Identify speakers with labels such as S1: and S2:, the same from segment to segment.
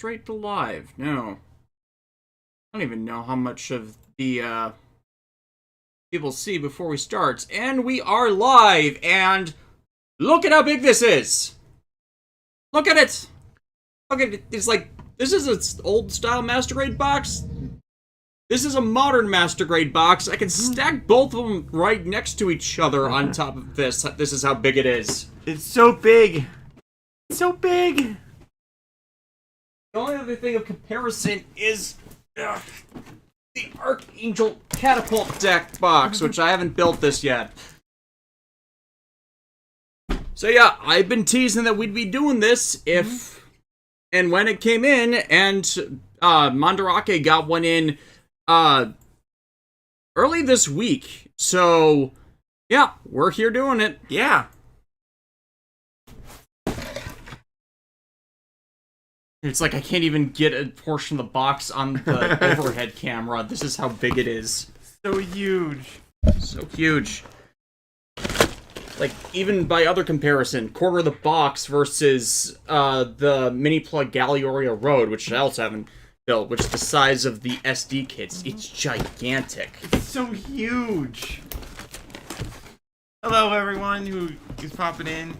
S1: straight to live. No. I don't even know how much of the, people see before we start. And we are live, and look at how big this is! Look at it! Look at it, it's like, this is an old-style Master Grade box. This is a modern Master Grade box. I can stack both of them right next to each other on top of this. This is how big it is.
S2: It's so big! It's so big!
S1: The only other thing of comparison is the Archangel Catapult deck box, which I haven't built this yet. So yeah, I've been teasing that we'd be doing this if and when it came in, and Mandarake got one in early this week. So yeah, we're here doing it.
S2: Yeah.
S1: It's like I can't even get a portion of the box on the overhead camera. This is how big it is.
S2: So huge.
S1: So huge. Like, even by other comparison, quarter of the box versus the mini plug Galioria Road, which I also haven't built, which is the size of the SD kits. It's gigantic.
S2: It's so huge. Hello, everyone who is popping in.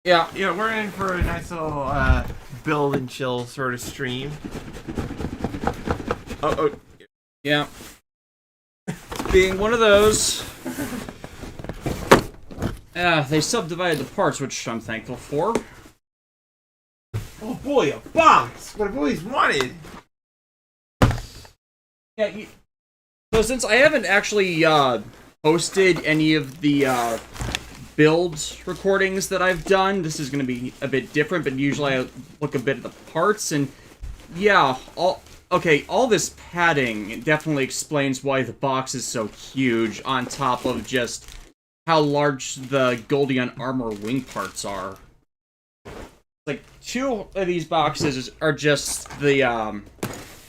S1: Yeah.
S2: Yeah, we're in for a nice little build and chill sort of stream.
S1: Oh. Yeah. Being one of those. They subdivided the parts, which I'm thankful for.
S2: Oh boy, a box! What I've always wanted!
S1: Yeah, so since I haven't actually posted any of the build recordings that I've done, this is going to be a bit different, but usually I look a bit at the parts, and yeah, all this padding definitely explains why the box is so huge, on top of just how large the Goldion armor wing parts are. Like, two of these boxes are just the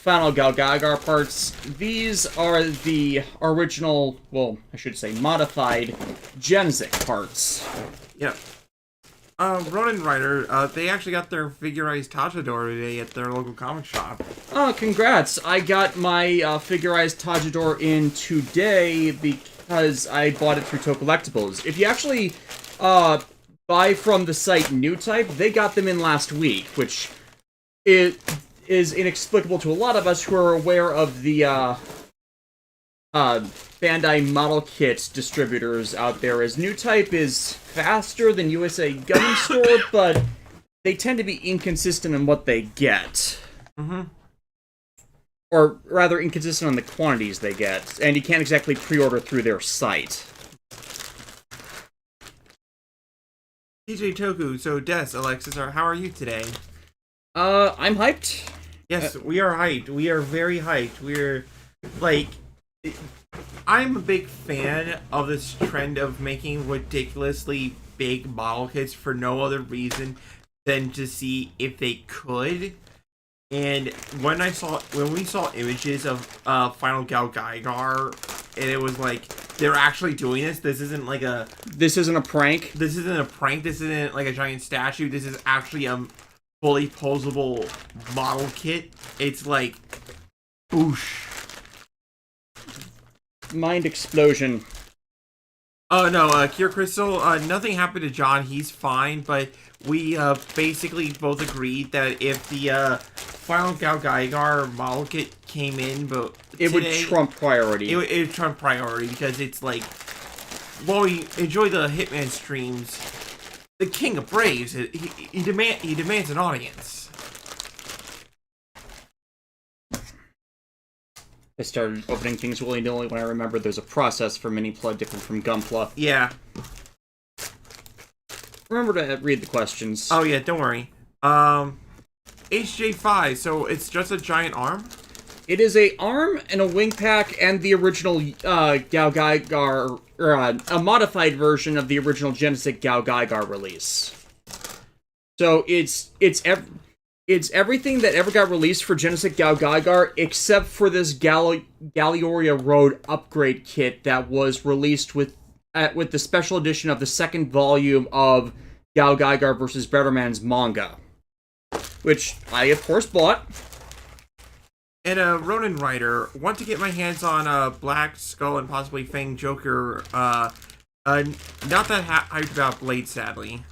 S1: final GAOGAIGAR parts. These are the original, well, I should say modified Genesis parts.
S2: Yeah. Ronin Rider, they actually got their figurized Tajador today at their local comic shop.
S1: Oh, congrats. I got my figurized Tajador in today because I bought it through Collectibles. If you actually buy from the site New Type, they got them in last week, which is inexplicable to a lot of us who are aware of the Bandai model kit distributors out there, as New Type is faster than USA Gundam Store, but they tend to be inconsistent in what they get.
S2: Mm-hmm.
S1: Or rather, inconsistent on the quantities they get, and you can't exactly pre-order through their site.
S2: DJ Toku, so Des, Alexis, how are you today?
S1: I'm hyped.
S2: Yes, we are hyped. We are very hyped. We're, like, I'm a big fan of this trend of making ridiculously big model kits for no other reason than to see if they could. And when we saw images of Final GAOGAIGAR, and it was like, they're actually doing this. This isn't like a...
S1: This isn't a prank.
S2: This isn't a prank. This isn't like a giant statue. This is actually a fully posable model kit. It's like, boosh.
S1: Mind explosion.
S2: Oh no, Kier Crystal, nothing happened to John. He's fine, but we basically both agreed that if the Final GAOGAIGAR model kit came in, but
S1: it would trump priority.
S2: It would trump priority, because it's like, while we enjoy the Hitman streams, the King of Braves, he demands an audience.
S1: I started opening things willy-nilly when I remembered there's a process for mini-plug different from Gunpla.
S2: Yeah.
S1: Remember to read the questions.
S2: Oh yeah, don't worry. HJ5, so it's just a giant arm?
S1: It is a arm and a wing pack and the original GAOGAIGAR, or a modified version of the original Genesis GAOGAIGAR release. So it's everything that ever got released for Genesis GAOGAIGAR, except for this Galioria Road upgrade kit that was released with the special edition of the second volume of GAOGAIGAR vs. Betterman's manga. which I, of course, bought.
S2: And a Ronin Rider. Want to get my hands on a Black Skull and possibly Fang Joker. Not that hyped about Blade, sadly.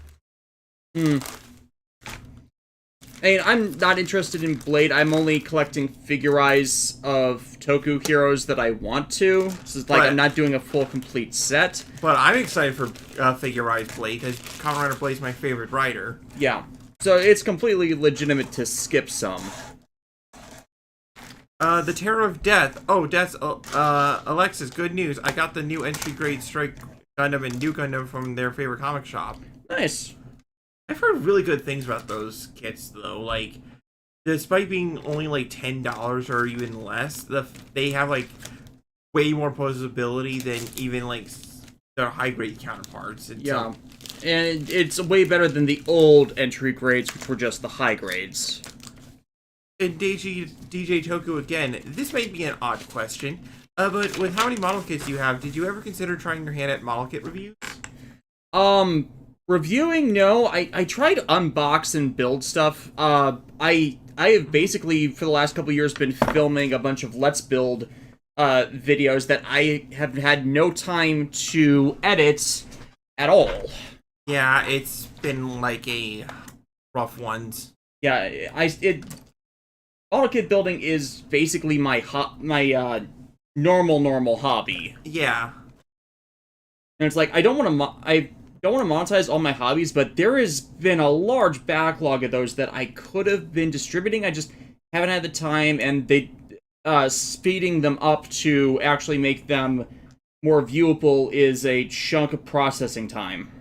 S1: I mean, I'm not interested in Blade. I'm only collecting figure-eyes of Toku heroes that I want to. So it's like I'm not doing a full complete set.
S2: But I'm excited for figure-eyes Blade, because Kamen Rider Blade is my favorite rider.
S1: Yeah. So it's completely legitimate to skip some.
S2: The Terror of Death. Oh, Alexis, good news. I got the new entry grade Strike Gundam and New Gundam from their favorite comic shop.
S1: Nice.
S2: I've heard really good things about those kits, though. Like, despite being only like $10 or even less, they have like way more posability than even like their high grade counterparts. And
S1: yeah, and it's way better than the old entry grades, which were just the high grades.
S2: And DJ Toku again. This might be an odd question, but with how many model kits you have, did you ever consider trying your hand at model kit reviews?
S1: Reviewing, no. I tried unbox and build stuff. I have basically, for the last couple years, been filming a bunch of Let's Build videos that I have had no time to edit at all.
S2: Yeah, it's been like a rough ones.
S1: Yeah, model kit building is basically my normal hobby.
S2: Yeah.
S1: And it's like, I don't want to monetize all my hobbies, but there has been a large backlog of those that I could have been distributing. I just haven't had the time, and speeding them up to actually make them more viewable is a chunk of processing time.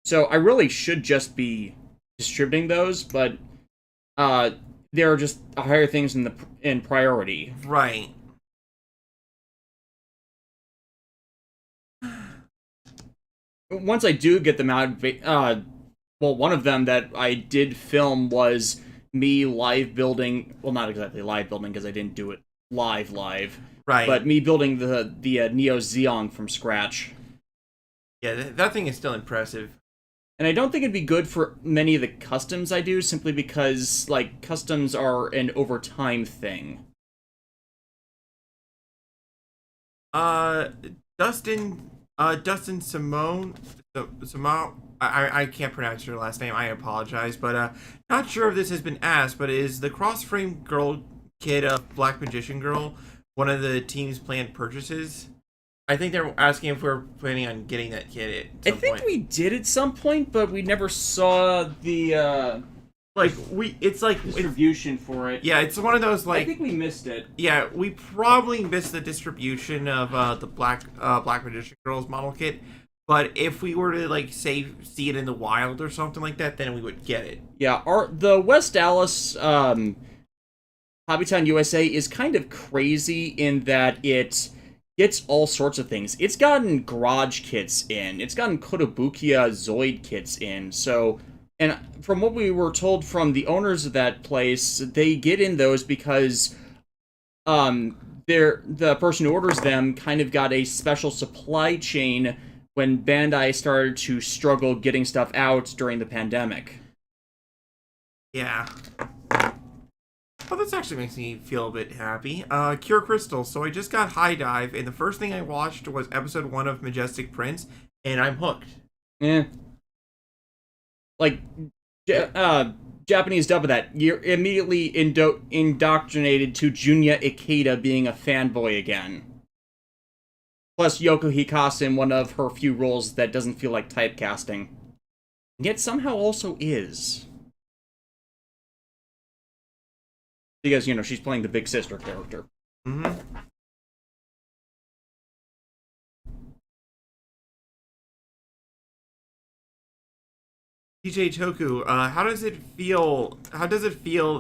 S1: So I really should just be distributing those, but there are just higher things in priority.
S2: Right.
S1: Once I do get them out, well, one of them that I did film was me live building, well, not exactly live building, because I didn't do it live,
S2: right?
S1: But me building the Neo Zeong from scratch.
S2: Yeah, that thing is still impressive.
S1: And I don't think it'd be good for many of the customs I do, simply because, like, customs are an overtime thing.
S2: Dustin Simone, I can't pronounce your last name, I apologize, but not sure if this has been asked, but is the cross-frame girl kit of Black Magician Girl one of the team's planned purchases? I think they're asking if we're planning on getting that kit at some point.
S1: We did at some point, but we never saw the
S2: it's like
S1: distribution for it.
S2: Yeah, it's one of those like,
S1: I think we missed it.
S2: Yeah, we probably missed the distribution of the Black Magician Girls model kit. But if we were to like see it in the wild or something like that, then we would get it.
S1: Yeah, the West Dallas Hobbytown USA is kind of crazy in that it gets all sorts of things. It's gotten garage kits in. It's gotten Kotobukiya Zoid kits in. So, and from what we were told from the owners of that place, they get in those because the person who orders them kind of got a special supply chain when Bandai started to struggle getting stuff out during the pandemic.
S2: Yeah. Oh, this actually makes me feel a bit happy. Cure Crystal. So I just got High Dive, and the first thing I watched was episode 1 of Majestic Prince, and I'm hooked.
S1: Yeah. Like, Japanese dub of that, you're immediately indoctrinated to Junya Ikeda being a fanboy again. Plus Yoko Hikasa in one of her few roles that doesn't feel like typecasting. And yet somehow also is. Because, you know, she's playing the big sister character.
S2: Mm-hmm. DJ Toku, how does it feel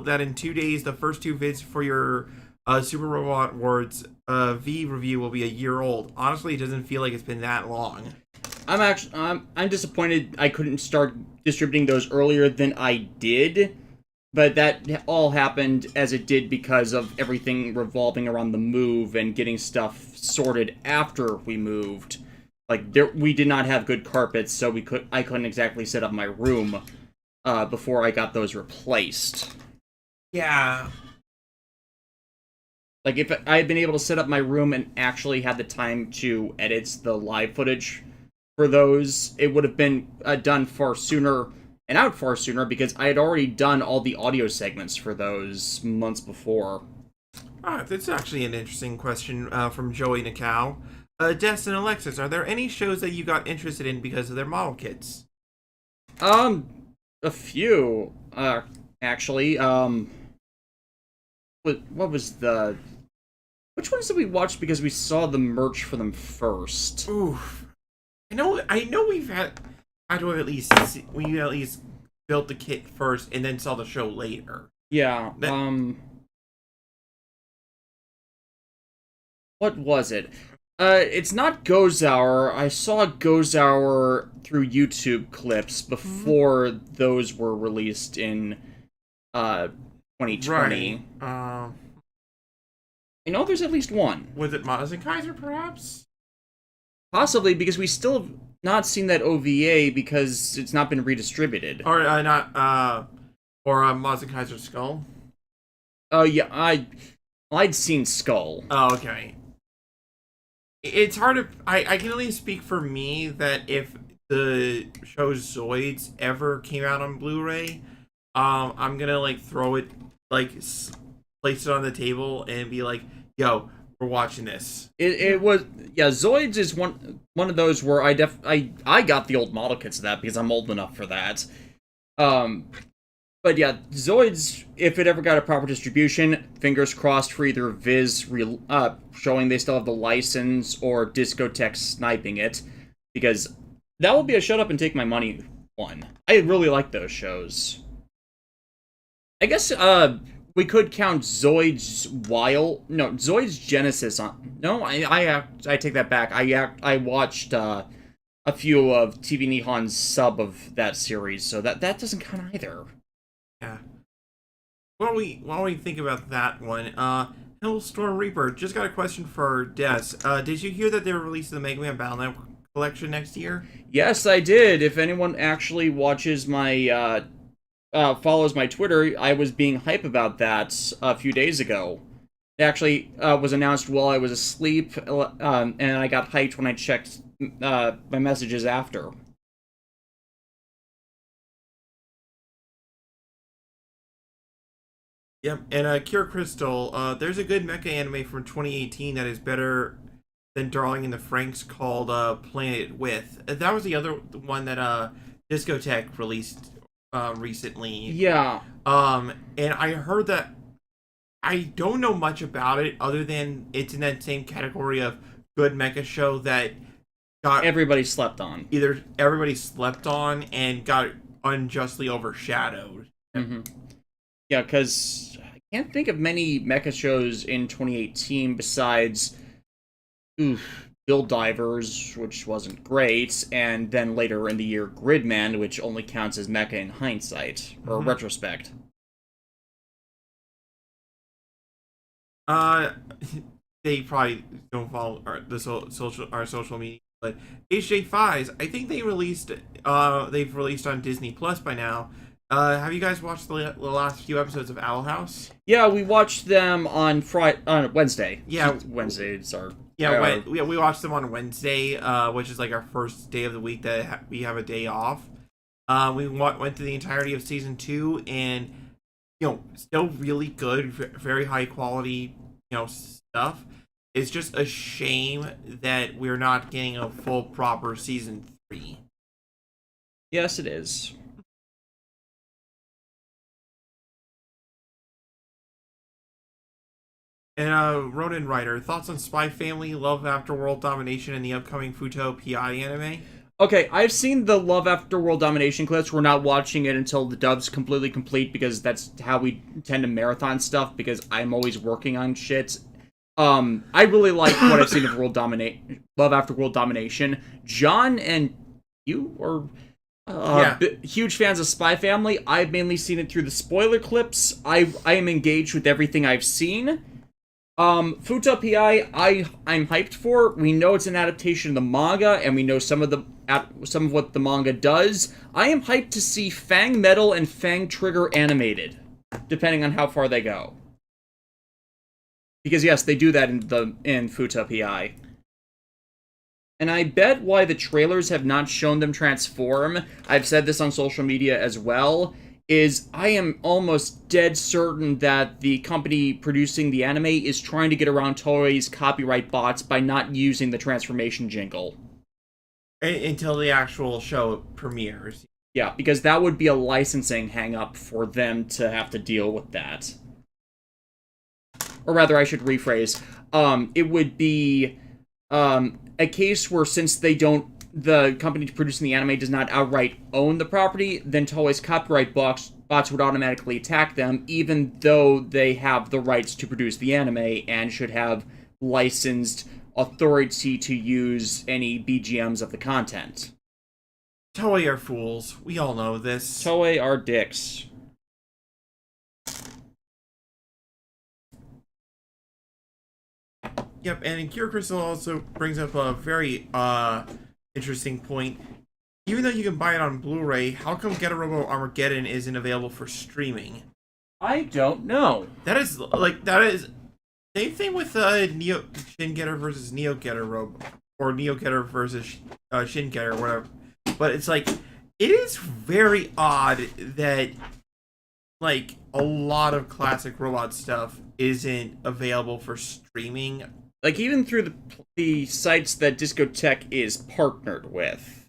S2: that in 2 days the first 2 vids for your Super Robot Wars V review will be a year old? Honestly, it doesn't feel like it's been that long.
S1: I'm disappointed I couldn't start distributing those earlier than I did, but that all happened as it did because of everything revolving around the move and getting stuff sorted after we moved. Like, we did not have good carpets, so I couldn't exactly set up my room. before I got those replaced.
S2: Yeah.
S1: Like, if I had been able to set up my room and actually had the time to edit the live footage for those, it would have been done far sooner and out far sooner because I had already done all the audio segments for those months before.
S2: That's actually an interesting question from Joey Nakao. Des and Alexis, are there any shows that you got interested in because of their model kits?
S1: A few, actually. What was the... Which ones did we watch because we saw the merch for them first?
S2: Oof. I know we've had to at least built the kit first and then saw the show later.
S1: Yeah, what was it? It's not GAOGAIGAR. I saw GAOGAIGAR through YouTube clips before those were released in 2020.
S2: Right.
S1: I know there's at least one.
S2: Was it Kaiser, perhaps?
S1: Possibly, because we still have not seen that OVA because it's not been redistributed.
S2: Or Kaiser's Skull?
S1: Oh, yeah, I'd seen Skull.
S2: Oh, okay. It's hard to... I can only speak for me that if the show Zoids ever came out on Blu-ray, I'm gonna, like, throw it, like, place it on the table and be like, yo, we're watching this.
S1: It was... Yeah, Zoids is one of those where I got the old model kits of that because I'm old enough for that. But yeah, Zoids, if it ever got a proper distribution, fingers crossed for either Viz showing they still have the license or Discotek sniping it, because that will be a shut up and take my money one. I really like those shows. I guess we could count Zoids Zoids Genesis on. No, I take that back. I watched a few of TV Nihon's sub of that series, so that doesn't count either.
S2: Yeah. While we think about that one, Hellstorm Reaper, just got a question for Des. Did you hear that they were releasing the Mega Man Battle Network collection next year?
S1: Yes, I did. If anyone actually watches my follows my Twitter, I was being hype about that a few days ago. It actually was announced while I was asleep, and I got hyped when I checked my messages after.
S2: Yep, and Cure Crystal, there's a good mecha anime from 2018 that is better than Darling in the Franxx called Planet With. That was the other one that Discotek released recently.
S1: Yeah.
S2: And I heard that I don't know much about it other than it's in that same category of good mecha show that got
S1: everybody slept on.
S2: Either everybody slept on and got unjustly overshadowed.
S1: Mm-hmm. Yeah, because I can't think of many mecha shows in 2018 besides Build Divers, which wasn't great, and then later in the year Gridman, which only counts as mecha in hindsight, or retrospect.
S2: They probably don't follow our social media, but HJ5s, I think they've released on Disney Plus by now. Have you guys watched the last few episodes of Owl House?
S1: Yeah, we watched them on Wednesday.
S2: Yeah,
S1: Wednesdays are...
S2: Yeah, we watched them on Wednesday, which is like our first day of the week that we have a day off. We went through the entirety of season 2, and still really good, very high quality, stuff. It's just a shame that we're not getting a full proper season 3.
S1: Yes, it is.
S2: And Ronin Writer, thoughts on Spy Family, Love After World Domination, and the upcoming Futo PI anime?
S1: Okay, I've seen the Love After World Domination clips. We're not watching it until the dub's completely complete because that's how we tend to marathon stuff because I'm always working on shit. I really like what I've seen of Love After World Domination. John and you are huge fans of Spy Family. I've mainly seen it through the spoiler clips. I am engaged with everything I've seen. Futa I'm hyped for. We know it's an adaptation of the manga, and we know some of what the manga does. I am hyped to see Fang Metal and Fang Trigger animated, depending on how far they go. Because yes, they do that in Futa PI. And I bet why the trailers have not shown them transform, I've said this on social media as well, is I am almost dead certain that the company producing the anime is trying to get around Toei's copyright bots by not using the transformation jingle.
S2: Until the actual show premieres.
S1: Yeah, because that would be a licensing hang-up for them to have to deal with that. Or rather, I should rephrase. It would be a case where since the company producing the anime does not outright own the property, then Toei's copyright bots would automatically attack them, even though they have the rights to produce the anime and should have licensed authority to use any BGMs of the content.
S2: Toei are fools. We all know this.
S1: Toei are dicks.
S2: Yep, and Cure Crystal also brings up a very interesting point. Even though you can buy it on Blu-ray, how come Garo Armageddon isn't available for streaming?
S1: I don't know.
S2: That is same thing with Neo Shin Getter versus Neo Getter or Neo Getter versus Shin Getter, whatever. But it's like it is very odd that like a lot of classic robot stuff isn't available for streaming.
S1: Like, even through the sites that Discotek is partnered with.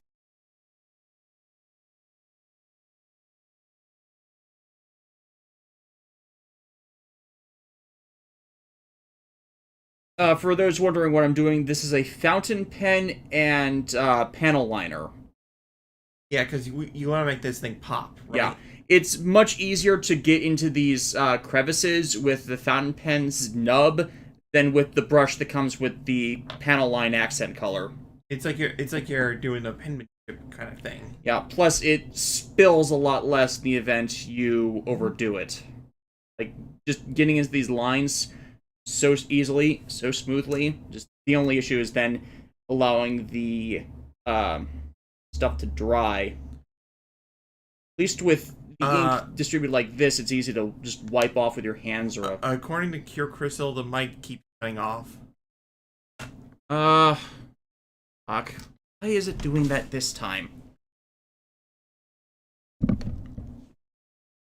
S1: For those wondering what I'm doing, this is a fountain pen and panel liner.
S2: Yeah, because you want to make this thing pop, right?
S1: Yeah. It's much easier to get into these crevices with the fountain pen's nub than with the brush that comes with the panel line accent color.
S2: It's like you're doing the penmanship kind of thing.
S1: Yeah, plus it spills a lot less in the event you overdo it. Like, just getting into these lines so easily, so smoothly. Just the only issue is then allowing the stuff to dry. At least with the ink distributed like this, it's easy to just wipe off with your hands or a...
S2: According to Cure Crystal, the mic keeps cutting off.
S1: Fuck. Why is it doing that this time?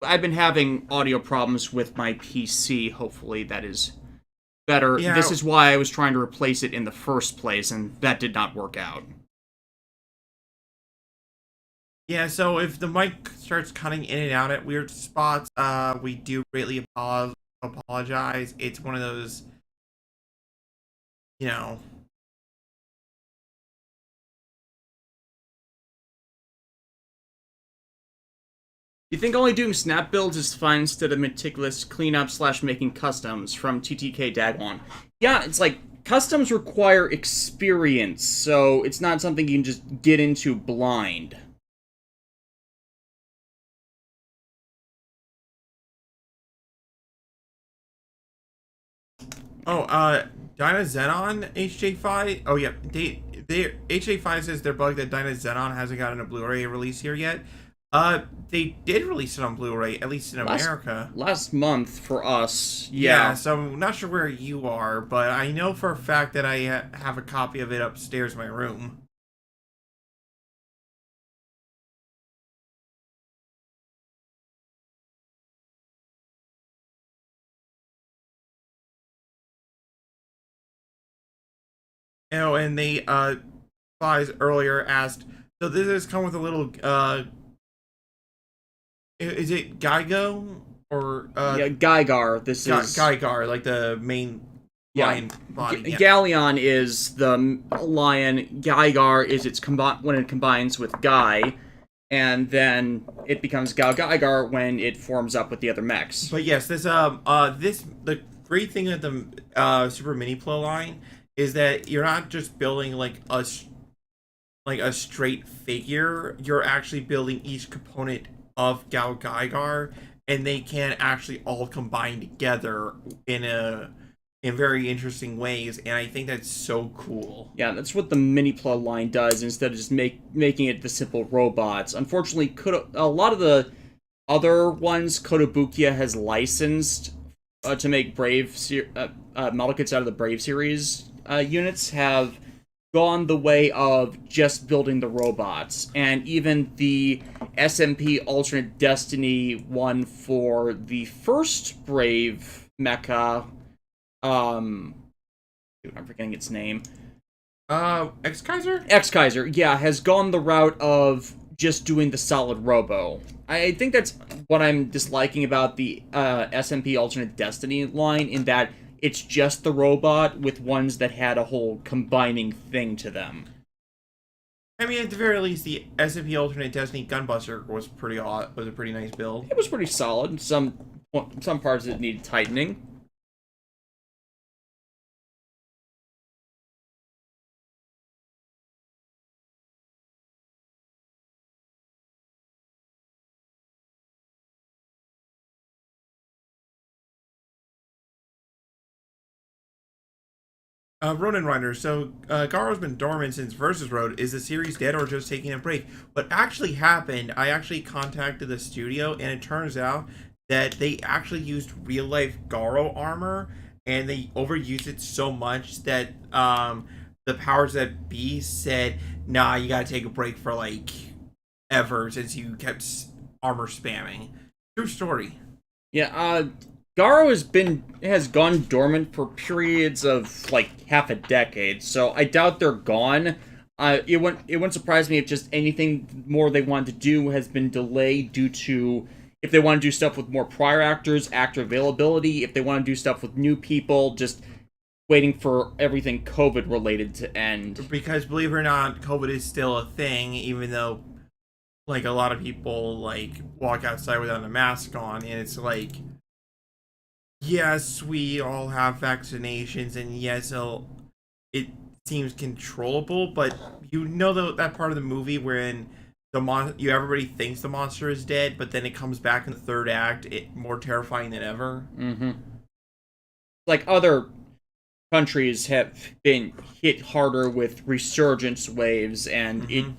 S1: I've been having audio problems with my PC. Hopefully that is better.
S2: Yeah.
S1: This is why I was trying to replace it in the first place, and that did not work out.
S2: Yeah, so if the mic starts cutting in and out at weird spots, we do greatly apologize. It's one of those, you know...
S1: You think only doing snap builds is fine instead of meticulous cleanup / making customs from TTK Dagwon? Yeah, it's like, customs require experience, so it's not something you can just get into blind.
S2: Oh, Dyna Xenon HJ5. Oh yeah, they HJ5 says they're bugged that Dyna Xenon hasn't gotten a Blu-ray release here yet. They did release it on Blu-ray, at least in America.
S1: Last month for us,
S2: yeah. So I'm not sure where you are, but I know for a fact that I have a copy of it upstairs in my room. You know, and they Spies earlier asked, so this has come with a little is it Gaigo or
S1: yeah, GAOGAIGAR. This is
S2: GAOGAIGAR, like the main lion body.
S1: Galleon is the lion. GAOGAIGAR is when it combines with Guy, and then it becomes GAOGAIGAR when it forms up with the other mechs.
S2: But yes, the great thing with the Super Mini Plo line is that you're not just building like a straight figure. You're actually building each component of GAOGAIGAR, and they can actually all combine together in a in very interesting ways, and I think that's so cool.
S1: Yeah, that's what the mini-plot line does, instead of just making it the simple robots. Unfortunately, a lot of the other ones Kotobukiya has licensed to make model kits out of the Brave series units have gone the way of just building the robots. And even the SMP Alternate Destiny one for the first Brave mecha, I'm forgetting its name.
S2: X-Kaiser?
S1: X-Kaiser, yeah, has gone the route of just doing the solid robo. I think that's what I'm disliking about the SMP Alternate Destiny line, in that it's just the robot with ones that had a whole combining thing to them.
S2: I mean, at the very least, the SMP Alternate Destiny Gunbuster was a pretty nice build.
S1: It was pretty solid. Some parts that needed tightening.
S2: Ronin Rider. So, Garo's been dormant since Versus Road. Is the series dead or just taking a break? What actually happened, I actually contacted the studio, and it turns out that they actually used real-life Garo armor, and they overused it so much that the powers that be said, nah, you gotta take a break for, like, ever, since you kept armor spamming. True story.
S1: Yeah, Garo has gone dormant for periods of like half a decade, so I doubt they're gone. It wouldn't surprise me if just anything more they wanted to do has been delayed due to if they want to do stuff with more prior actors, actor availability, if they want to do stuff with new people, just waiting for everything COVID related to end.
S2: Because believe it or not, COVID is still a thing, even though like a lot of people like walk outside without a mask on, and it's like, yes, we all have vaccinations, and yes, it seems controllable, but you know that part of the movie wherein everybody thinks the monster is dead, but then it comes back in the third act, more terrifying than ever.
S1: Mm-hmm. Like other countries have been hit harder with resurgence waves, and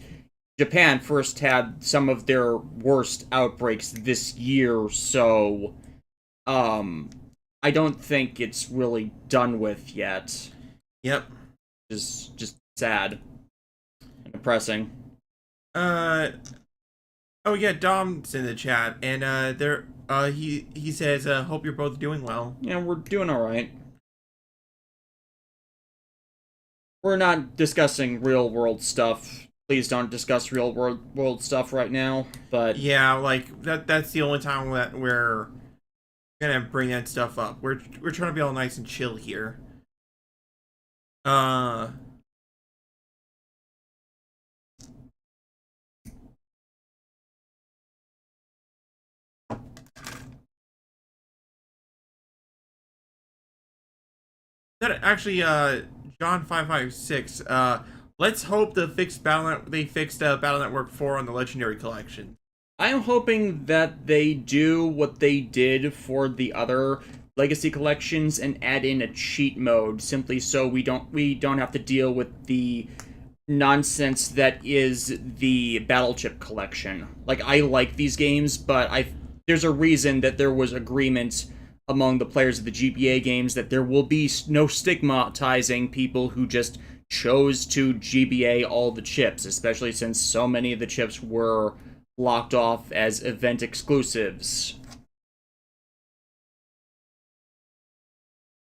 S1: Japan first had some of their worst outbreaks this year, so I don't think it's really done with yet.
S2: Yep.
S1: Just sad and depressing.
S2: Oh yeah, Dom's in the chat, and he says, hope you're both doing well.
S1: Yeah, we're doing alright. We're not discussing real world stuff. Please don't discuss real world stuff right now, but
S2: yeah, like that's the only time that we're gonna bring that stuff up. We're trying to be all nice and chill here. That actually, John 556. Let's hope they fixed Battle Network 4 on the Legendary Collection.
S1: I'm hoping that they do what they did for the other Legacy collections and add in a cheat mode, simply so we don't have to deal with the nonsense that is the Battle Chip collection. Like, I like these games, but there's a reason that there was agreement among the players of the GBA games that there will be no stigmatizing people who just chose to GBA all the chips, especially since so many of the chips were locked off as event exclusives.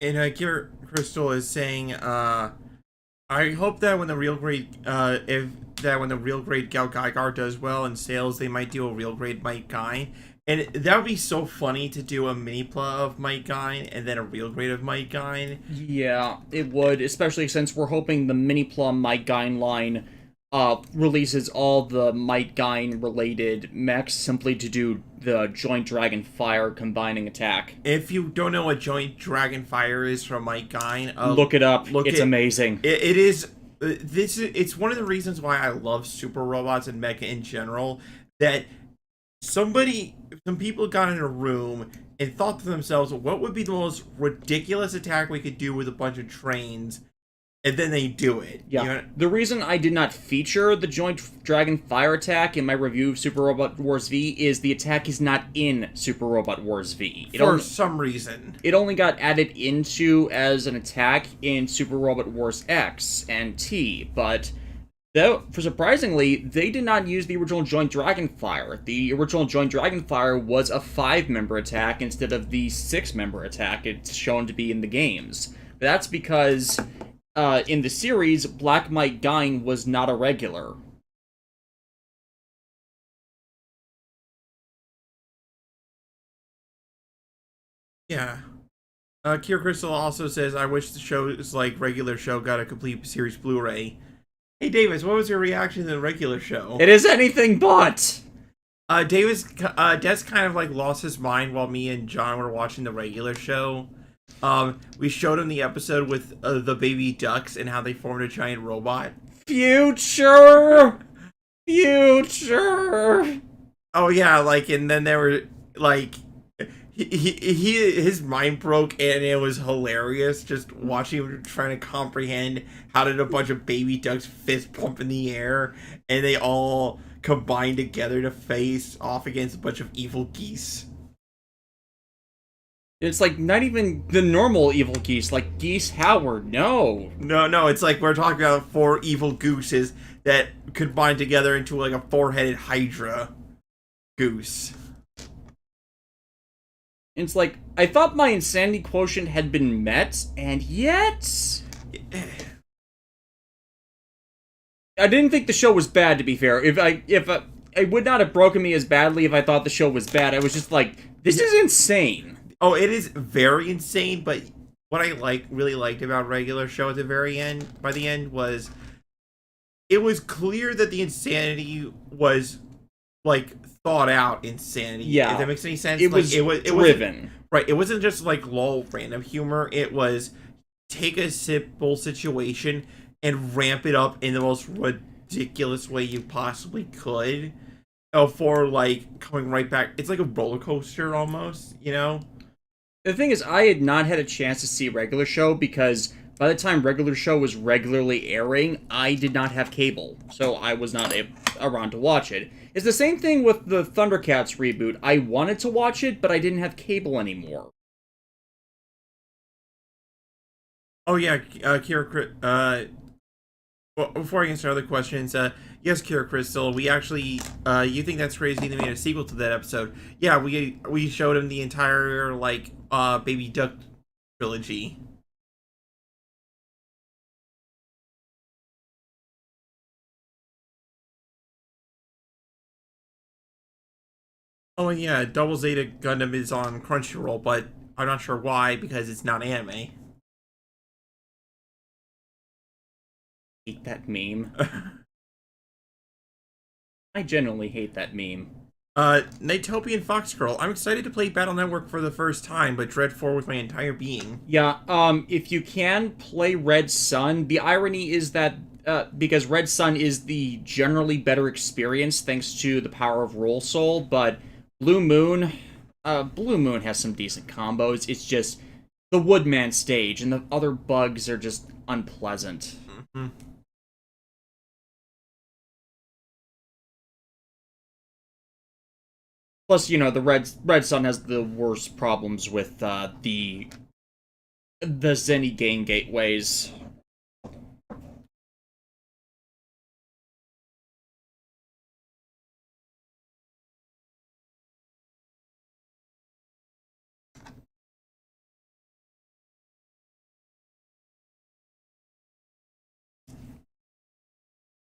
S2: And Gear Crystal is saying, I hope that when the real grade GAOGAIGAR does well in sales, they might do a real grade Might Gain. And that would be so funny to do a mini-pla of Might Gain and then a real grade of Might Gain.
S1: Yeah, it would, especially since we're hoping the mini-pla Might Gain line releases all the Might Gain related mechs simply to do the Joint Dragon Fire combining attack.
S2: If you don't know what Joint Dragon Fire is from Might Gain,
S1: look it up. It's amazing.
S2: It is. It's one of the reasons why I love super robots and mecha in general. That some people got in a room and thought to themselves, what would be the most ridiculous attack we could do with a bunch of trains? And then they do it.
S1: Yeah.
S2: You know?
S1: The reason I did not feature the Joint Dragon Fire attack in my review of Super Robot Wars V is the attack is not in Super Robot Wars V.
S2: For some reason.
S1: It only got added into as an attack in Super Robot Wars X and T, but though, surprisingly, they did not use the original Joint Dragon Fire. The original Joint Dragon Fire was a 5-member attack instead of the 6-member attack it's shown to be in the games. That's because in the series, Black Mite dying was not a regular.
S2: Yeah. Kier Crystal also says, I wish the show's like regular show got a complete series Blu-ray. Hey Davis, what was your reaction to the regular show?
S1: It is anything but!
S2: Davis, Des kind of like lost his mind while me and John were watching the regular show. We showed him the episode with the baby ducks and how they formed a giant robot.
S1: Future! Future!
S2: Oh yeah, like, and then there were, like, his mind broke and it was hilarious just watching him trying to comprehend how did a bunch of baby ducks fist pump in the air and they all combine together to face off against a bunch of evil geese.
S1: It's like not even the normal evil geese, like Geese Howard, no.
S2: No, it's like we're talking about 4 evil gooses that combine together into like a 4-headed Hydra goose.
S1: It's like, I thought my insanity quotient had been met, and yet... I didn't think the show was bad, to be fair. It would not have broken me as badly if I thought the show was bad. I was just like, this is insane.
S2: Oh, it is very insane, but what I really liked about regular show at the very end, by the end, was it was clear that the insanity was like thought out insanity.
S1: Yeah.
S2: If that makes any sense.
S1: It
S2: like,
S1: was
S2: driven. Right. It wasn't just like lol random humor. It was take a simple situation and ramp it up in the most ridiculous way you possibly could. For like coming right back. It's like a roller coaster almost, you know?
S1: The thing is, I had not had a chance to see regular show because by the time regular show was regularly airing, I did not have cable, so I was not around to watch it. It's the same thing with the Thundercats reboot. I wanted to watch it, but I didn't have cable anymore.
S2: Oh yeah, Kira. Well, before I get started other questions, yes, Kira Crystal, we actually, you think that's crazy they made a sequel to that episode? Yeah, we showed him the entire like Baby Duck trilogy. Oh, and yeah, Double Zeta Gundam is on Crunchyroll, but I'm not sure why, because it's not anime.
S1: Hate that meme. I genuinely hate that meme.
S2: Nighttopian Fox Girl, I'm excited to play Battle Network for the first time, but dread 4 with my entire being.
S1: Yeah, if you can play Red Sun, the irony is that because Red Sun is the generally better experience thanks to the power of Roll Soul, but Blue Moon has some decent combos. It's just the Woodman stage and the other bugs are just unpleasant.
S2: Mm-hmm.
S1: Plus, you know, the Red Sun has the worst problems with the Zenny game gateways.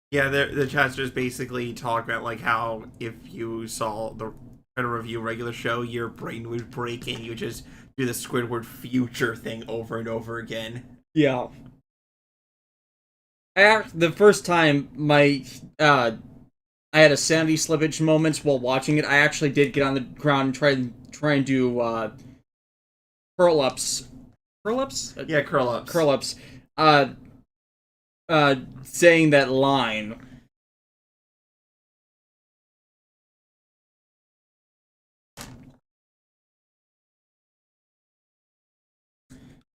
S2: Yeah, the chat's just basically talk about like how if you saw the review regular show, your brain would break and you just do the Squidward future thing over and over again.
S1: Yeah. The first time I had a sanity slippage moment while watching it, I actually did get on the ground and try and do curl-ups. Curl-ups?
S2: Yeah, curl-ups.
S1: Curl-ups. Saying that line.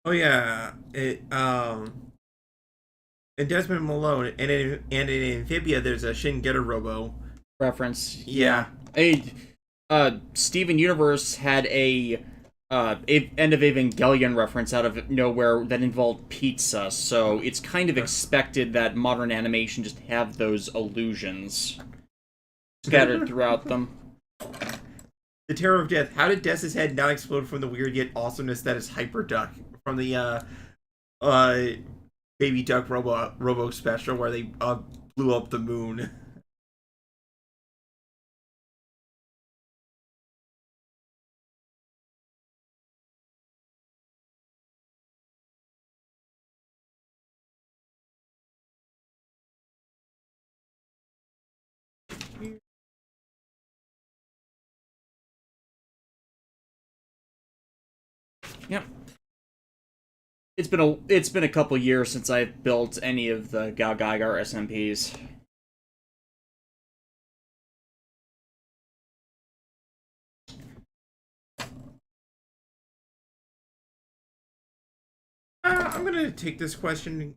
S2: Oh yeah, in Desmond Malone and in Amphibia, there's a Shin Getter Robo.
S1: Reference,
S2: Yeah.
S1: yeah. Steven Universe had a end of Evangelion reference out of nowhere that involved pizza, so it's kind of expected that modern animation just have those illusions scattered throughout them.
S2: The Terror of Death. How did Death's head not explode from the weird yet awesomeness that is Hyper Duck from the uh Baby Duck Robo special where they blew up the moon?
S1: Yep. It's been a couple years since I've built any of the GAOGAIGAR SMPs.
S2: I'm gonna take this question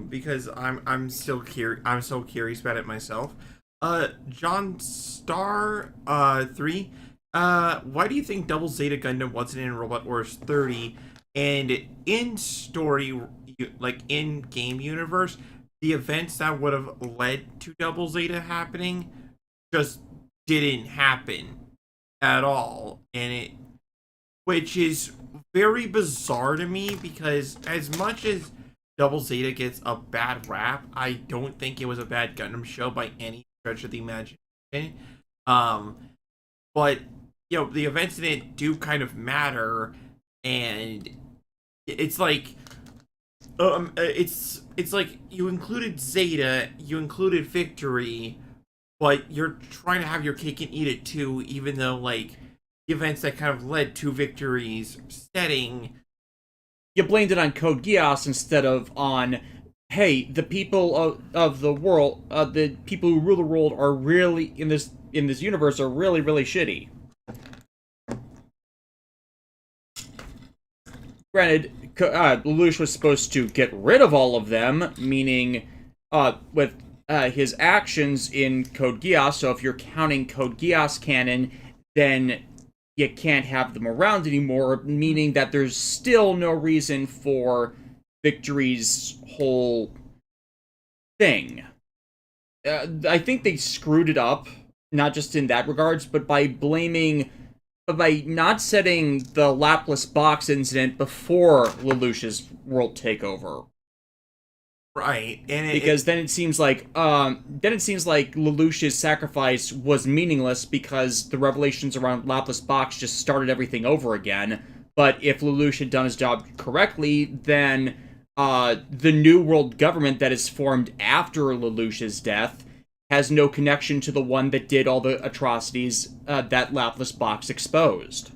S2: because I'm still curious. I'm so curious about it myself. John Star 3. Why do you think Double Zeta Gundam wasn't in Robot Wars 30? And in story, like in game universe, the events that would have led to Double Zeta happening just didn't happen at all, and it which is very bizarre to me because as much as Double Zeta gets a bad rap, I don't think it was a bad Gundam show by any stretch of the imagination. Um, but the events in it do kind of matter, and it's like it's like you included Zeta, you included Victory, but you're trying to have your cake and eat it too, even though like events that kind of led to Victory's setting.
S1: You blamed it on Code Geass instead of on, hey, the people of the world, the people who rule the world are really in this universe are really shitty. Granted, Lelouch was supposed to get rid of all of them, meaning with his actions in Code Geass. So if you're counting Code Geass canon, then you can't have them around anymore, meaning that there's still no reason for Victory's whole thing. I think they screwed it up, not just in that regards, but by not setting the lapless box incident before Lelouch's world takeover.
S2: Right, and
S1: because then it seems like Lelouch's sacrifice was meaningless because the revelations around Laplace Box just started everything over again. But if Lelouch had done his job correctly, then the new world government that is formed after Lelouch's death has no connection to the one that did all the atrocities that Laplace Box exposed.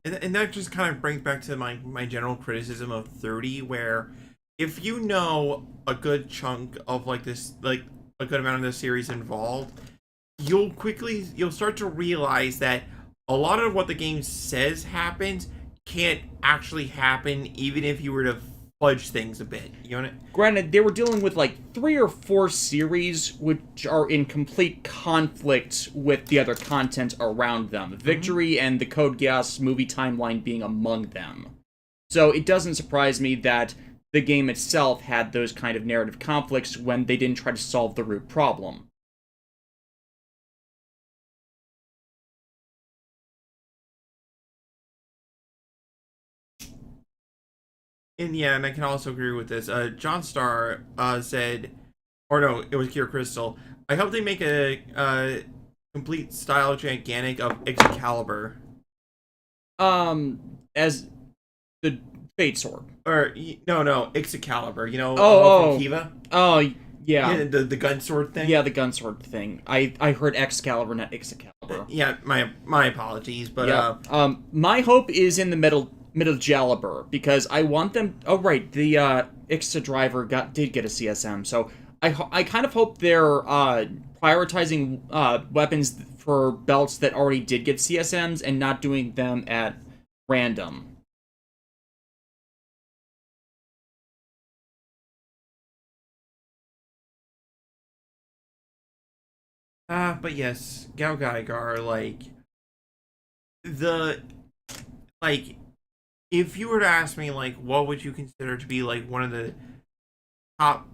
S2: And that just kind of brings back to my general criticism of 30, where if you know a good chunk of like this, like a good amount of the series involved, you'll start to realize that a lot of what the game says happens can't actually happen, even if you were to fudge things a bit. You know.
S1: Granted, they were dealing with like 3 or 4 series which are in complete conflict with the other content around them. Victory and the Code Geass movie timeline being among them. So it doesn't surprise me that the game itself had those kind of narrative conflicts when they didn't try to solve the root problem.
S2: And I can also agree with this. John Starr said, or no, it was Kier Crystal. I hope they make a complete style gigantic of Excalibur.
S1: As the Fate Sword.
S2: Or no, Excalibur. You know,
S1: from
S2: Kiva.
S1: Oh, yeah.
S2: The gun sword thing.
S1: Yeah, the gun sword thing. I heard Excalibur, not Excalibur.
S2: Yeah, my apologies, but
S1: yeah. My hope is in the middle Jalibur, because I want them. Oh right, the Ixa driver did get a CSM, so I kind of hope they're prioritizing weapons for belts that already did get CSMs and not doing them at random.
S2: But yes, GAOGAIGAR, the like if you were to ask me what would you consider to be one of the top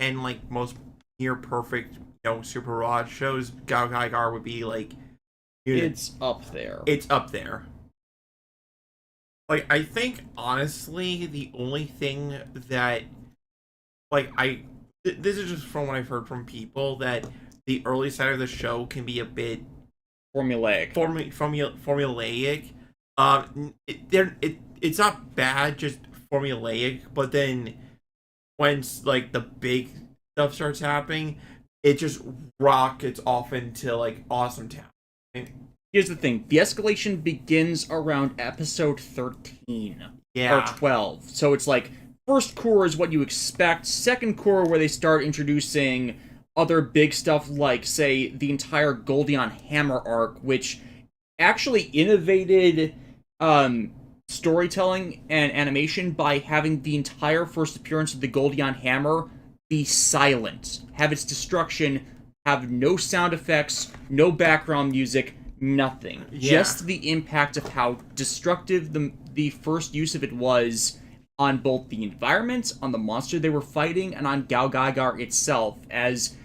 S2: 10 most near perfect Super Rod shows, GAOGAIGAR would be
S1: it's up there.
S2: It's up there. I think honestly the only thing that this is just from what I've heard from people, that the early side of the show can be a bit
S1: formulaic.
S2: Formulaic. It's not bad, just formulaic. But then when the big stuff starts happening, it just rockets off into Awesome Town.
S1: Here's the thing: the escalation begins around episode 13
S2: or
S1: 12. So it's first core is what you expect. Second core, where they start introducing other big stuff, say, the entire Goldion Hammer arc, which actually innovated storytelling and animation by having the entire first appearance of the Goldion Hammer be silent, have its destruction, have no sound effects, no background music, nothing.
S2: Yeah.
S1: Just the impact of how destructive the first use of it was on both the environment, on the monster they were fighting, and on GAOGAIGAR itself, as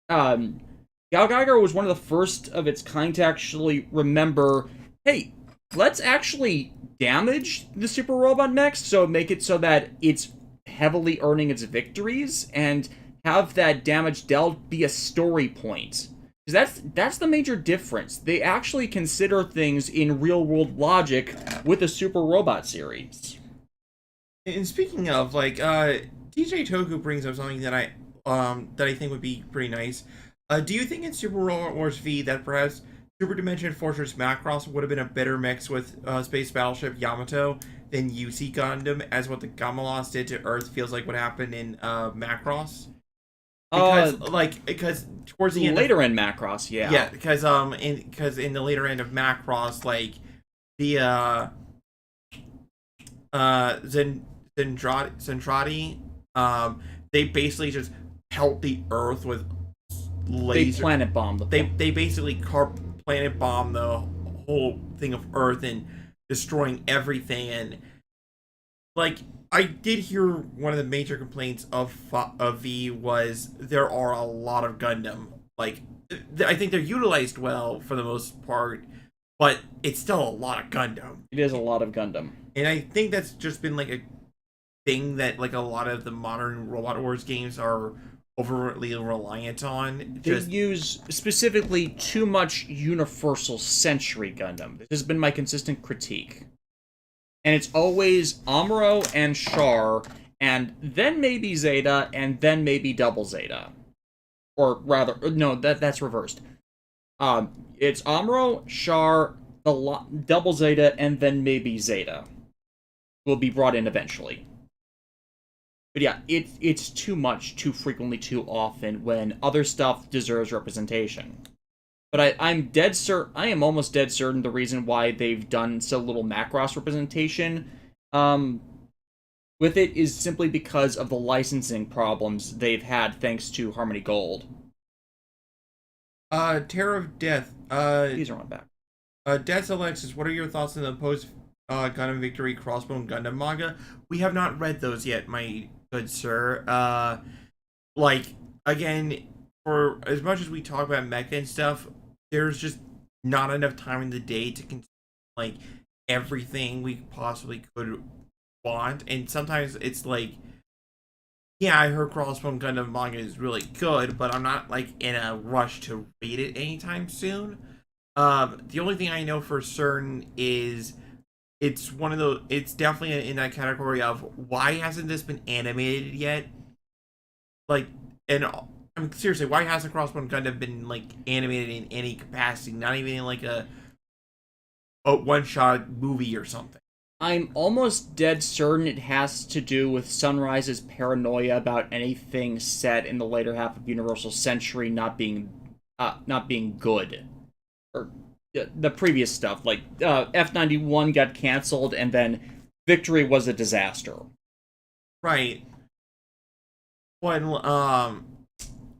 S1: GAOGAIGAR was one of the first of its kind to actually remember, hey, let's actually damage the super robot next, so make it so that it's heavily earning its victories, and have that damage dealt be a story point. Because that's the major difference. They actually consider things in real-world logic with the Super Robot series.
S2: And speaking of, DJ Toku brings up something that I think would be pretty nice. Do you think in Super Robot Wars V that perhaps Super Dimension Fortress Macross would have been a better mix with Space Battleship Yamato than UC Gundam, as what the Gamalos did to Earth feels like what happened in Macross? Because towards the end
S1: later in Macross, yeah,
S2: because in the later end of Macross, the Zentradi, they basically just pelt the Earth with laser.
S1: They planet bomb
S2: They basically planet bomb the whole thing of Earth and destroying everything. And I did hear one of the major complaints of V was there are a lot of Gundam. I think they're utilized well for the most part, but it's still a lot of Gundam.
S1: It is a lot of Gundam.
S2: And I think that's just been a thing that a lot of the modern Robot Wars games are overtly reliant on.
S1: They use specifically too much Universal Century Gundam. This has been my consistent critique. And it's always Amuro and Char, and then maybe Zeta, and then maybe Double Zeta. Or rather, no, that's reversed. It's Amuro, Char, Double Zeta, and then maybe Zeta will be brought in eventually. But yeah, it's too much, too frequently, too often, when other stuff deserves representation. But I am almost dead certain the reason why they've done so little Macross representation with it is simply because of the licensing problems they've had thanks to Harmony Gold.
S2: Terror of Death.
S1: These are on back.
S2: Death's Alexis, what are your thoughts on the post Gundam Victory Crossbone Gundam manga? We have not read those yet, my good sir. Again, for as much as we talk about mecha and stuff, there's just not enough time in the day to consider everything we possibly could want, and sometimes it's yeah, I heard Crossbone Gundam manga is really good, but I'm not in a rush to read it anytime soon. The only thing I know for certain is it's definitely in that category of why hasn't this been animated yet? And seriously, why hasn't Crossbone Gundam been animated in any capacity? Not even in a one-shot movie or something.
S1: I'm almost dead certain it has to do with Sunrise's paranoia about anything set in the later half of Universal Century not being good, or the previous stuff. F91 got canceled, and then Victory was a disaster.
S2: Right. When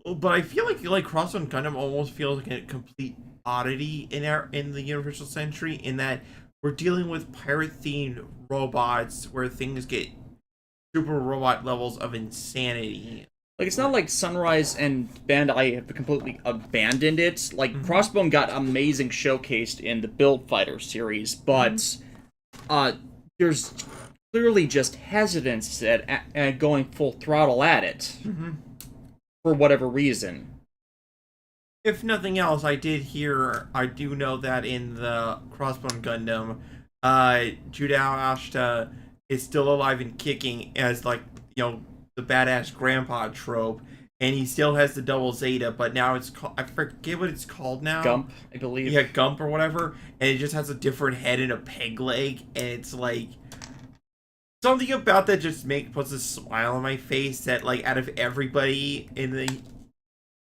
S2: but I feel like Crossbone Gundam almost feels like a complete oddity in the Universal Century, in that we're dealing with pirate themed robots where things get super robot levels of insanity.
S1: Like, it's not like Sunrise and Bandai have completely abandoned it. Like, Crossbone got amazing showcased in the Build Fighter series, but there's clearly just hesitance at going full throttle at it for whatever reason.
S2: If nothing else, I do know that in the Crossbone Gundam, Judao Ashta is still alive and kicking as, like, you know, the badass grandpa trope, and he still has the double Zeta, but now it's called, I forget what it's called now.
S1: Gump, I believe.
S2: Yeah, Gump or whatever, and it just has a different head and a peg leg, and it's like, something about that just puts a smile on my face that, like, out of everybody in the,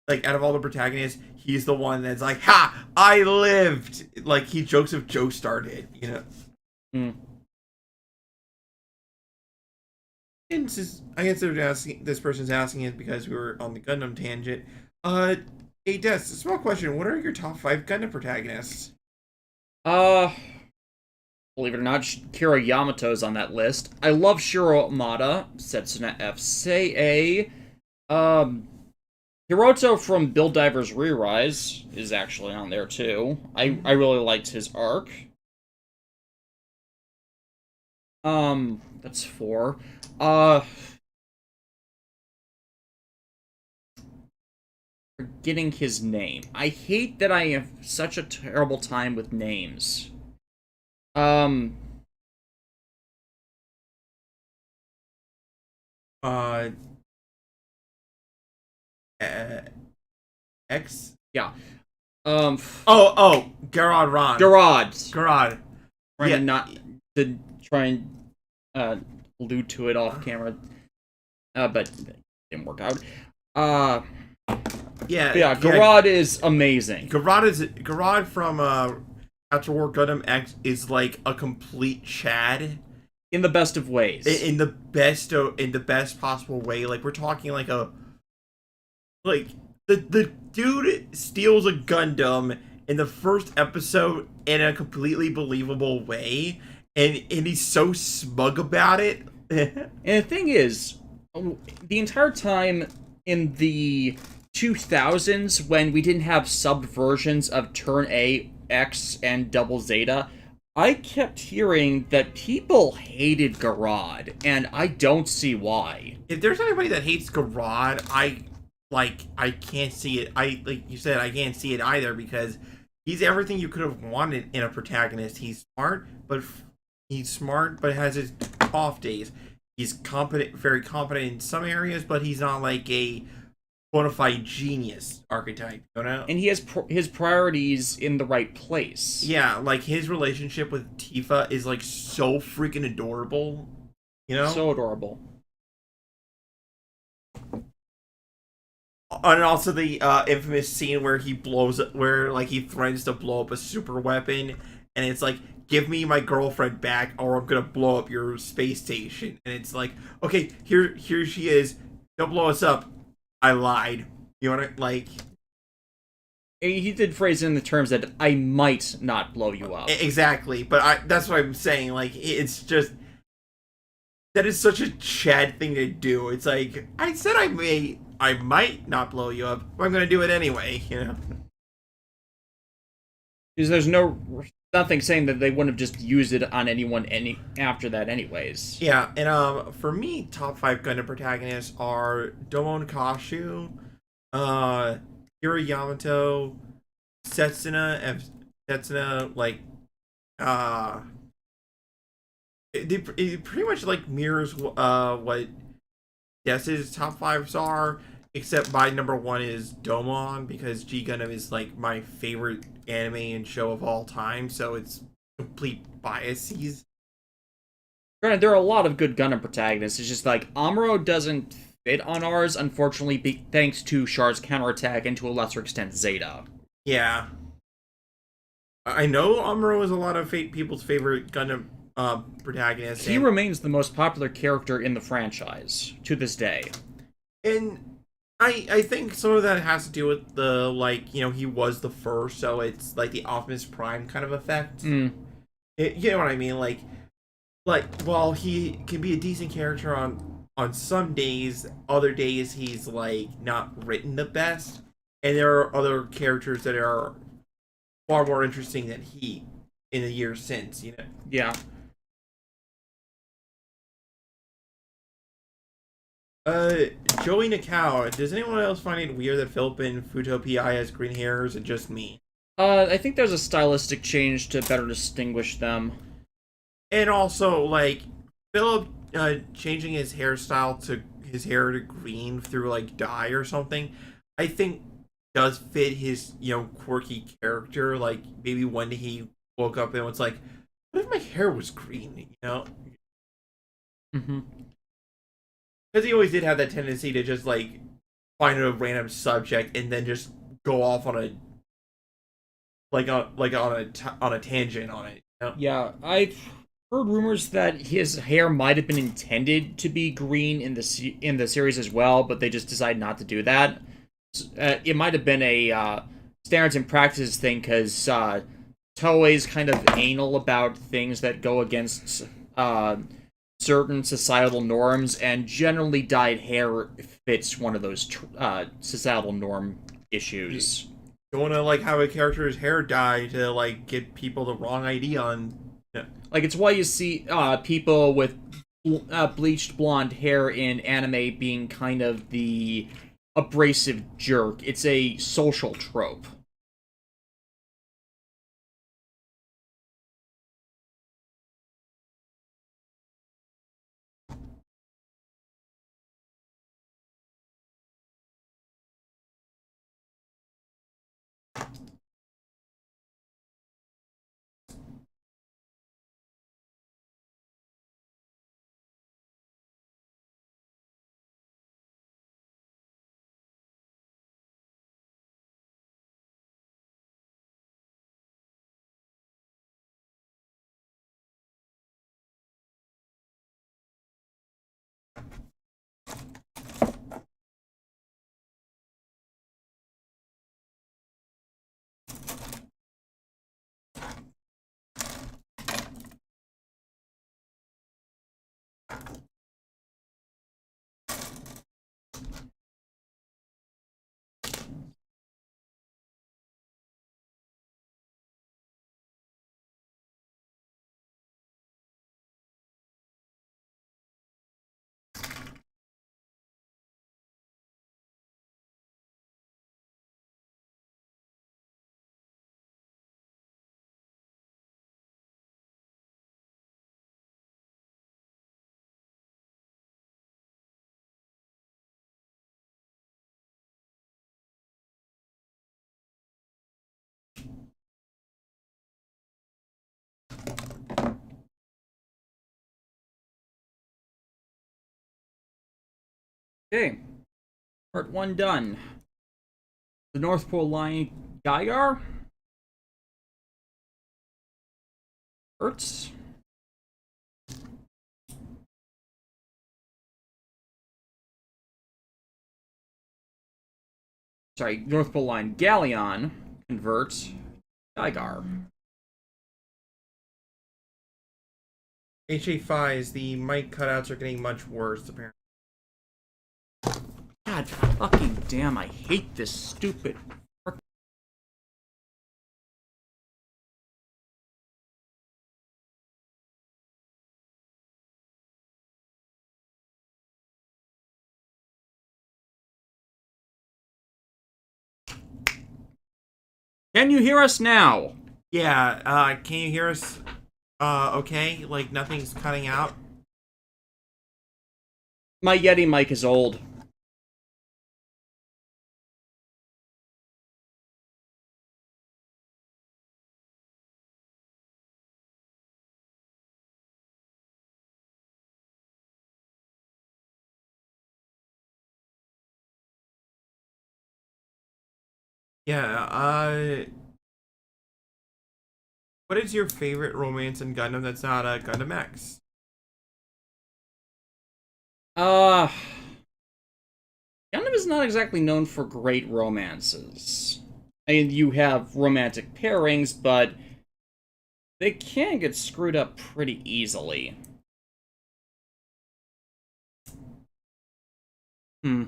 S2: like, out of all the protagonists, he's the one that's like, ha! I lived! Like, he jokes if Joe started, you know? And I guess this person's asking it because we were on the Gundam tangent. Hey, Des, a small question. What are your top 5 Gundam protagonists?
S1: Believe it or not, Kira Yamato's on that list. I love Shiro Amada, Setsuna F. Sei. Hiroto from Build Divers Re-Rise is actually on there too. I really liked his arc. That's 4. Forgetting his name. I hate that I have such a terrible time with names.
S2: X?
S1: Yeah.
S2: Garrod Ron.
S1: Garrod.
S2: Yeah.
S1: Try and allude to it off camera. But it didn't work out. Garrod is amazing.
S2: Garrod from After War Gundam X is like a complete Chad.
S1: In the best of ways.
S2: In the best possible way. Like, we're talking like the dude steals a Gundam in the first episode in a completely believable way, and he's so smug about it.
S1: And the thing is, the entire time in the 2000s, when we didn't have subbed versions of Turn A, X, and Double Zeta, I kept hearing that people hated Garrod, and I don't see why.
S2: If there's anybody that hates Garrod, I can't see it. Like you said, I can't see it either, because he's everything you could have wanted in a protagonist. He's smart, but has his off days. He's very competent in some areas, but he's not like a bona fide genius archetype, you know?
S1: And he has his priorities in the right place.
S2: Yeah, like his relationship with Tifa is like so freaking adorable, you know?
S1: So adorable.
S2: And also the infamous scene where he threatens to blow up a super weapon, and it's like, give me my girlfriend back or I'm gonna blow up your space station. And it's like, okay, here she is. Don't blow us up. I lied. You wanna, like...
S1: He did phrase it in the terms that I might not blow you up.
S2: Exactly, but that's what I'm saying. Like, it's just... That is such a Chad thing to do. It's like, I said I might not blow you up, but I'm gonna do it anyway, you know?
S1: Because there's nothing saying that they wouldn't have just used it on anyone after that anyways.
S2: Yeah, and for me, top 5 Gundam protagonists are Domon Kashu, Hiro Yamato, Setsuna, it pretty much like mirrors what Des's top 5s are, except my number 1 is Domon, because G Gundam is like my favorite anime and show of all time, so it's complete biases.
S1: Granted, there are a lot of good Gundam protagonists. It's just like Amuro doesn't fit on ours, unfortunately, thanks to Char's counterattack and to a lesser extent Zeta.
S2: Yeah, I know Amuro is a lot of people's favorite Gundam protagonist.
S1: He remains the most popular character in the franchise to this day.
S2: And I think some of that has to do with the, like, he was the first, so it's like the Optimus Prime kind of effect.
S1: Mm.
S2: You know what I mean? Like, while he can be a decent character on some days, other days he's like not written the best, and there are other characters that are far more interesting than he in the years since.
S1: Yeah.
S2: Joey Nakao, does anyone else find it weird that Philip and Futo PI has green hair, or is it just me?
S1: I think there's a stylistic change to better distinguish them.
S2: And also, like, Philip changing his hairstyle to his hair to green through, like, dye or something, I think does fit his, quirky character. Like, maybe one day he woke up and was like, what if my hair was green,
S1: Mm-hmm.
S2: Because he always did have that tendency to just, like, find a random subject and then just go off on a, on a tangent on it.
S1: Yeah, I've heard rumors that his hair might have been intended to be green in the series as well, but they just decided not to do that. It might have been a standards and practices thing, because Toei's kind of anal about things that go against certain societal norms, and generally dyed hair fits one of those societal norm issues.
S2: You want to, like, have a character's hair dye to, like, get people the wrong idea on. Yeah.
S1: Like, it's why you see people with bleached blonde hair in anime being kind of the abrasive jerk. It's a social trope. Okay. Part 1 done. The North Pole line Gaigar? Hurts? Sorry, North Pole line Galleon converts Gaigar.
S2: HA5s, the mic cutouts are getting much worse, apparently.
S1: God fucking damn, I hate this stupid... Can you hear us now?
S2: Yeah, can you hear us, okay? Like, nothing's cutting out?
S1: My Yeti mic is old.
S2: Yeah, what is your favorite romance in Gundam that's not Gundam X?
S1: Gundam is not exactly known for great romances. I mean, you have romantic pairings, but they can get screwed up pretty easily.
S2: Joey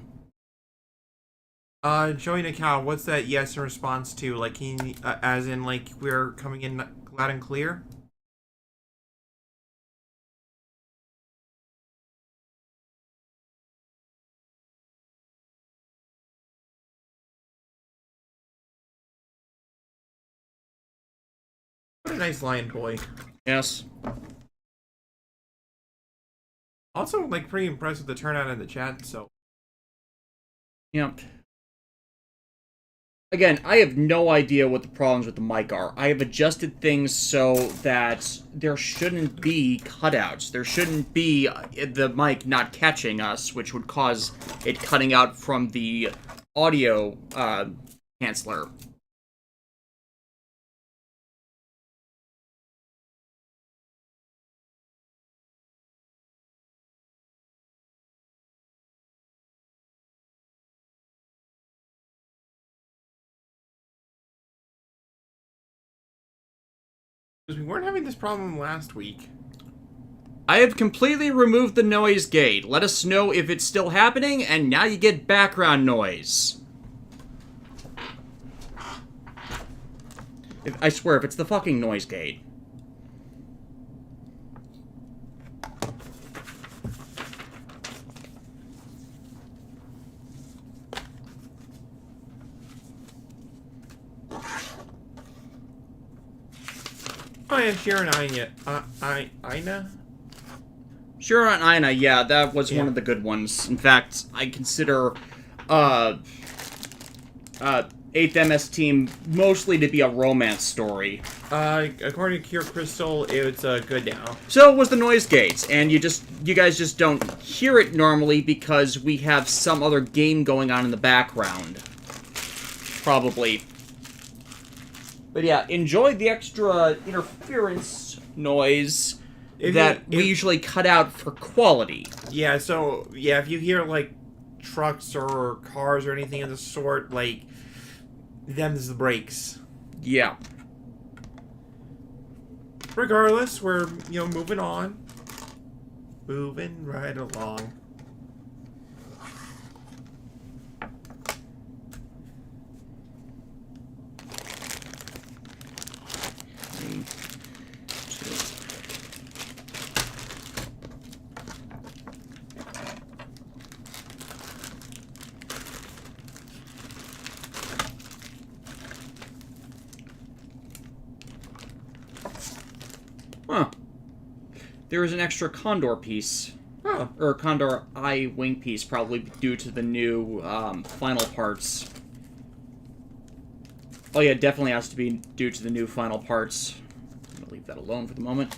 S2: Nakao, what's that yes in response to? Like, as in, like, we're coming in loud and clear? What a nice lion boy.
S1: Yes.
S2: Also, like, pretty impressed with the turnout in the chat, so.
S1: Yep. Again, I have no idea what the problems with the mic are. I have adjusted things so that there shouldn't be cutouts. There shouldn't be the mic not catching us, which would cause it cutting out from the audio canceller.
S2: Because we weren't having this problem last week.
S1: I have completely removed the noise gate. Let us know if it's still happening, and now you get background noise. I swear, if it's the fucking noise gate.
S2: Oh yeah, Sharon Ina?
S1: Sure on Ina, yeah, that was one of the good ones. In fact, I consider 8th MS Team mostly to be a romance story.
S2: According to Cure Crystal, it's good now.
S1: So was the noise gates, and you guys just don't hear it normally because we have some other game going on in the background. Probably. But yeah, enjoy the extra interference noise that we usually cut out for quality.
S2: Yeah, so, yeah, if you hear, like, trucks or cars or anything of the sort, like, them's the brakes.
S1: Yeah.
S2: Regardless, we're, moving on. Moving right along.
S1: Huh. There is an extra Condor piece.
S2: Huh.
S1: Or Condor Eye wing piece, probably due to the new final parts. Oh yeah, definitely has to be due to the new final parts. I'm gonna leave that alone for the moment.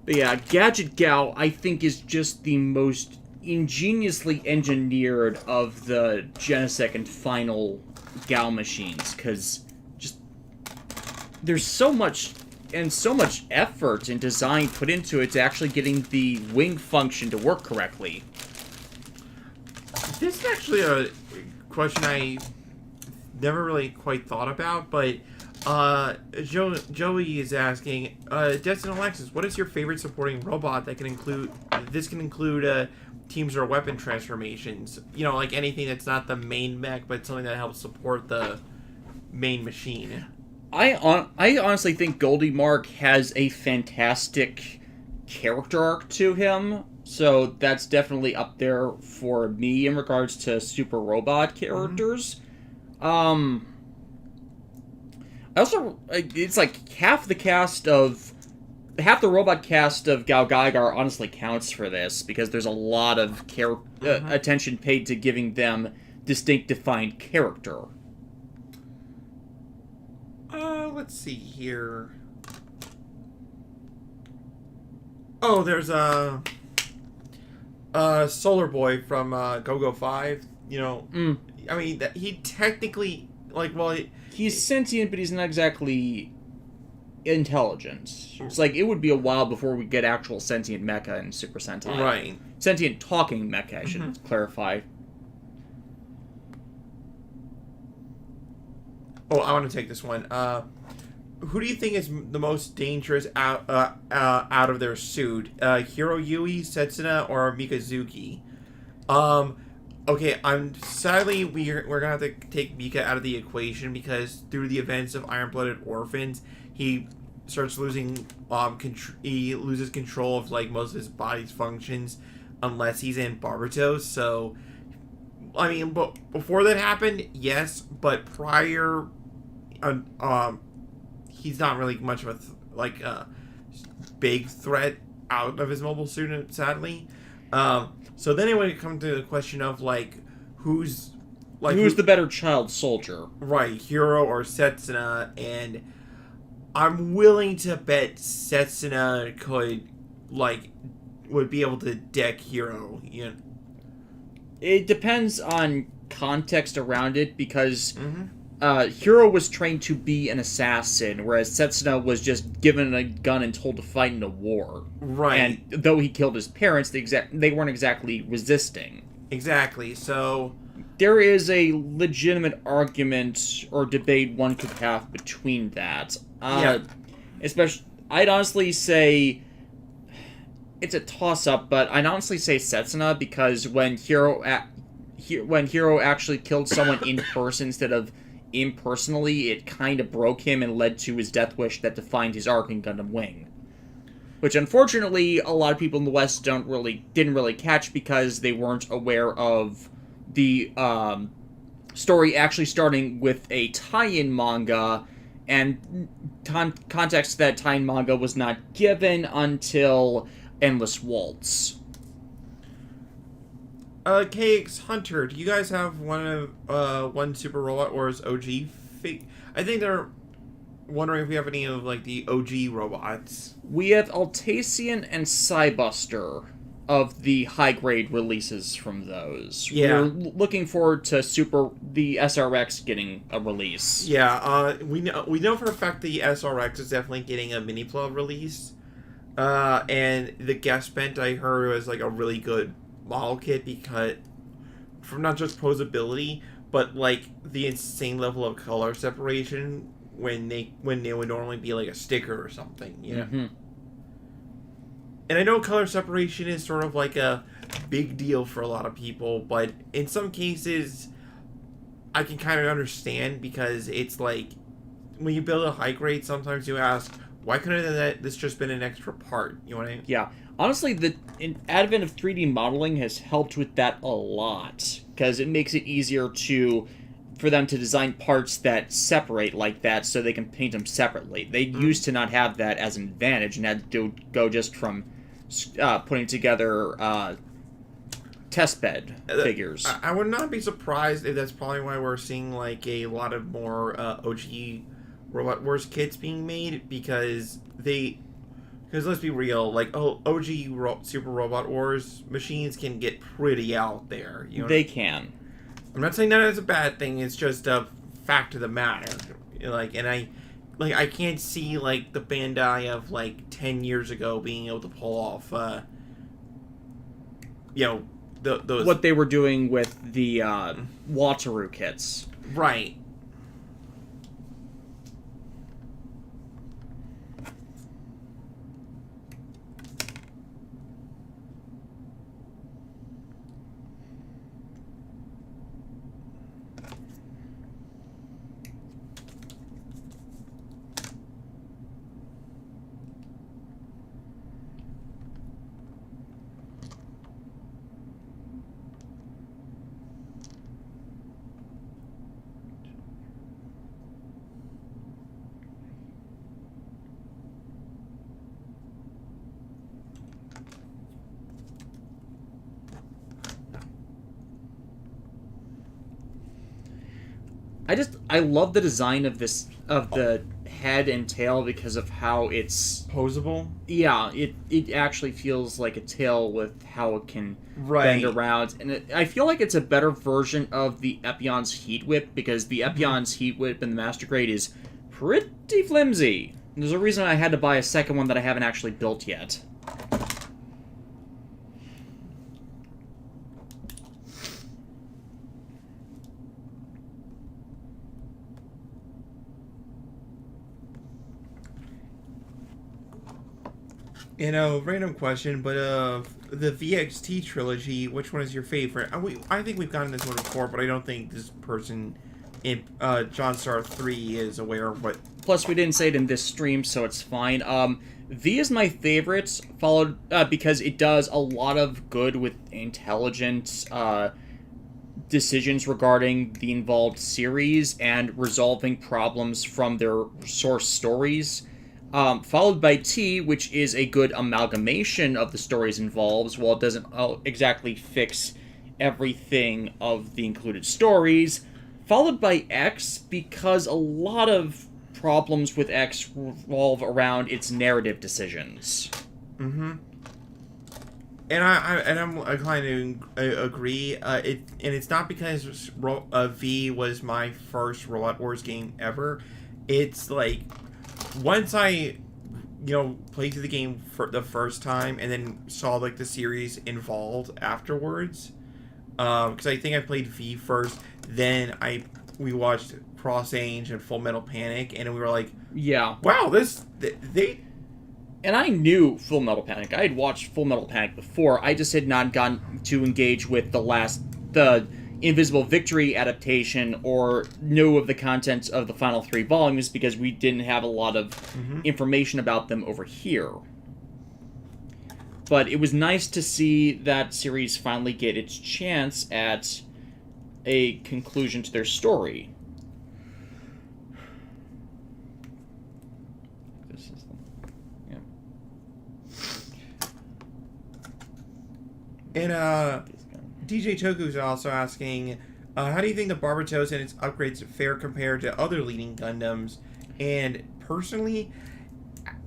S1: But yeah, Gadget Gal, I think, is just the most ingeniously engineered of the Genesec and final Gal machines, because just there's so much effort and design put into it to actually getting the wing function to work correctly.
S2: This is actually a question I never really quite thought about, but Joey is asking, Destin Alexis, what is your favorite supporting robot that can include, teams or weapon transformations? Like anything that's not the main mech, but something that helps support the main machine.
S1: I honestly think Goldie Mark has a fantastic character arc to him, so that's definitely up there for me in regards to super robot characters. Mm-hmm. Also, it's like half the robot cast of GAOGAIGAR honestly counts for this, because there's a lot of attention paid to giving them distinct defined character.
S2: Let's see here. Oh, there's a Solar Boy from Go-Go 5. I mean, he technically, like, well...
S1: He's sentient, but he's not exactly intelligent. It's like, it would be a while before we get actual sentient mecha in Super Sentai.
S2: Right.
S1: Sentient talking mecha, I should clarify.
S2: Oh, I want to take this one. Who do you think is the most dangerous out of their suit? Hiro Yui, Setsuna, or Mikazuki? Okay, sadly we're gonna have to take Mika out of the equation because through the events of Iron-Blooded Orphans, he starts losing he loses control of like most of his body's functions unless he's in Barbatos. So, I mean, but before that happened, yes, but prior, he's not really much of a big threat out of his mobile suit, sadly. So then it would come to the question of like who's
S1: the better child soldier,
S2: right? Hiro or Setsuna, and I'm willing to bet Setsuna would be able to deck Hiro. You know?
S1: It depends on context around it because Hiro was trained to be an assassin, whereas Setsuna was just given a gun and told to fight in a war.
S2: Right.
S1: And though he killed his parents, they weren't exactly resisting.
S2: Exactly. So
S1: there is a legitimate argument or debate one could have between that.
S2: Yeah.
S1: Especially, I'd honestly say it's a toss-up, but I'd honestly say Setsuna because when Hiro actually killed someone in person instead of impersonally, it kind of broke him and led to his death wish that defined his arc in Gundam Wing. Which, unfortunately, a lot of people in the West didn't really catch because they weren't aware of the story actually starting with a tie-in manga, and context that tie-in manga was not given until Endless Waltz.
S2: KX Hunter, do you guys have one Super Robot Wars OG fig? I think they're wondering if we have any of like the OG robots.
S1: We have Altacian and Cybuster of the high-grade releases from those.
S2: Yeah.
S1: We're looking forward to the SRX getting a release.
S2: Yeah, we know for a fact the SRX is definitely getting a mini-plug release. And the Guest Bent I heard was like a really good model kit because from not just posability, but like the insane level of color separation when they would normally be like a sticker or something, you know.
S1: Mm-hmm.
S2: And I know color separation is sort of like a big deal for a lot of people, but in some cases I can kind of understand because it's like when you build a high grade, sometimes you ask, why couldn't this just been an extra part? You know what I mean?
S1: Yeah. Honestly, the advent of 3D modeling has helped with that a lot, because it makes it easier for them to design parts that separate like that so they can paint them separately. They used to not have that as an advantage and had to go just from putting together testbed figures.
S2: I would not be surprised if that's probably why we're seeing like a lot of more OG Robot Wars kits being made, because let's be real, like OG Super Robot Wars machines can get pretty out there. You know
S1: they can.
S2: I'm not saying that is a bad thing. It's just a fact of the matter. Like, and I can't see like the Bandai of like 10 years ago being able to pull off, those
S1: what they were doing with the Wataru kits.
S2: Right.
S1: I love the design of the head and tail because of how it's
S2: Posable?
S1: Yeah, it actually feels like a tail with how it can
S2: Right.
S1: bend around. And I feel like it's a better version of the Epion's Heat Whip, because the Epion's Heat Whip in the Master Grade is pretty flimsy. There's a reason I had to buy a second one that I haven't actually built yet.
S2: Random question, but the VXT trilogy, which one is your favorite? I think we've gotten this one before, but I don't think this person in John Star 3 is aware of what.
S1: Plus, we didn't say it in this stream, so it's fine. V is my favorite, followed because it does a lot of good with intelligent decisions regarding the involved series and resolving problems from their source stories. Followed by T, which is a good amalgamation of the stories involved, while it doesn't exactly fix everything of the included stories. Followed by X, because a lot of problems with X revolve around its narrative decisions.
S2: Mm-hmm. And I'm inclined to agree. It's not because V was my first Robot Wars game ever. It's like, once I, played through the game for the first time and then saw, like, the series involved afterwards, because I think I played V first, then we watched Cross Ange and Full Metal Panic, and we were like,
S1: yeah,
S2: wow, they...
S1: And I knew Full Metal Panic. I had watched Full Metal Panic before. I just had not gotten to engage with the Invisible Victory adaptation or knew of the contents of the final 3 volumes because we didn't have a lot of information about them over here. But it was nice to see that series finally get its chance at a conclusion to their story. This is
S2: And DJ Toku's also asking, how do you think the Barbatos and its upgrades fare compared to other leading Gundams? And personally,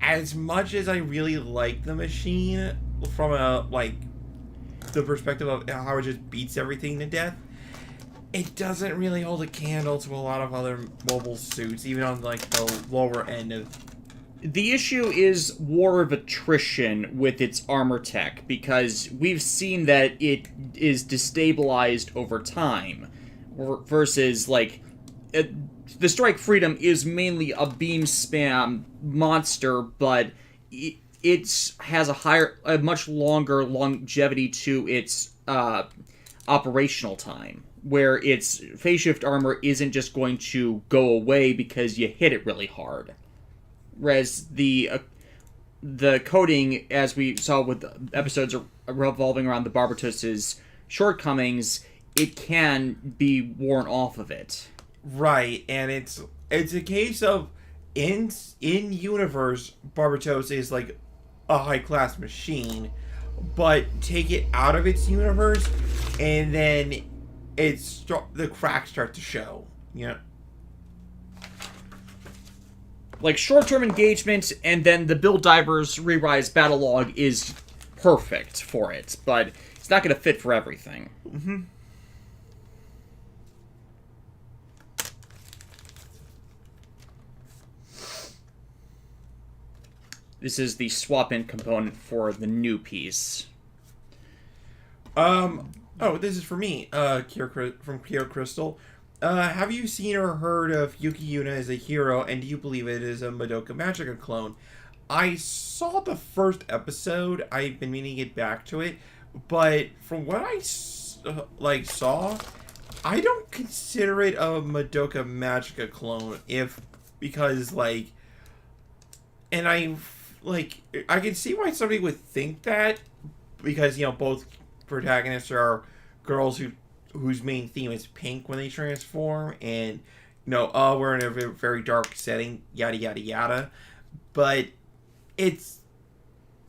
S2: as much as I really like the machine from the perspective of how it just beats everything to death, it doesn't really hold a candle to a lot of other mobile suits, even on the lower end of.
S1: The issue is war of attrition with its armor tech, because we've seen that it is destabilized over time, versus, the Strike Freedom is mainly a beam spam monster, but it has a much longer longevity to its operational time, where its phase shift armor isn't just going to go away because you hit it really hard. Whereas the coding, as we saw with the episodes revolving around the Barbatos' shortcomings, it can be worn off of it.
S2: Right, and it's a case of in universe, Barbatos is like a high class machine, but take it out of its universe, and then the cracks start to show.
S1: Like, short-term engagement, and then the Build Divers Re-Rise battle log is perfect for it, but it's not going to fit for everything.
S2: Mm-hmm.
S1: This is the swap-in component for the new piece.
S2: Oh, this is for me, from Kyo Crystal. Have you seen or heard of Yuki Yuna as a hero, and do you believe it is a Madoka Magica clone? I saw the first episode. I've been meaning to get back to it, but from what I saw, I don't consider it a Madoka Magica clone. And I can see why somebody would think that, because both protagonists are girls whose main theme is pink when they transform, and we're in a very dark setting, yada yada yada. But it's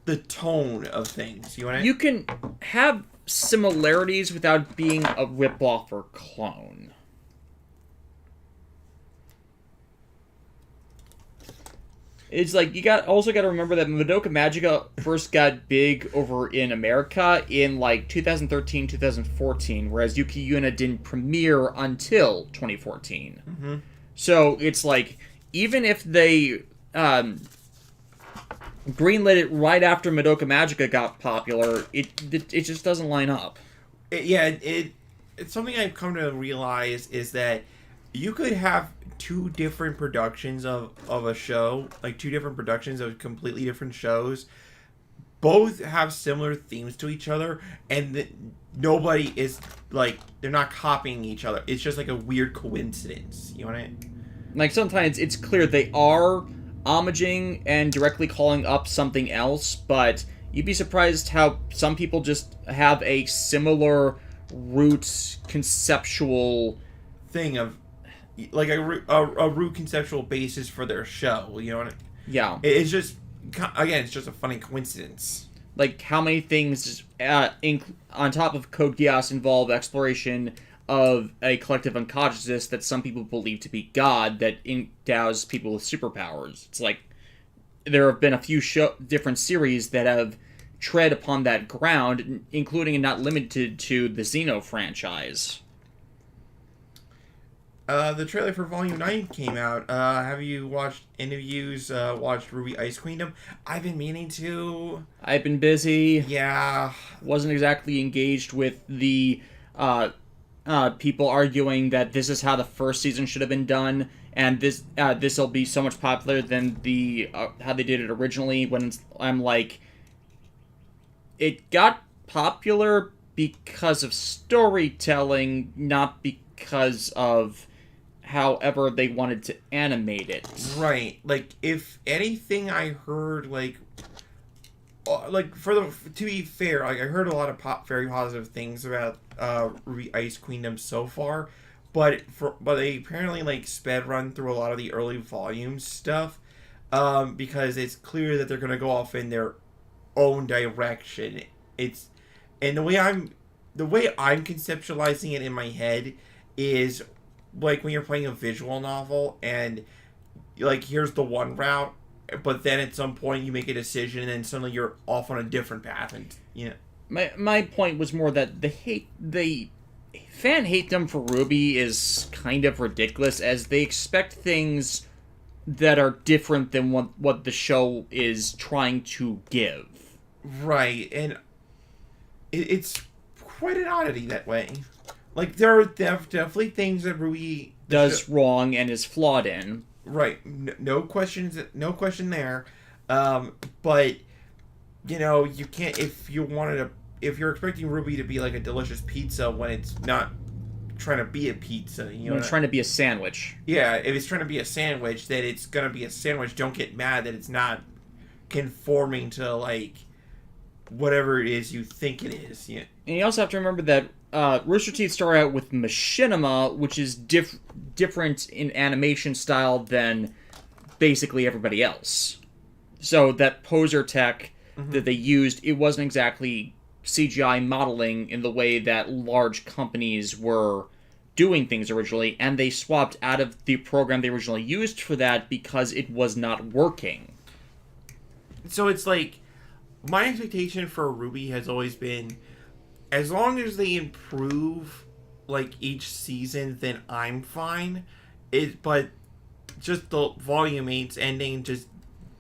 S2: the tone of things.
S1: You can have similarities without being a ripoff or clone. It's like, also got to remember that Madoka Magica first got big over in America in 2013, 2014, whereas Yuki Yuna didn't premiere until 2014.
S2: Mm-hmm.
S1: So it's like, even if they greenlit it right after Madoka Magica got popular, it just doesn't line up.
S2: It's something I've come to realize is that you could have two different productions of a show, like two different productions of completely different shows, both have similar themes to each other, and nobody is, like, they're not copying each other. It's just like a weird coincidence. You know what I mean?
S1: Like, sometimes it's clear they are homaging and directly calling up something else, but you'd be surprised how some people just have a similar root conceptual
S2: thing of, like, a root conceptual basis for their show. You know what I mean?
S1: Yeah.
S2: It's just, again, it's just a funny coincidence.
S1: Like, how many things on top of Code Geass involve exploration of a collective unconsciousness that some people believe to be God that endows people with superpowers. It's like, there have been a few different series that have tread upon that ground, including and not limited to the Xeno franchise.
S2: The trailer for Volume 9 came out. Have you watched any of you's watched RWBY Ice Queendom? I've been meaning to.
S1: I've been busy.
S2: Yeah.
S1: Wasn't exactly engaged with the people arguing that this is how the first season should have been done, and this'll be so much popular than the how they did it originally. When I'm like, it got popular because of storytelling, not because of however they wanted to animate it.
S2: Right. Like, if anything, I heard, like to be fair, like, I heard a lot of very positive things about RWBY Ice Queendom so far, but they apparently, like, sped run through a lot of the early volume stuff, because it's clear that they're gonna go off in their own direction. And the way I'm conceptualizing it in my head is like when you're playing a visual novel and, like, here's the one route, but then at some point you make a decision and then suddenly you're off on a different path, and
S1: my point was more that the fan hatedom for RWBY is kind of ridiculous, as they expect things that are different than what the show is trying to give.
S2: Right, and it's quite an oddity that way. Like, there are definitely things that RWBY
S1: does wrong and is flawed in.
S2: Right, no question there. But, you know, you can't, if you're expecting RWBY to be like a delicious pizza when it's not trying to be a pizza, you know,
S1: when it's trying to be a sandwich.
S2: Yeah, if it's trying to be a sandwich, then it's gonna be a sandwich. Don't get mad that it's not conforming to, like, whatever it is you think it is. Yeah.
S1: And you also have to remember that Rooster Teeth started out with Machinima, which is different in animation style than basically everybody else. So that poser tech that they used, it wasn't exactly CGI modeling in the way that large companies were doing things originally, and they swapped out of the program they originally used for that because it was not working.
S2: So it's like, my expectation for RWBY has always been, as long as they improve, like, each season, then I'm fine. But just the Volume 8's ending just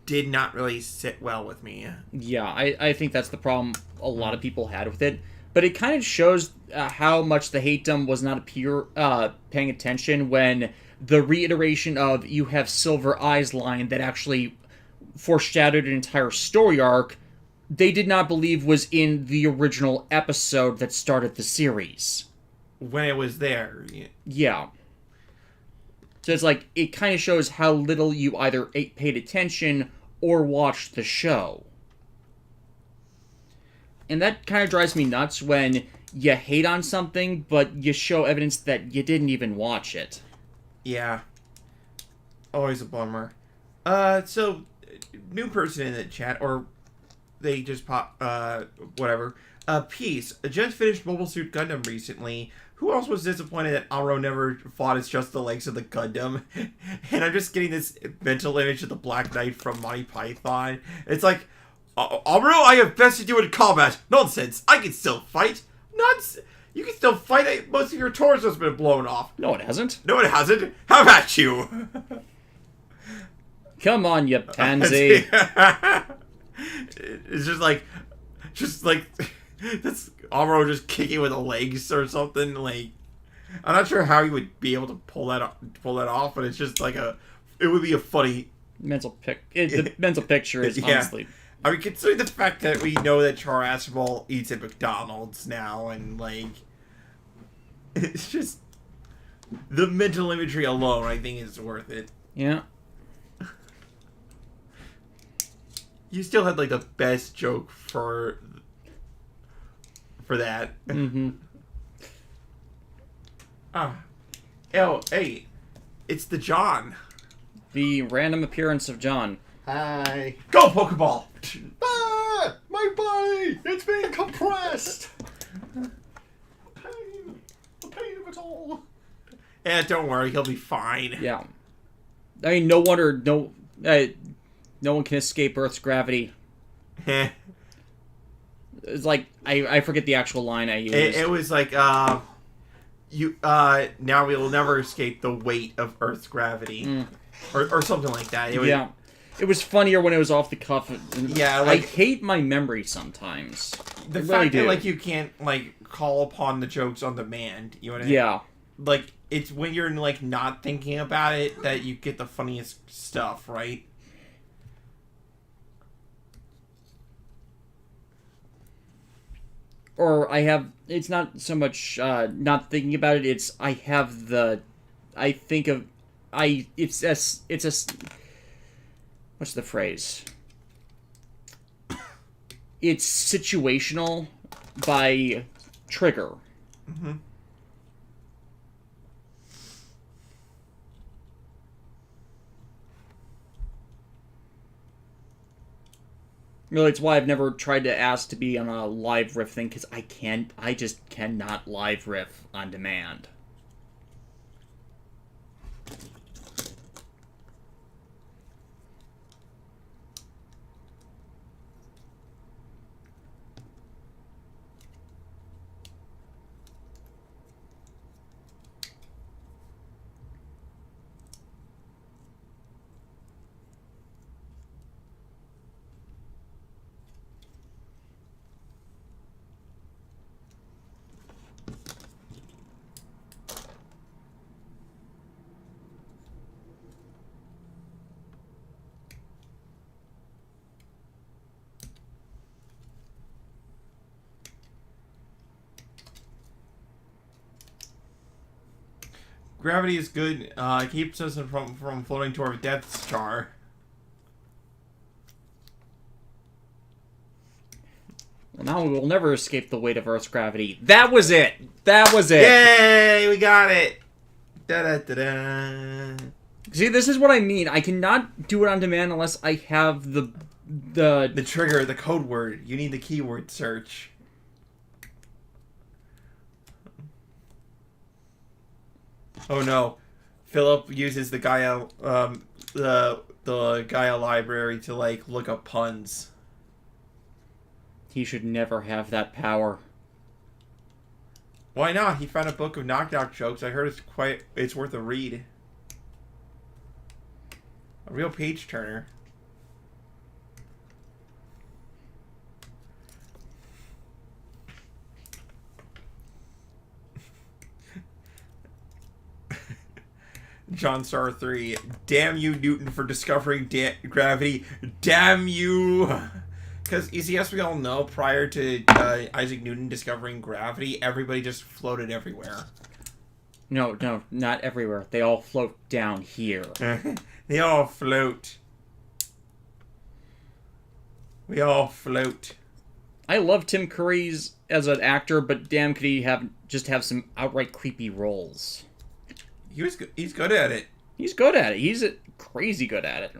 S2: did not really sit well with me.
S1: Yeah, I think that's the problem a lot of people had with it. But it kind of shows how much the hatedom was not paying attention when the reiteration of "you have silver eyes" line that actually foreshadowed an entire story arc they did not believe was in the original episode that started the series.
S2: When it was there.
S1: Yeah. So it's like, it kind of shows how little you either paid attention or watched the show. And that kind of drives me nuts when you hate on something, but you show evidence that you didn't even watch it.
S2: Yeah. Always a bummer. So, new person in the chat, or they just pop, whatever. Peace. Just finished Mobile Suit Gundam recently. Who else was disappointed that Aro never fought as just the legs of the Gundam? And I'm just getting this mental image of the Black Knight from Monty Python. It's like, Aro, I have bested you in combat. Nonsense. I can still fight. Nonsense. You can still fight. Most of your torso's been blown off.
S1: No, it hasn't.
S2: No, it hasn't. How about you?
S1: Come on, you pansy.
S2: It's just like that's Amuro just kicking with the legs or something. Like, I'm not sure how he would be able to pull that off, but it's just like it would be a funny
S1: the mental picture is honestly.
S2: I mean, considering the fact that we know that Char Aspinall eats at McDonald's now, and like, it's just the mental imagery alone, I think, is worth it.
S1: Yeah.
S2: You still had like the best joke for that.
S1: Mm-hmm.
S2: Hey, it's the John.
S1: The random appearance of John.
S2: Hi. Go Pokeball.
S3: Ah, my body, it's being compressed. The pain of it all.
S2: Yeah, don't worry, he'll be fine.
S1: Yeah. I mean, no wonder no one can escape Earth's gravity. It's like I forget the actual line I used.
S2: It was like now we will never escape the weight of Earth's gravity, or something like that.
S1: It was funnier when it was off the cuff.
S2: Yeah, like,
S1: I hate my memory sometimes.
S2: The
S1: I
S2: fact
S1: really
S2: that
S1: do.
S2: like you can't like call upon the jokes on demand. You know what I mean?
S1: Yeah.
S2: Like, it's when you're like not thinking about it that you get the funniest stuff, right?
S1: Or it's not so much not thinking about it, it's it's what's the phrase? It's situational by trigger.
S2: Mm-hmm.
S1: Really, it's why I've never tried to ask to be on a live riff thing, because I just cannot live riff on demand.
S2: Gravity is good. It keeps us from floating toward Death Star.
S1: Well, now we will never escape the weight of Earth's gravity. That was it! That was it!
S2: Yay! We got it! Da-da-da-da.
S1: See, this is what I mean. I cannot do it on demand unless I have the
S2: trigger, the code word. You need the keyword search. Oh no. Philip uses the Gaia the Gaia library to like look up puns.
S1: He should never have that power.
S2: Why not? He found a book of knock-knock jokes. I heard it's worth a read. A real page turner. John Star 3. Damn you, Newton, for discovering gravity. Damn you. Because, as we all know, prior to Isaac Newton discovering gravity, everybody just floated everywhere.
S1: No, not everywhere. They all float down here.
S2: They all float. We all float.
S1: I love Tim Curry's as an actor, but damn, could he just have some outright creepy roles?
S2: He's good at it.
S1: He's good at it. He's crazy good at it.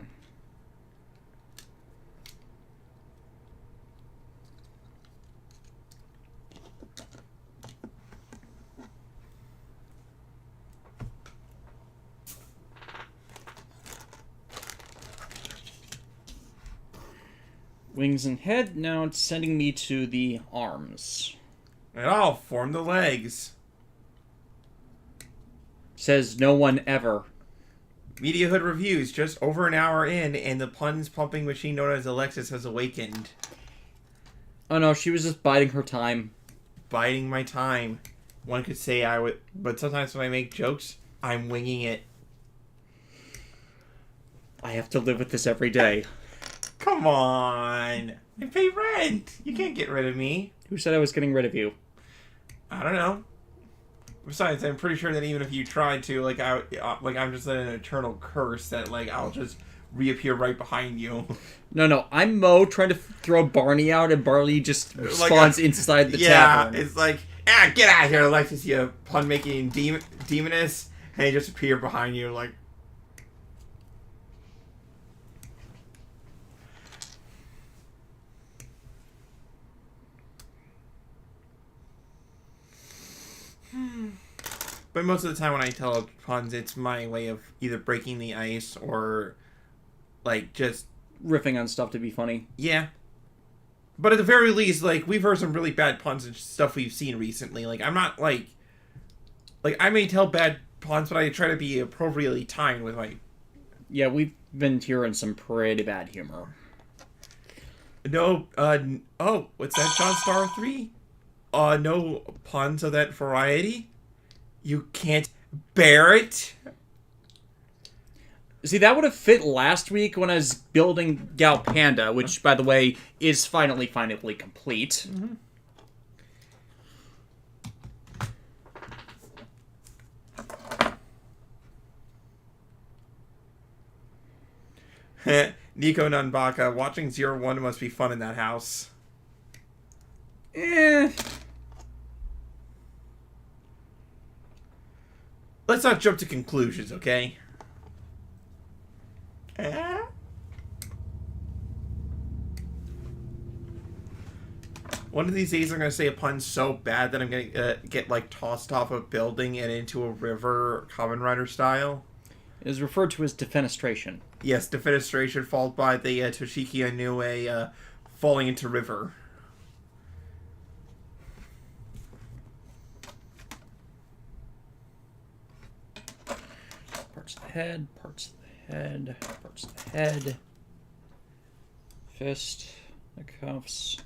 S1: Wings and head. Now it's sending me to the arms.
S2: And I'll form the legs.
S1: Says no one ever.
S2: Media Hood Reviews, just over an hour in, and the puns pumping machine known as Alexis has awakened.
S1: Oh no, she was just biding her time.
S2: Biding my time. One could say I would, but sometimes when I make jokes, I'm winging it.
S1: I have to live with this every day.
S2: Come on. I pay rent. You can't get rid of me.
S1: Who said I was getting rid of you?
S2: I don't know. Besides, I'm pretty sure that even if you tried to, like, I'm just an eternal curse that, like, I'll just reappear right behind you.
S1: No, I'm Mo trying to throw Barney out, and Barney just spawns inside the tavern.
S2: Yeah, it's like, get out of here, Alexis, you pun-making demoness, and he just appear behind you, like... But most of the time when I tell puns, it's my way of either breaking the ice or, like, just...
S1: riffing on stuff to be funny.
S2: Yeah. But at the very least, like, we've heard some really bad puns and stuff we've seen recently. Like, I'm not, like... Like, I may tell bad puns, but I try to be appropriately timed with my...
S1: Yeah, we've been hearing some pretty bad humor.
S2: No, oh, what's that, John Star 3? No puns of that variety? You can't bear it?
S1: See, that would have fit last week when I was building Gal Panda, which, by the way, is finally complete.
S2: Mm-hmm. Nico Nunbaka, watching 01 must be fun in that house. Let's not jump to conclusions, okay? One of these days I'm going to say a pun so bad that I'm going to get, like, tossed off a building and into a river, Kamen Rider style.
S1: It is referred to as defenestration.
S2: Yes, defenestration, followed by the Toshiki Inoue falling into river.
S1: Parts of the head, parts of the head, parts of the head. Fist, the cuffs.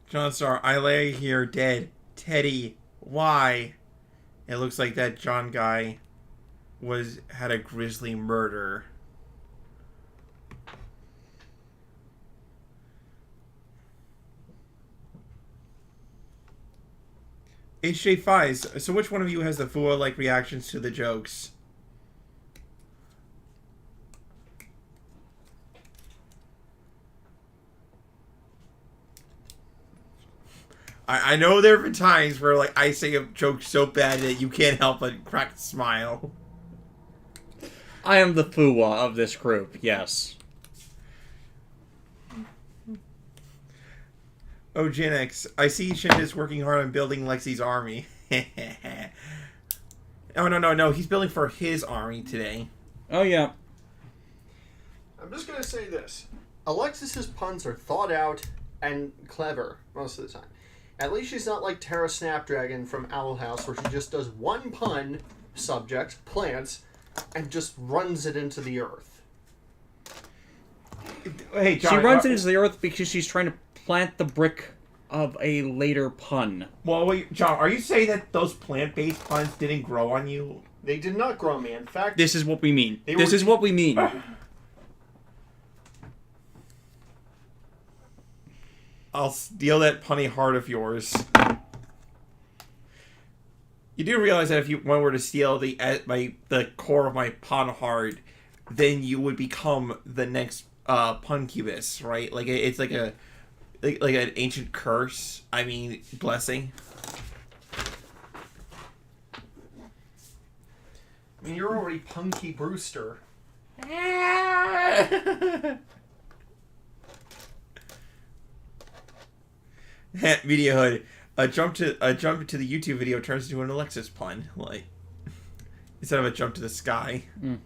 S2: John Star, I lay here dead. Teddy, why? It looks like that John guy had a grisly murder. HJ Fies, so which one of you has the Fua-like reactions to the jokes? I know there have been times where, like, I say a joke so bad that you can't help but crack a smile.
S1: I am the Fuwa of this group, yes.
S2: Oh, Gen X, I see Shin is working hard on building Lexi's army. Oh, no, he's building for his army today.
S1: Oh, yeah.
S3: I'm just going to say this. Alexis's puns are thought out and clever most of the time. At least she's not like Terra Snapdragon from Owl House, where she just does one pun, subject, plants, and just runs it into the earth.
S2: Hey, John,
S1: she runs it into the earth because she's trying to plant the brick of a later pun.
S2: Well, wait, John, are you saying that those plant-based puns didn't grow on you?
S3: They did not grow me. In fact,
S1: This is what we mean. This is what we mean.
S2: I'll steal that punny heart of yours. You do realize that if one were to steal the core of my pun heart, then you would become the next Puncubus, right? Like it's like an ancient curse. I mean, blessing.
S3: I mean, you're already Punky Brewster.
S2: Media Hood. A jump to the YouTube video turns into an Alexis pun, like instead of a jump to the sky.
S1: Mm.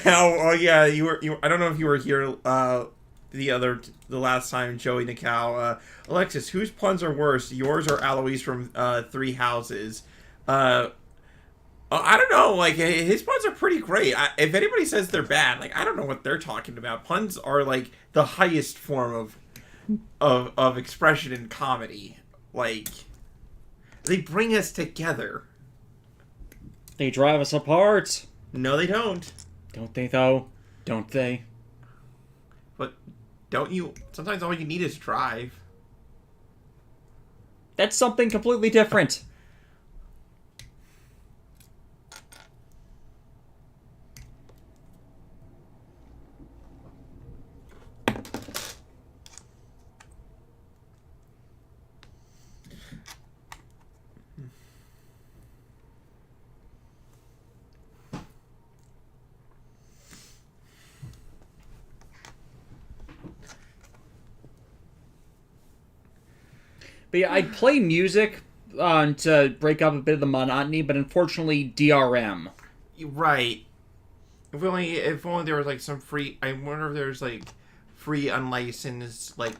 S2: Oh yeah, you were. I don't know if you were here the last time, Joey Nikau. Alexis, whose puns are worse, yours or Alois from Three Houses? I don't know. Like, his puns are pretty great. If anybody says they're bad, like, I don't know what they're talking about. Puns are like the highest form of expression in comedy. Like, they bring us together.
S1: They drive us apart.
S2: No, they don't.
S1: Don't they, though? Don't they?
S2: But don't you? Sometimes all you need is drive.
S1: That's something completely different. But yeah, I'd play music to break up a bit of the monotony, but unfortunately, DRM.
S2: Right. If only there was like some free. I wonder if there's like free unlicensed like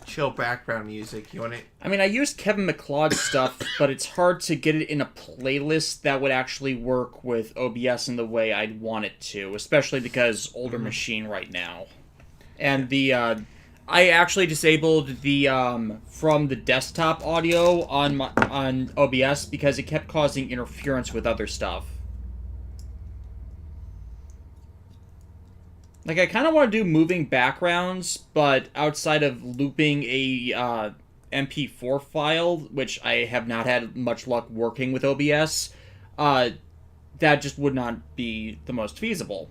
S2: chill background music. You want it?
S1: I mean, I used Kevin MacLeod's stuff, but it's hard to get it in a playlist that would actually work with OBS in the way I'd want it to, especially because older machine right now. And I actually disabled the from the desktop audio on OBS because it kept causing interference with other stuff. Like, I kind of want to do moving backgrounds, but outside of looping a MP4 file, which I have not had much luck working with OBS, that just would not be the most feasible.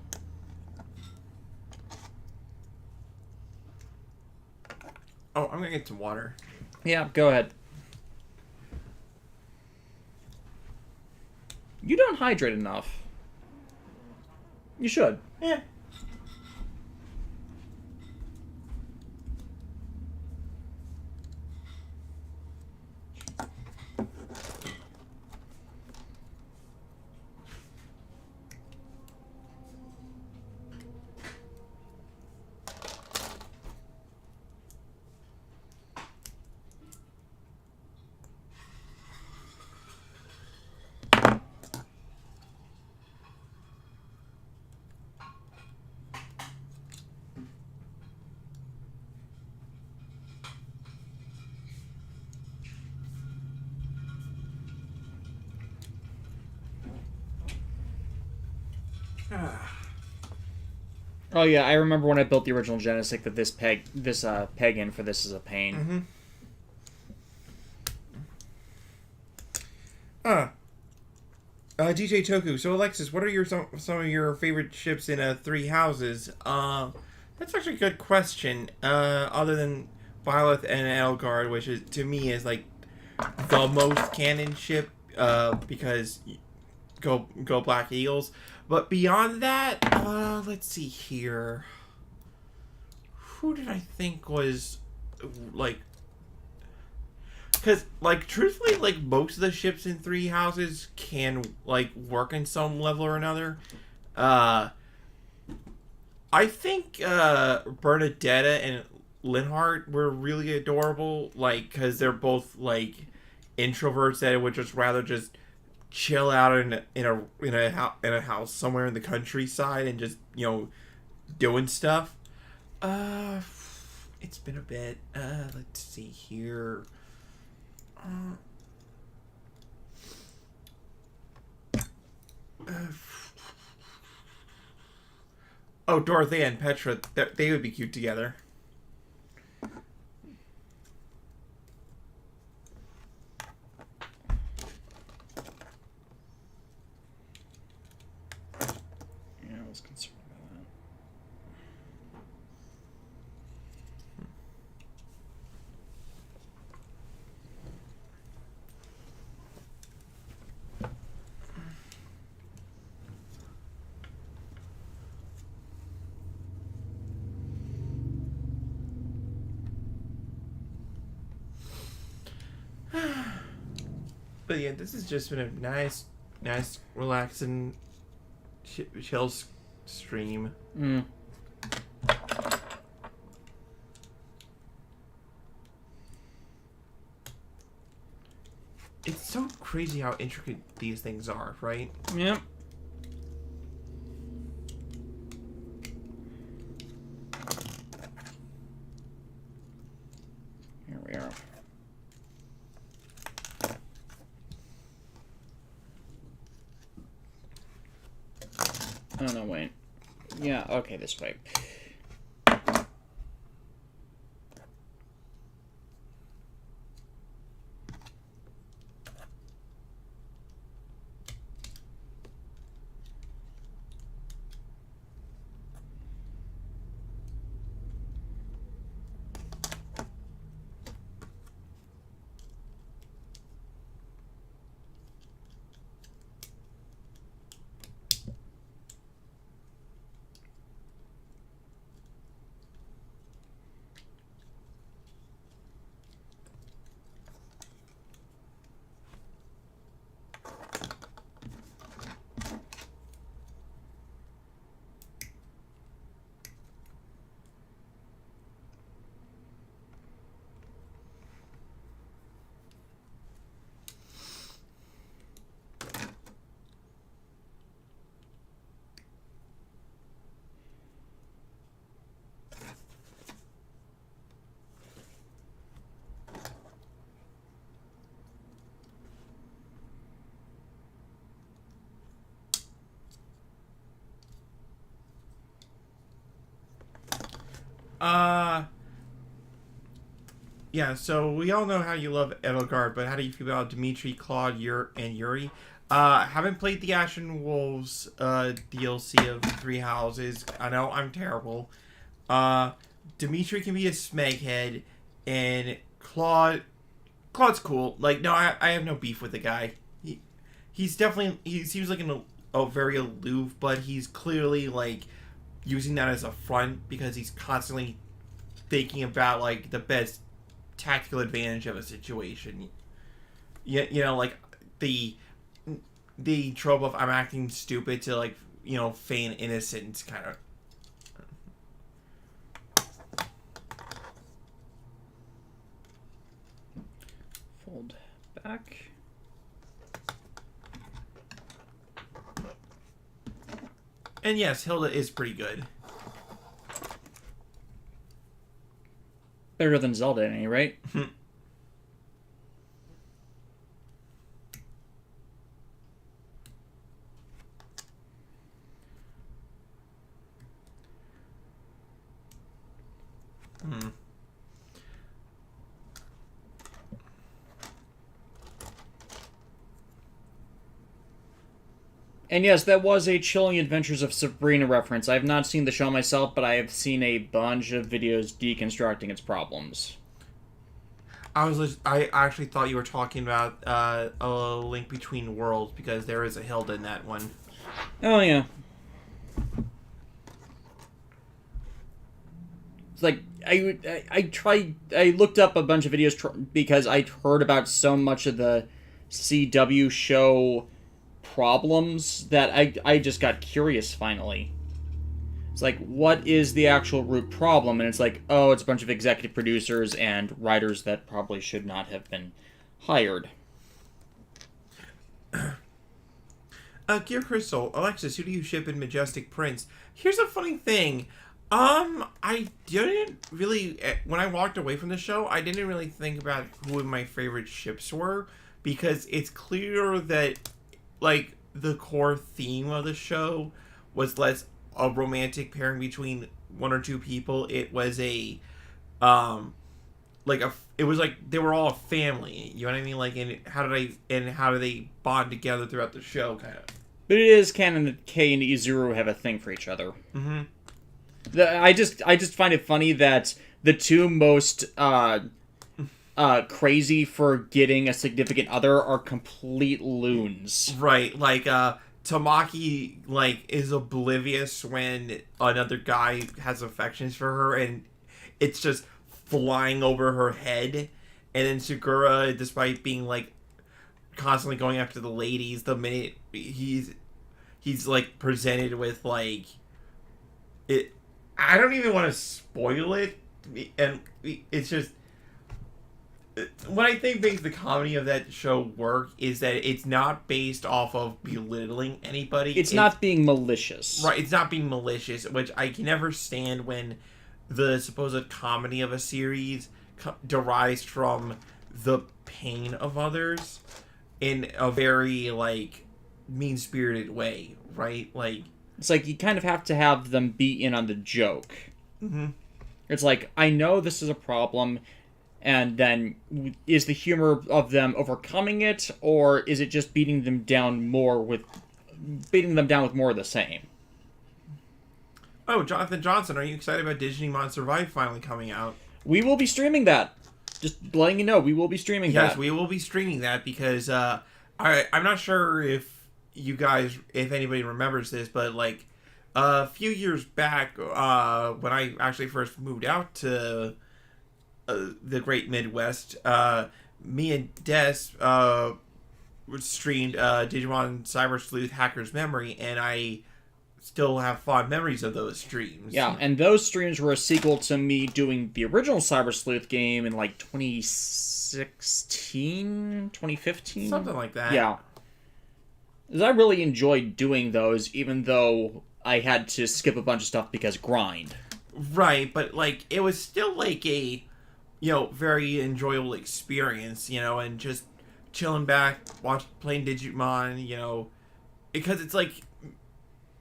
S2: Oh, I'm gonna get some water.
S1: Yeah, go ahead. You don't hydrate enough. You should.
S2: Yeah.
S1: Oh yeah, I remember when I built the original Genesis that this peg in for this is a pain.
S2: DJ Toku. So Alexis, what are some of your favorite ships in Three Houses? That's actually a good question. Other than Byleth and Edelgard, which is to me is like the most canon ship, because go Black Eagles. But beyond that, let's see here. Who did I think was like? Because, like, truthfully, like, most of the ships in Three Houses can, like, work in some level or another. I think Bernadetta and Lighthearted were really adorable, like, because they're both, like, introverts that would just rather just chill out in a house somewhere in the countryside and just, you know, doing stuff. It's been a bit. Let's see here. Oh, Dorothea and Petra, they would be cute together.
S1: Yeah, I was concerned about that.
S2: But yeah, this has just been a nice, relaxing, chill stream.
S1: Mm.
S2: It's so crazy how intricate these things are, right?
S1: Yep. Here we are. Oh, no, wait. Yeah, okay, this way.
S2: Yeah, so we all know how you love Edelgard, but how do you feel about Dimitri, Claude, and Yuri? Haven't played the Ashen Wolves DLC of Three Houses. I know I'm terrible. Dimitri can be a smeghead, and Claude's cool. Like, no, I have no beef with the guy. He seems like a very aloof, but he's clearly like using that as a front because he's constantly thinking about like the best tactical advantage of a situation. You know, like the trope of I'm acting stupid to like, you know, feign innocence kind of.
S1: Fold back.
S2: And yes, Hilda is pretty good.
S1: Better than Zelda at any rate. And yes, that was a Chilling Adventures of Sabrina reference. I have not seen the show myself, but I have seen a bunch of videos deconstructing its problems.
S2: I actually thought you were talking about a Link Between Worlds because there is a Hilda in that one.
S1: Oh yeah. It's like I looked up a bunch of videos because I'd heard about so much of the CW show problems that I just got curious finally. It's like, what is the actual root problem? And it's like, oh, it's a bunch of executive producers and writers that probably should not have been hired.
S2: Gear Crystal, Alexis, who do you ship in Majestic Prince? Here's a funny thing. I didn't really, when I walked away from the show, I didn't really think about who my favorite ships were, because it's clear that, like, the core theme of the show was less a romantic pairing between one or two people. It was it was like they were all a family. You know what I mean? Like, and how do they bond together throughout the show, kind of.
S1: But it is canon that Kei and Izuru have a thing for each other.
S2: Mm-hmm.
S1: I just find it funny that the two most crazy for getting a significant other are complete loons.
S2: Right, like Tamaki like is oblivious when another guy has affections for her, and it's just flying over her head. And then Sakura, despite being like constantly going after the ladies the minute he's like presented with like it. I don't even want to spoil it, and it's just what I think makes the comedy of that show work is that it's not based off of belittling anybody.
S1: It's not being malicious.
S2: Right, it's not being malicious, which I can never stand when the supposed comedy of a series derives from the pain of others in a very, like, mean-spirited way, right? Like,
S1: it's like you kind of have to have them be in on the joke.
S2: Mm-hmm.
S1: It's like, I know this is a problem, and then is the humor of them overcoming it, or is it just beating them down with more of the same?
S2: Oh, Jonathan Johnson, are you excited about Digimon Survive finally coming out?
S1: We will be streaming that. Just letting you know, we will be streaming that.
S2: Yes, we will be streaming that because I'm not sure if anybody remembers this, but like a few years back, when I actually first moved out to the Great Midwest, me and Des streamed Digimon Cyber Sleuth Hacker's Memory, and I still have fond memories of those streams.
S1: Yeah, and those streams were a sequel to me doing the original Cyber Sleuth game in like 2016, 2015?
S2: Something like that.
S1: Yeah. 'Cause I really enjoyed doing those, even though I had to skip a bunch of stuff because grind.
S2: Right, but like it was still like a very enjoyable experience, and just chilling back, playing Digimon, because it's like,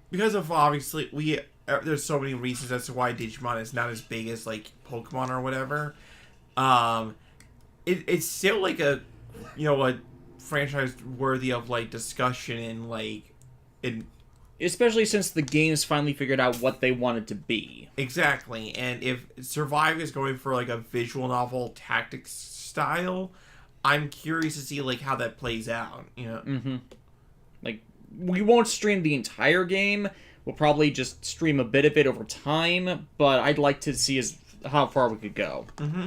S2: because of obviously there's so many reasons as to why Digimon is not as big as like Pokemon or whatever. It's still like a franchise worthy of like discussion and like
S1: especially since the games finally figured out what they wanted to be.
S2: Exactly, and if Survive is going for like a visual novel tactics style, I'm curious to see like how that plays out.
S1: Mm-hmm. Like, we won't stream the entire game. We'll probably just stream a bit of it over time, but I'd like to see how far we could go.
S2: Mm-hmm.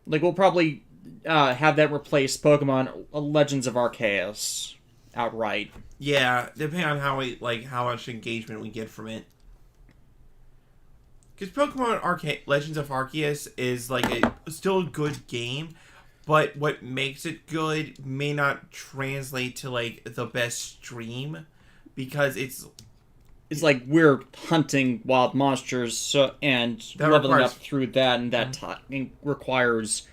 S1: Like, we'll probably have that replace Pokemon Legends of Arceus outright.
S2: Yeah, depending on how much engagement we get from it. Because Pokemon Legends of Arceus is like still a good game, but what makes it good may not translate to like the best stream, because it's
S1: like we're hunting wild monsters and leveling up through that, and that requires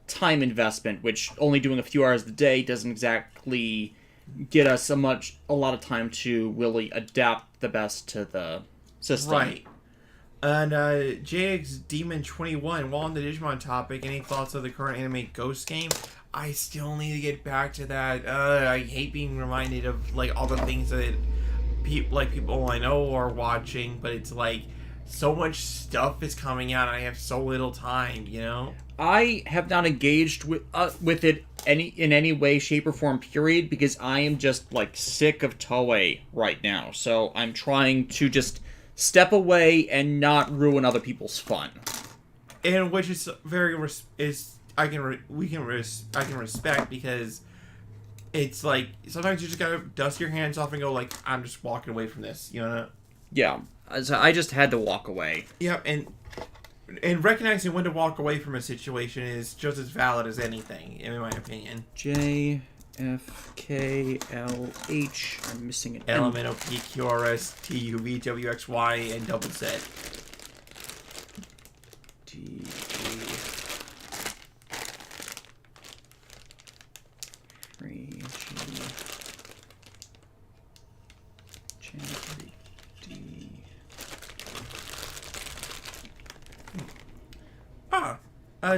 S1: time investment, which only doing a few hours a day doesn't exactly get us a lot of time to really adapt the best to the system.
S2: Right. And JX Demon 21, while on the Digimon topic, any thoughts of the current anime Ghost game? I still need to get back to that. I hate being reminded of like all the things that people I know are watching, but it's like so much stuff is coming out and I have so little time, I
S1: have not engaged with it in any way, shape, or form, period, because I am just like sick of Toei right now. So I'm trying to just step away and not ruin other people's fun.
S2: And which is I can respect, because it's like sometimes you just gotta dust your hands off and go like, I'm just walking away from this,
S1: Yeah, so I just had to walk away.
S2: Yeah, and recognizing when to walk away from a situation is just as valid as anything, in my opinion.
S1: JFKLH. I'm missing an M.
S2: LMNOPQRSTUVWXY and double Z.
S1: D.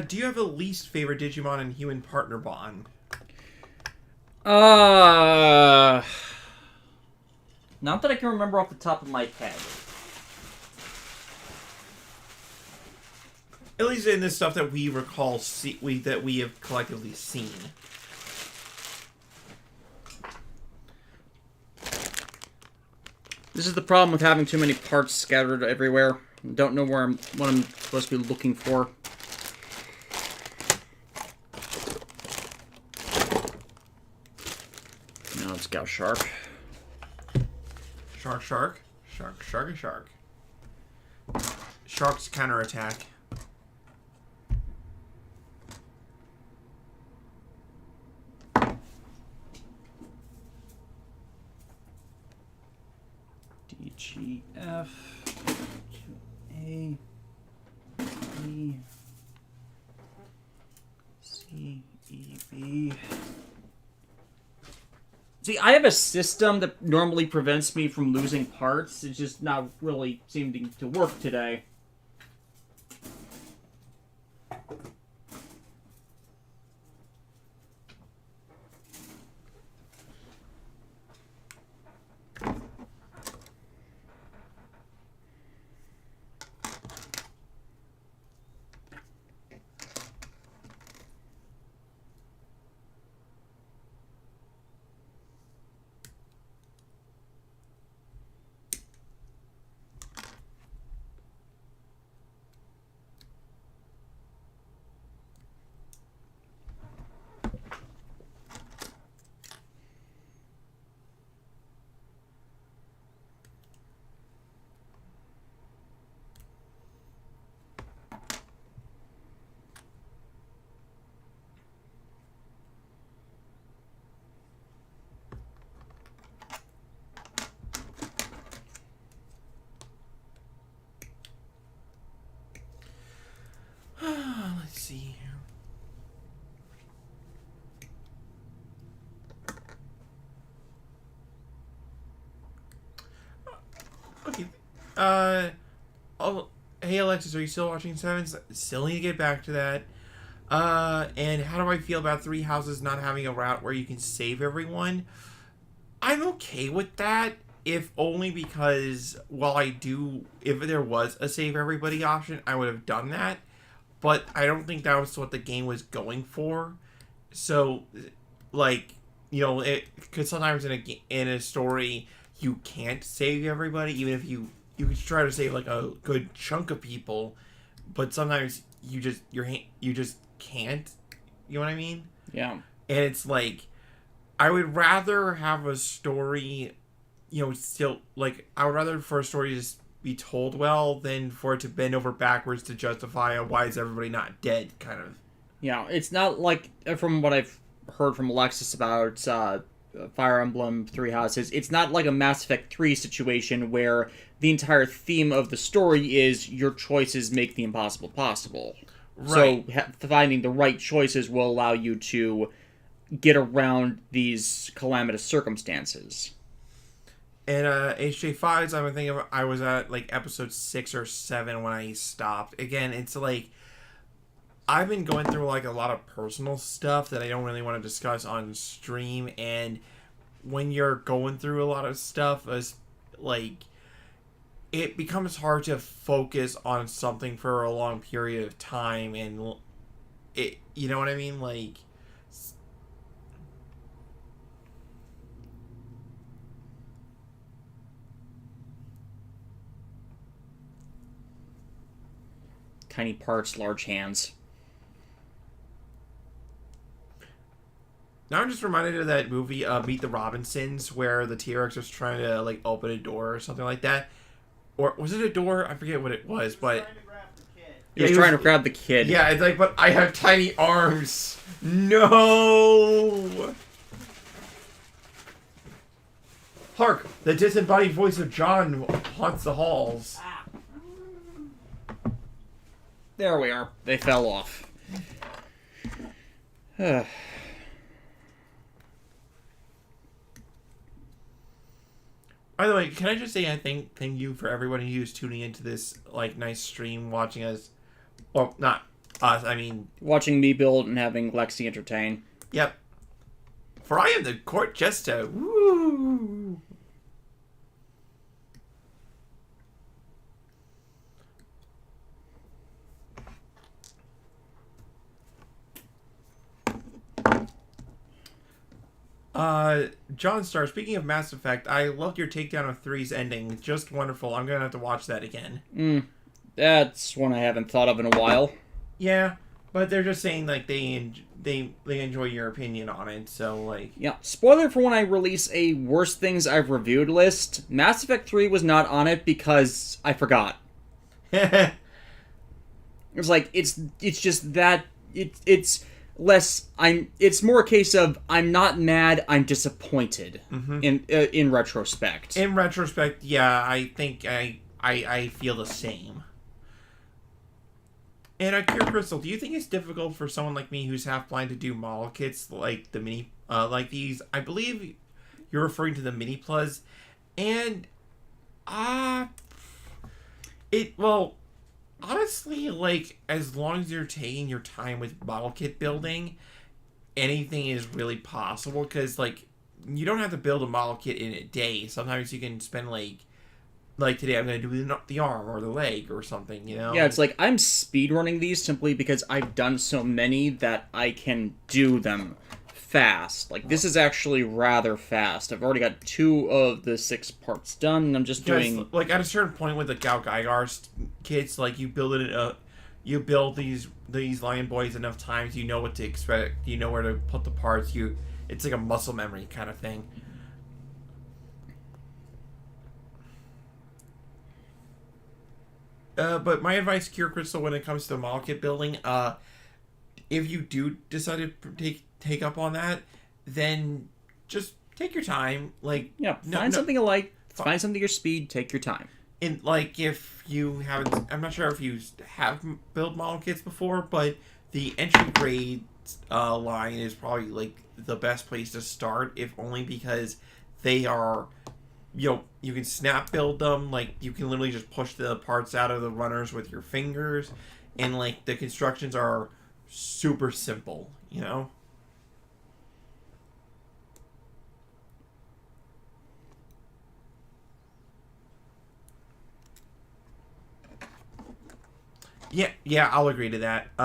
S2: Do you have a least favorite Digimon and human partner bond?
S1: Not that I can remember off the top of my head.
S2: At least in this stuff that we recall, that we have collectively seen.
S1: This is the problem with having too many parts scattered everywhere. Don't know what I'm supposed to be looking for. Let's go, shark.
S2: Shark, shark. Shark, shark, shark. Shark's counterattack.
S1: DGF. A. B. C. E. B. See, I have a system that normally prevents me from losing parts. It's just not really seeming to work today.
S2: Let's see here. Okay. Oh, hey Alexis, are you still watching Sevens? Still need to get back to that. And how do I feel about Three Houses not having a route where you can save everyone? I'm okay with that, if only because, while I do, if there was a save everybody option, I would have done that. But I don't think that was what the game was going for. So, like, you know, because sometimes in a story, you can't save everybody, even if you could try to save like a good chunk of people, but sometimes you just can't. You know what I mean?
S1: Yeah.
S2: And it's like, I would rather have a story, you know, still, like, I would rather for a story to just be told well than for it to bend over backwards to justify a why is everybody not dead kind of.
S1: Yeah, it's not like, from what I've heard from Alexis about Fire Emblem Three Houses, it's not like a Mass Effect 3 situation where the entire theme of the story is your choices make the impossible possible.
S2: Right.
S1: So finding the right choices will allow you to get around these calamitous circumstances.
S2: And HJ5s, I'm thinking I was at like episode 6 or 7 when I stopped. Again, it's like, I've been going through like a lot of personal stuff that I don't really want to discuss on stream, and when you're going through a lot of stuff, like, it becomes hard to focus on something for a long period of time, and it, you know what I mean? Like,
S1: Tiny parts, large hands.
S2: now I'm just reminded of that movie, Meet the Robinsons, where the T-Rex was trying to, like, open a door or something like that. Or was it a door? I forget what it was, but...
S1: He was trying to grab the kid.
S2: Yeah, it's like, but I have tiny arms. No! Hark! The disembodied voice of John haunts the halls.
S1: There we are. They fell off.
S2: By the way, can I just say thank you for everybody who's tuning into this, like, nice stream, watching us. Well, not us, I mean...
S1: Watching me build and having Lexi entertain.
S2: Yep. For I am the court jester. Woo! John Star, speaking of Mass Effect, I loved your takedown of 3's ending. Just wonderful. I'm gonna have to watch that again.
S1: That's one I haven't thought of in a while.
S2: Yeah. But they're just saying like they enjoy your opinion on it. So like,
S1: Yeah, spoiler for when I release a worst things I've reviewed list. Mass Effect 3 was not on it because I forgot. It's like it's just that it's less. It's more a case of I'm not mad. I'm disappointed. In retrospect.
S2: In retrospect, yeah, I think I feel the same. And Cure Crystal, do you think it's difficult for someone like me who's half blind to do model kits like the mini like these? I believe you're referring to the mini plus, and well, honestly, like, as long as you're taking your time with model kit building, anything is really possible, because, like, you don't have to build a model kit in a day. Sometimes you can spend, like today I'm going to do the arm or the leg or something, you know?
S1: Yeah, it's like I'm speedrunning these simply because I've done so many that I can do them fast. Like, this is actually rather fast. I've already got 2 of the 6 parts done, and I'm just doing...
S2: Like, at a certain point with the GAOGAIGAR kits, like, you build these Lion Boys enough times, you know what to expect, you know where to put the parts, it's like a muscle memory kind of thing. But my advice, Cure Crystal, when it comes to model kit building, if you do decide to take up on that, then just take your time. Like,
S1: yeah, find something you like, find something your speed, take your time.
S2: And, like, if you haven't, I'm not sure if you have built model kits before, but the entry grade line is probably, like, the best place to start, if only because they are, you know, you can snap build them. Like, you can literally just push the parts out of the runners with your fingers, and, like, the constructions are super simple, you know? Yeah, I'll agree to that.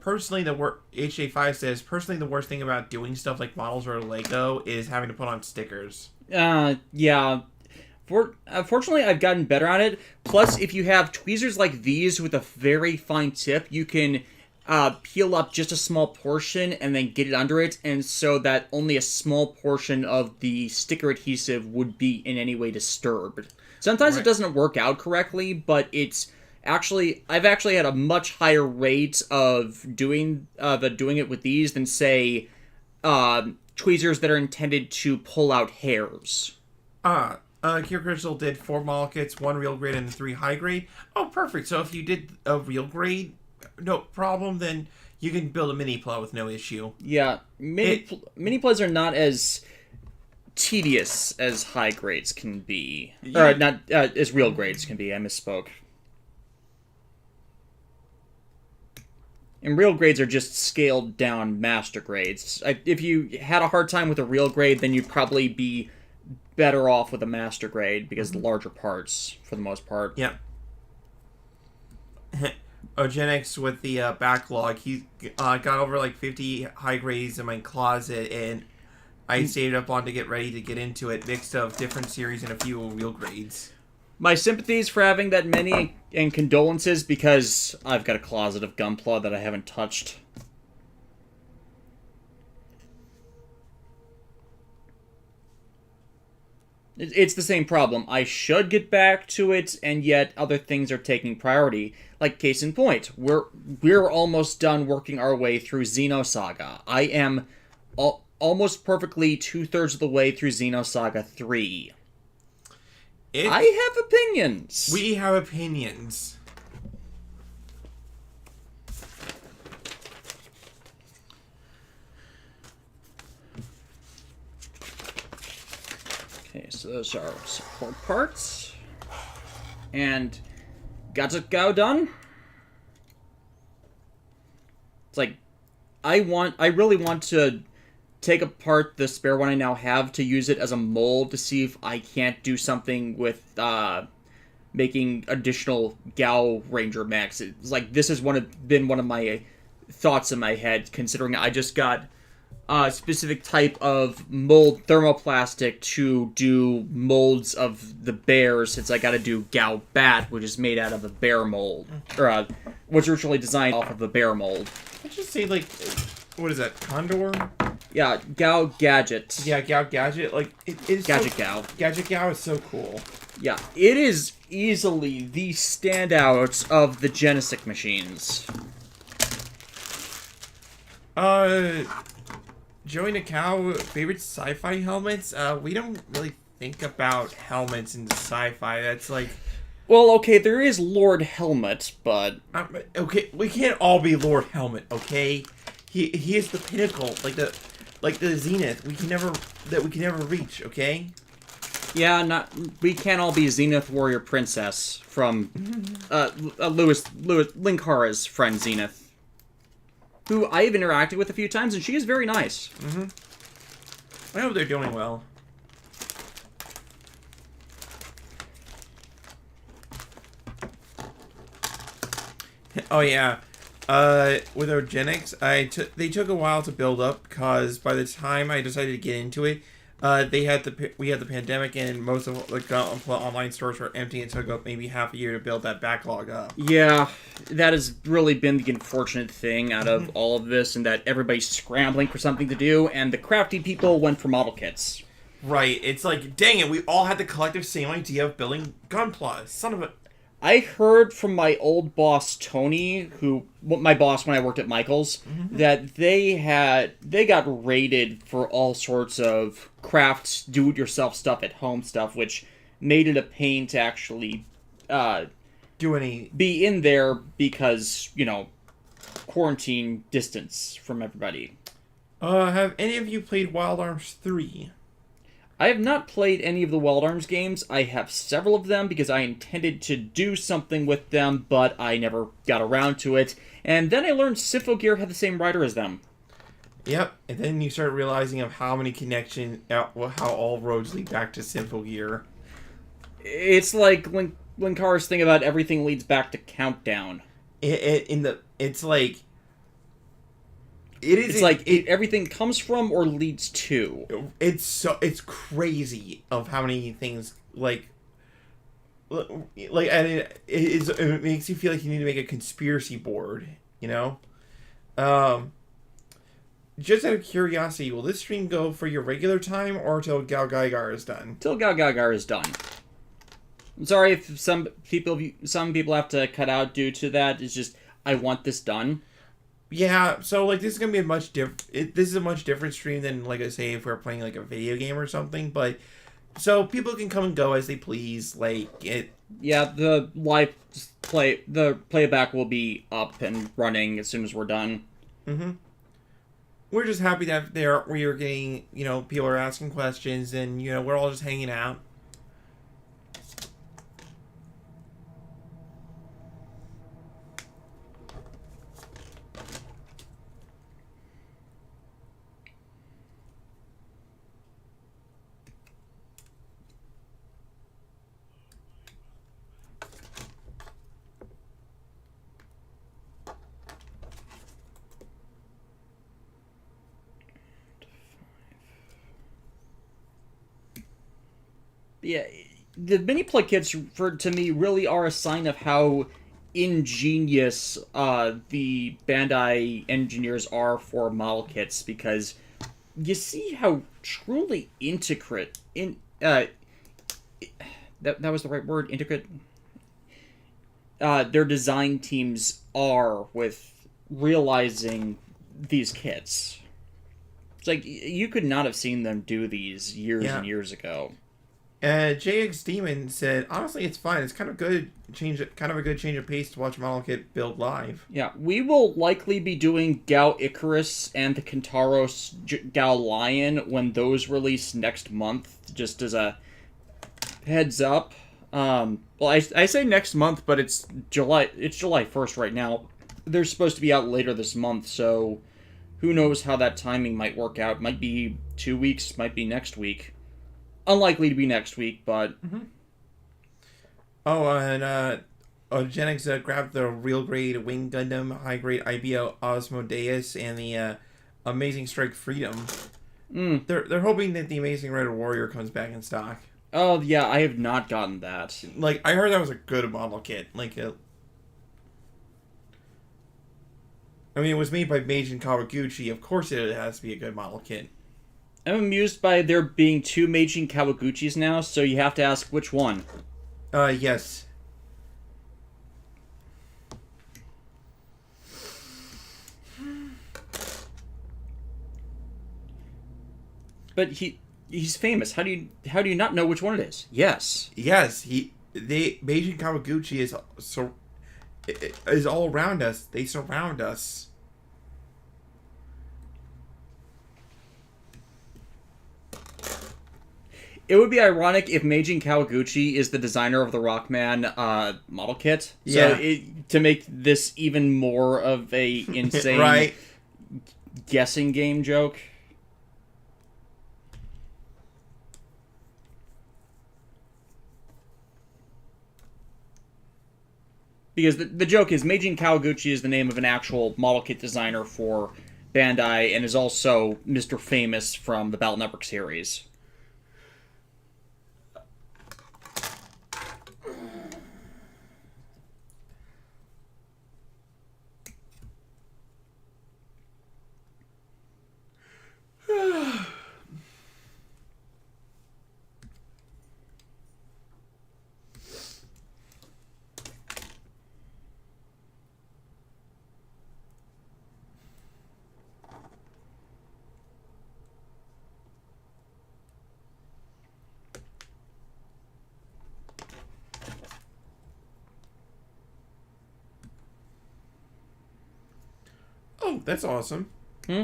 S2: Personally, HA5 says, personally, the worst thing about doing stuff like models or Lego is having to put on stickers.
S1: Yeah. Fortunately, I've gotten better at it. Plus, if you have tweezers like these with a very fine tip, you can peel up just a small portion and then get it under it, and so that only a small portion of the sticker adhesive would be in any way disturbed. Sometimes it doesn't work out correctly, but I've actually had a much higher rate of doing it with these than, say, tweezers that are intended to pull out hairs.
S2: Cure Crystal did 4 model kits, 1 real grade and 3 high grade. Oh, perfect. So if you did a real grade, no problem, then you can build a mini plow with no issue.
S1: Yeah, mini plows are not as tedious as high grades can be. Yeah. Or not as real grades can be, I misspoke. And real grades are just scaled down master grades. If you had a hard time with a real grade, then you'd probably be better off with a master grade, because the larger parts, for the most part.
S2: Yeah. Ogenix with the backlog, he got over like 50 high grades in my closet, and I saved up on to get ready to get into it, mixed of different series and a few real grades.
S1: My sympathies for having that many, and condolences, because I've got a closet of Gunpla that I haven't touched. It's the same problem. I should get back to it, and yet other things are taking priority. Like, case in point, we're almost done working our way through Xenosaga. I am almost perfectly 2/3 of the way through Xenosaga 3. I have opinions.
S2: We have opinions.
S1: Okay, so those are support parts. And got it go done. It's like I really want to take apart the spare one I now have to use it as a mold to see if I can't do something with making additional Gao Ranger mechs. It's like this has been one of my thoughts in my head, considering I just got specific type of mold thermoplastic to do molds of the bears, since I got to do Gao Bat, which is made out of a bear mold, or was originally designed off of a bear mold.
S2: Let's just say, like, what is that, Condor?
S1: Yeah, Gao Gadget.
S2: Yeah, Gao Gadget, like, it is
S1: Gadget
S2: so,
S1: Gao.
S2: Gadget Gao is so cool.
S1: Yeah, it is easily the standout of the Genesis machines.
S2: Joey Nakao, favorite sci-fi helmets? We don't really think about helmets in sci-fi. That's like...
S1: Well, okay, there is Lord Helmet, but...
S2: okay, we can't all be Lord Helmet, okay? He is the pinnacle, like the zenith. We can never reach, okay?
S1: Yeah, we can't all be Zenith Warrior Princess from Linkara's friend Zenith, who I've interacted with a few times, and she is very nice.
S2: I hope they're doing well. Oh yeah, with Organics, they took a while to build up because by the time I decided to get into it, we had the pandemic and most of the online stores were empty. It took up maybe half a year to build that backlog up.
S1: Yeah, that has really been the unfortunate thing out of all of this, and that everybody's scrambling for something to do, and the crafty people went for model kits.
S2: Right, it's like, dang it, we all had the collective same idea of building Gunpla. Son of a...
S1: I heard from my old boss, Tony, my boss when I worked at Michael's, that they got rated for all sorts of crafts, do-it-yourself stuff at home stuff, which made it a pain to actually be in there because, quarantine distance from everybody.
S2: Have any of you played Wild Arms 3?
S1: I have not played any of the Wild Arms games. I have several of them because I intended to do something with them, but I never got around to it. And then I learned Symphogear had the same writer as them.
S2: Yep, and then you start realizing of how many connections, how all roads lead back to Symphogear.
S1: It's like Linkara's thing about everything leads back to Countdown.
S2: It's like
S1: everything comes from or leads to.
S2: It's crazy of how many things and it makes you feel like you need to make a conspiracy board, Just out of curiosity, will this stream go for your regular time or till GAOGAIGAR is done?
S1: Till GAOGAIGAR is done. I'm sorry if some people have to cut out due to that. It's just I want this done.
S2: Yeah, so this is gonna be this is a much different stream than I say if we're playing a video game or something. But so people can come and go as they please.
S1: Yeah, the playback will be up and running as soon as we're done.
S2: We're just happy that we are getting people are asking questions and we're all just hanging out.
S1: Yeah, the mini-play kits, to me, really are a sign of how ingenious the Bandai engineers are for model kits, because you see how truly intricate... that was the right word, intricate? Their design teams are with realizing these kits. It's like, you could not have seen them do these years and years ago.
S2: JX Demon said, honestly, it's fine. It's kind of good kind of a good change of pace to watch Model Kit build live.
S1: Yeah, we will likely be doing Gao Icarus and the Kentaros Gao Lion when those release next month, just as a heads up. Well, I say next month, but it's July 1st right now. They're supposed to be out later this month, so who knows how that timing might work out. Might be 2 weeks, might be next week. Unlikely to be next week, but...
S2: Oh, and Genix grabbed the real grade Wing Gundam, high grade IBO Osmodeus, and the Amazing Strike Freedom. They're hoping that the Amazing Red Warrior comes back in stock.
S1: Oh, yeah, I have not gotten that.
S2: Like, I heard that was a good model kit. Like, I mean, it was made by Meijin Kawaguchi. Of course it has to be a good model kit.
S1: I'm amused by there being 2 Meijin Kawaguchis now, so you have to ask which one.
S2: Yes.
S1: But he's famous. How do you not know which one it is? Yes.
S2: Yes, Meijin Kawaguchi is all around us. They surround us.
S1: It would be ironic if Meijin Kawaguchi is the designer of the Rockman model kit.
S2: Yeah.
S1: So to make this even more of a insane
S2: Right.
S1: guessing game joke. Because the joke is Meijin Kawaguchi is the name of an actual model kit designer for Bandai and is also Mr. Famous from the Battle Network series.
S2: Oh, that's awesome.
S1: Hmm?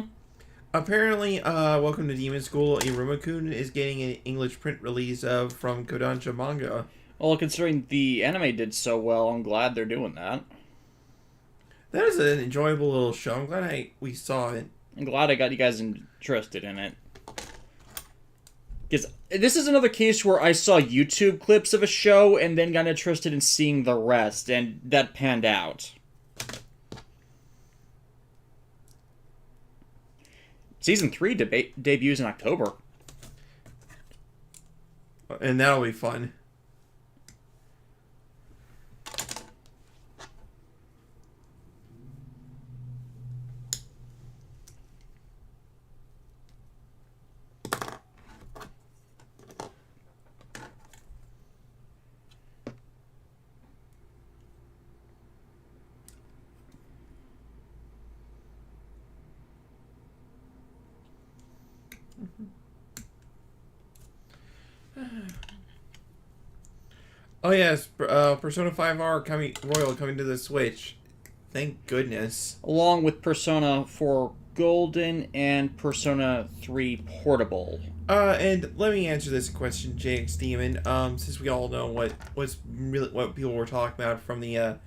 S2: Apparently, Welcome to Demon School, Iruma-kun is getting an English print release from Kodansha Manga.
S1: Well, considering the anime did so well, I'm glad they're doing that.
S2: That is an enjoyable little show. I'm glad we saw it.
S1: I'm glad I got you guys interested in it. Because this is another case where I saw YouTube clips of a show and then got interested in seeing the rest, and that panned out. Season 3 debuts in October.
S2: And that'll be fun. Oh yes, Persona 5R coming to the Switch. Thank goodness.
S1: Along with Persona 4 Golden and Persona 3 Portable.
S2: And let me answer this question, JX Demon. Since we all know what people were talking about from the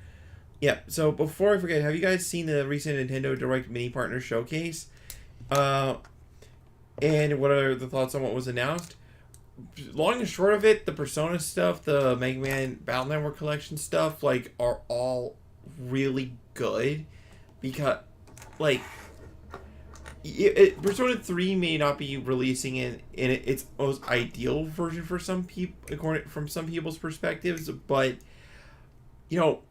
S2: yeah. So before I forget, have you guys seen the recent Nintendo Direct Mini Partner Showcase? And what are the thoughts on what was announced? Long and short of it, the Persona stuff, the Mega Man Battle Network Collection stuff, like, are all really good. Because, like, Persona 3 may not be releasing in its most ideal version for some people, from some people's perspectives, but, you know,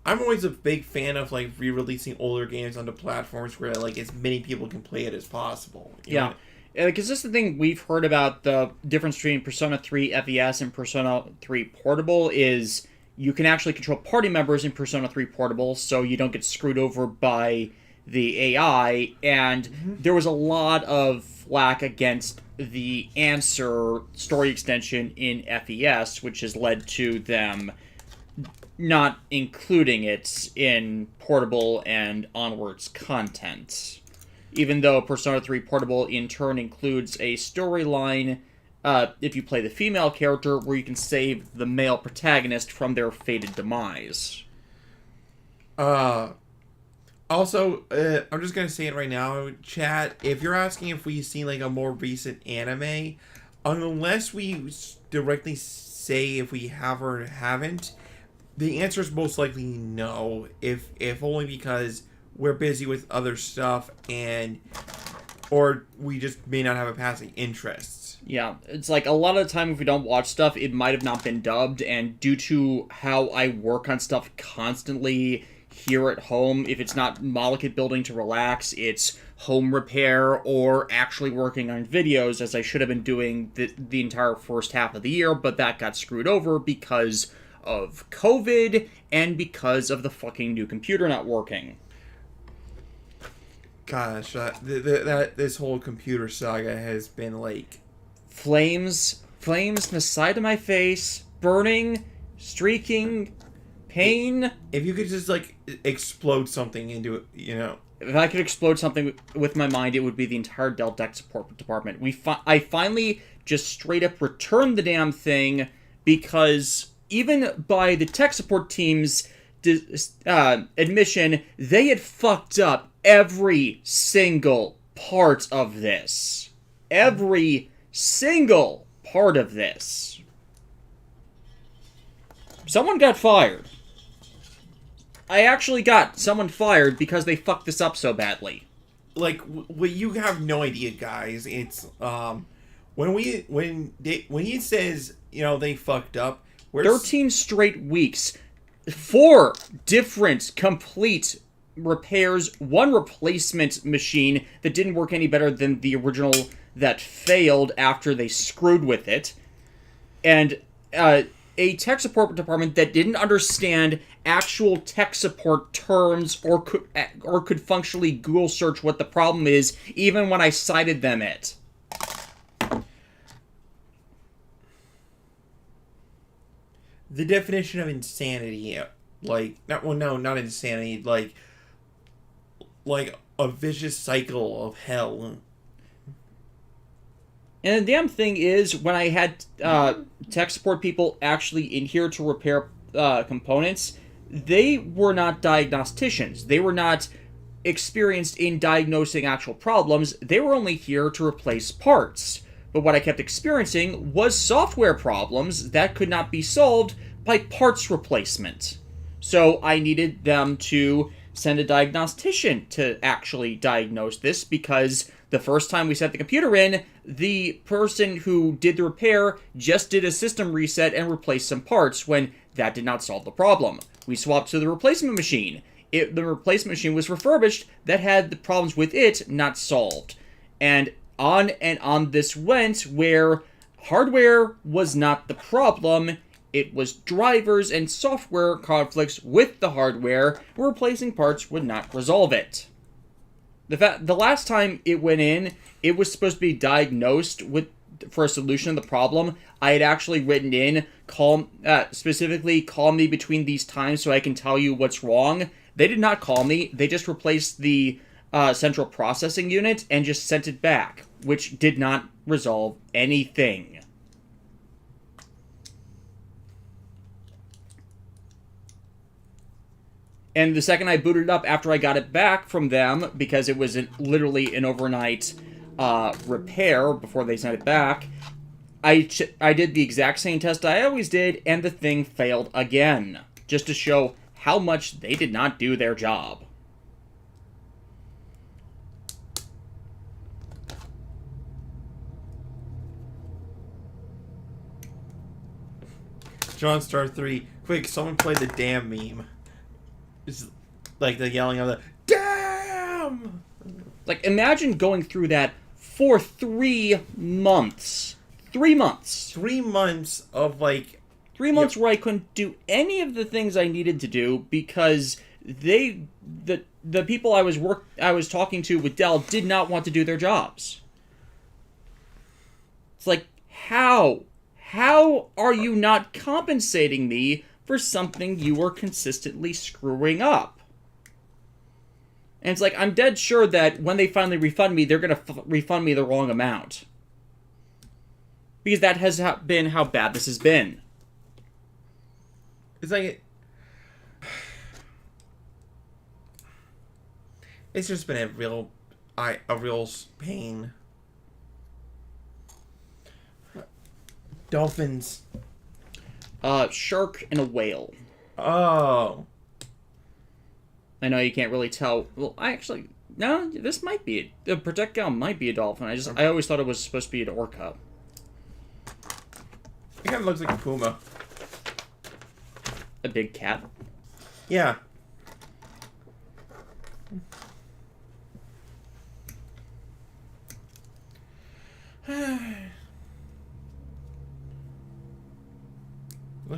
S2: I'm always a big fan of, like, re-releasing older games onto platforms where, like, as many people can play it as possible. You know?
S1: Because this is the thing we've heard about the difference between Persona 3 FES and Persona 3 Portable is you can actually control party members in Persona 3 Portable, so you don't get screwed over by the AI, and there was a lot of flack against the Answer story extension in FES, which has led to them not including it in Portable and onwards content. Even though Persona 3 Portable in turn includes a storyline, if you play the female character, where you can save the male protagonist from their fated demise.
S2: Also, I'm just gonna say it right now, chat. If you're asking if we've seen like a more recent anime, unless we directly say if we have or haven't, the answer is most likely no. If only because we're busy with other stuff, and or we just may not have a passing interest.
S1: Yeah, it's like a lot of the time if we don't watch stuff, it might have not been dubbed, and due to how I work on stuff constantly here at home, if it's not model kit building to relax, it's home repair or actually working on videos, as I should have been doing the entire first half of the year, but that got screwed over because of COVID and because of the fucking new computer not working.
S2: Gosh, this whole computer saga has been like...
S1: Flames on the side of my face, burning, streaking, pain.
S2: If you could just, like, explode something into it, you know...
S1: If I could explode something with my mind, it would be the entire Dell Tech Support Department. I finally just straight up returned the damn thing because even by the tech support team's admission, they had fucked up every single part of this. Every single part of this. Someone got fired. I actually got someone fired because they fucked this up so badly.
S2: Like, well, you have no idea, guys. It's when he says, you know, they fucked up.
S1: 13 straight weeks, 4 different complete repairs, 1 replacement machine that didn't work any better than the original that failed after they screwed with it, and a tech support department that didn't understand actual tech support terms or could functionally Google search what the problem is, even when I cited them it.
S2: The definition of insanity, like, not insanity, like a vicious cycle of hell.
S1: And the damn thing is, when I had tech support people actually in here to repair components, they were not diagnosticians. They were not experienced in diagnosing actual problems. They were only here to replace parts. But what I kept experiencing was software problems that could not be solved by parts replacement. So I needed them to send a diagnostician to actually diagnose this, because the first time we set the computer in, the person who did the repair just did a system reset and replaced some parts when that did not solve the problem. We swapped to the replacement machine. The replacement machine was refurbished, that had the problems with it not solved. And on this went, where hardware was not the problem, it was drivers and software conflicts with the hardware, where replacing parts would not resolve it. The last time it went in, it was supposed to be diagnosed for a solution of the problem. I had actually written in, specifically call me between these times so I can tell you what's wrong. They did not call me. They just replaced the central processing unit and just sent it back, which did not resolve anything. And the second I booted it up after I got it back from them, because it was literally an overnight repair before they sent it back, I did the exact same test I always did, and the thing failed again, just to show how much they did not do their job.
S2: John Star 3, quick, someone play the damn meme. It's like the yelling of the damn.
S1: Like, imagine going through that for 3 months. 3 months.
S2: 3 months of, like...
S1: 3 months where I couldn't do any of the things I needed to do because the people I was talking to with Dell did not want to do their jobs. It's like, how? How are you not compensating me for something you are consistently screwing up? And it's like, I'm dead sure that when they finally refund me, they're going to refund me the wrong amount. Because that has been how bad this has been.
S2: It's like... It's just been a real pain. Dolphins.
S1: Shark and a whale.
S2: Oh.
S1: I know you can't really tell. Well, No, this might be it. The projectile might be a dolphin. I always thought it was supposed to be an orca.
S2: It kind of looks like a puma.
S1: A big cat.
S2: Yeah. The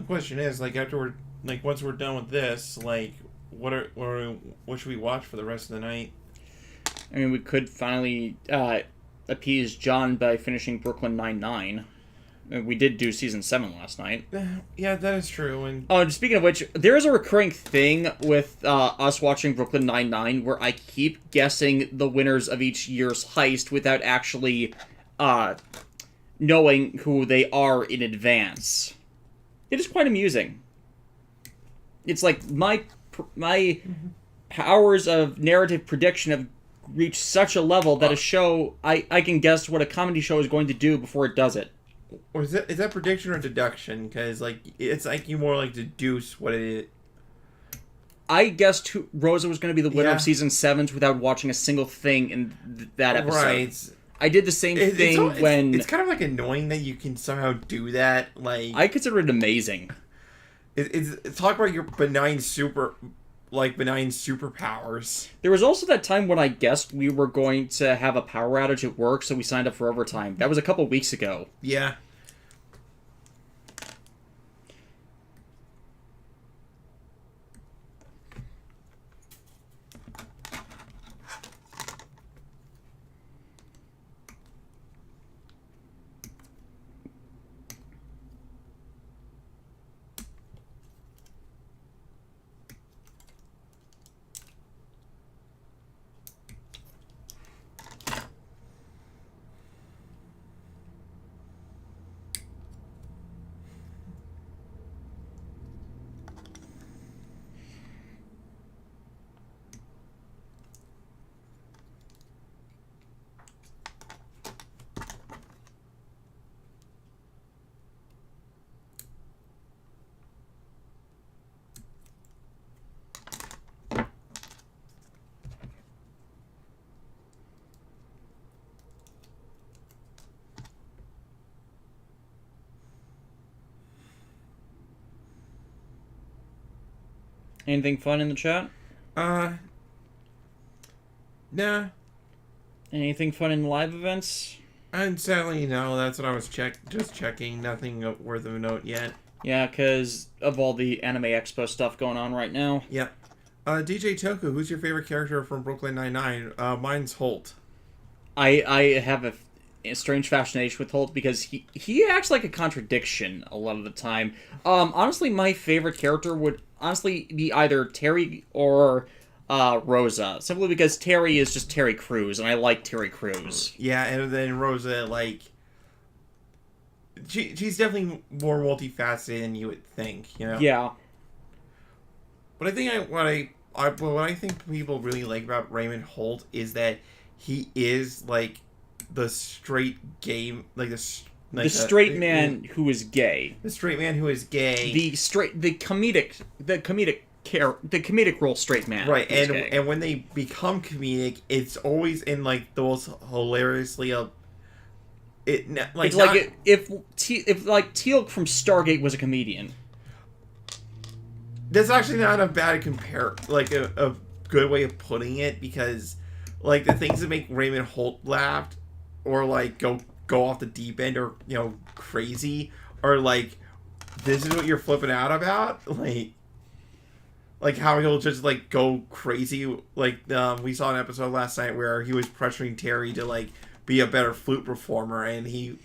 S2: question is, like, after we're, like, once we're done with this, like, what should we watch for the rest of the night?
S1: I mean, we could finally appease John by finishing Brooklyn Nine-Nine. We did do season 7 last night.
S2: Yeah, that is true. And
S1: oh, and speaking of which, there is a recurring thing with us watching Brooklyn Nine-Nine where I keep guessing the winners of each year's heist without actually knowing who they are in advance. It is quite amusing. It's like my powers of narrative prediction have reached such a level that a show, I can guess what a comedy show is going to do before it does it.
S2: Or is that prediction or deduction? Because, like, it's like you more like deduce what it is.
S1: I guessed Rosa was going to be the winner of season 7 without watching a single thing in that episode.
S2: Right.
S1: I did the same thing when...
S2: It's kind of, like, annoying that you can somehow do that. Like,
S1: I consider it amazing.
S2: It's talk about your benign superpowers.
S1: There was also that time when I guessed we were going to have a power outage at work, so we signed up for overtime. That was a couple weeks ago.
S2: Yeah.
S1: Anything fun in the chat?
S2: Nah.
S1: Anything fun in live events?
S2: And sadly, no. That's what I was just checking. Nothing worth of a note yet.
S1: Yeah, because of all the Anime Expo stuff going on right now.
S2: Yeah. DJ Toku, who's your favorite character from Brooklyn Nine-Nine? Mine's Holt.
S1: I have a strange fascination with Holt because he acts like a contradiction a lot of the time. Honestly, my favorite character would honestly be either Terry or Rosa, simply because Terry is just Terry Crews, and I like Terry Crews.
S2: Yeah, and then Rosa, like, she's definitely more multifaceted than you would think, you know?
S1: Yeah.
S2: But I think what I think people really like about Raymond Holt is that he is, like, the straight gay, like the
S1: straight man who is gay.
S2: The straight man who is gay.
S1: The comedic role straight man.
S2: Right, and when they become comedic, it's always in like the most hilariously if Teal'c from Stargate was a comedian. That's actually not a bad a good way of putting it, because like the things that make Raymond Holt laugh or like go off the deep end or, you know, crazy, or like, this is what you're flipping out about, like how he'll just like go crazy. Like we saw an episode last night where he was pressuring Terry to like be a better flute performer, and he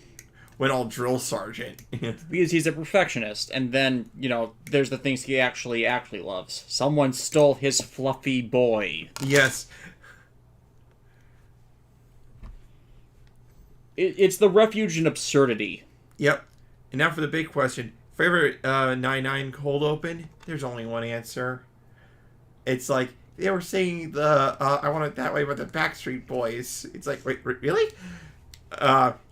S2: went all drill sergeant.
S1: Because he's a perfectionist, and then, you know, there's the things he actually loves. Someone stole his fluffy boy.
S2: Yes.
S1: It's the refuge in absurdity.
S2: Yep. And now for the big question. Favorite 9-9 cold open? There's only one answer. It's like, they were saying I Want It That Way by the Backstreet Boys. It's like, wait, really?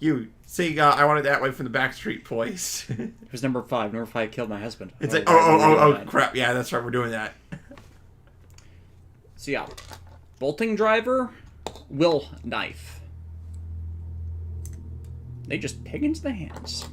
S2: You sing I Want It That Way from the Backstreet Boys.
S1: It was number 5. Number 5 killed my husband.
S2: It's like, oh, crap. Yeah, that's right. We're doing that.
S1: So, yeah. Bolting driver, will knife. They just peg into the hands.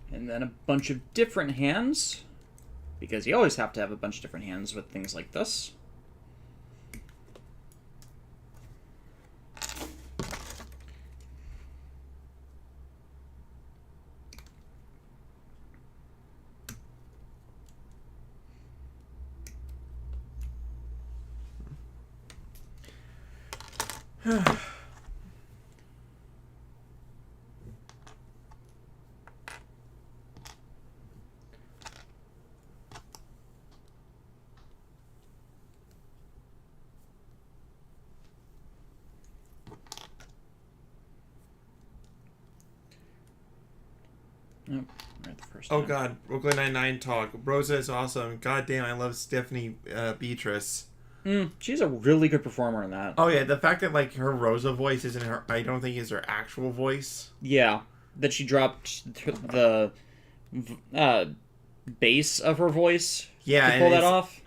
S1: And then a bunch of different hands, because you always have to have a bunch of different hands with things like this. Oh, we're at the first
S2: Oh
S1: time.
S2: god, Brooklyn Nine-Nine talk. Rosa is awesome. God damn, I love Stephanie Beatrice.
S1: She's a really good performer in that.
S2: Oh yeah, the fact that like her Rosa voice isn't her, I don't think is her actual voice.
S1: Yeah, that she dropped the bass of her voice
S2: Yeah,
S1: to pull that off.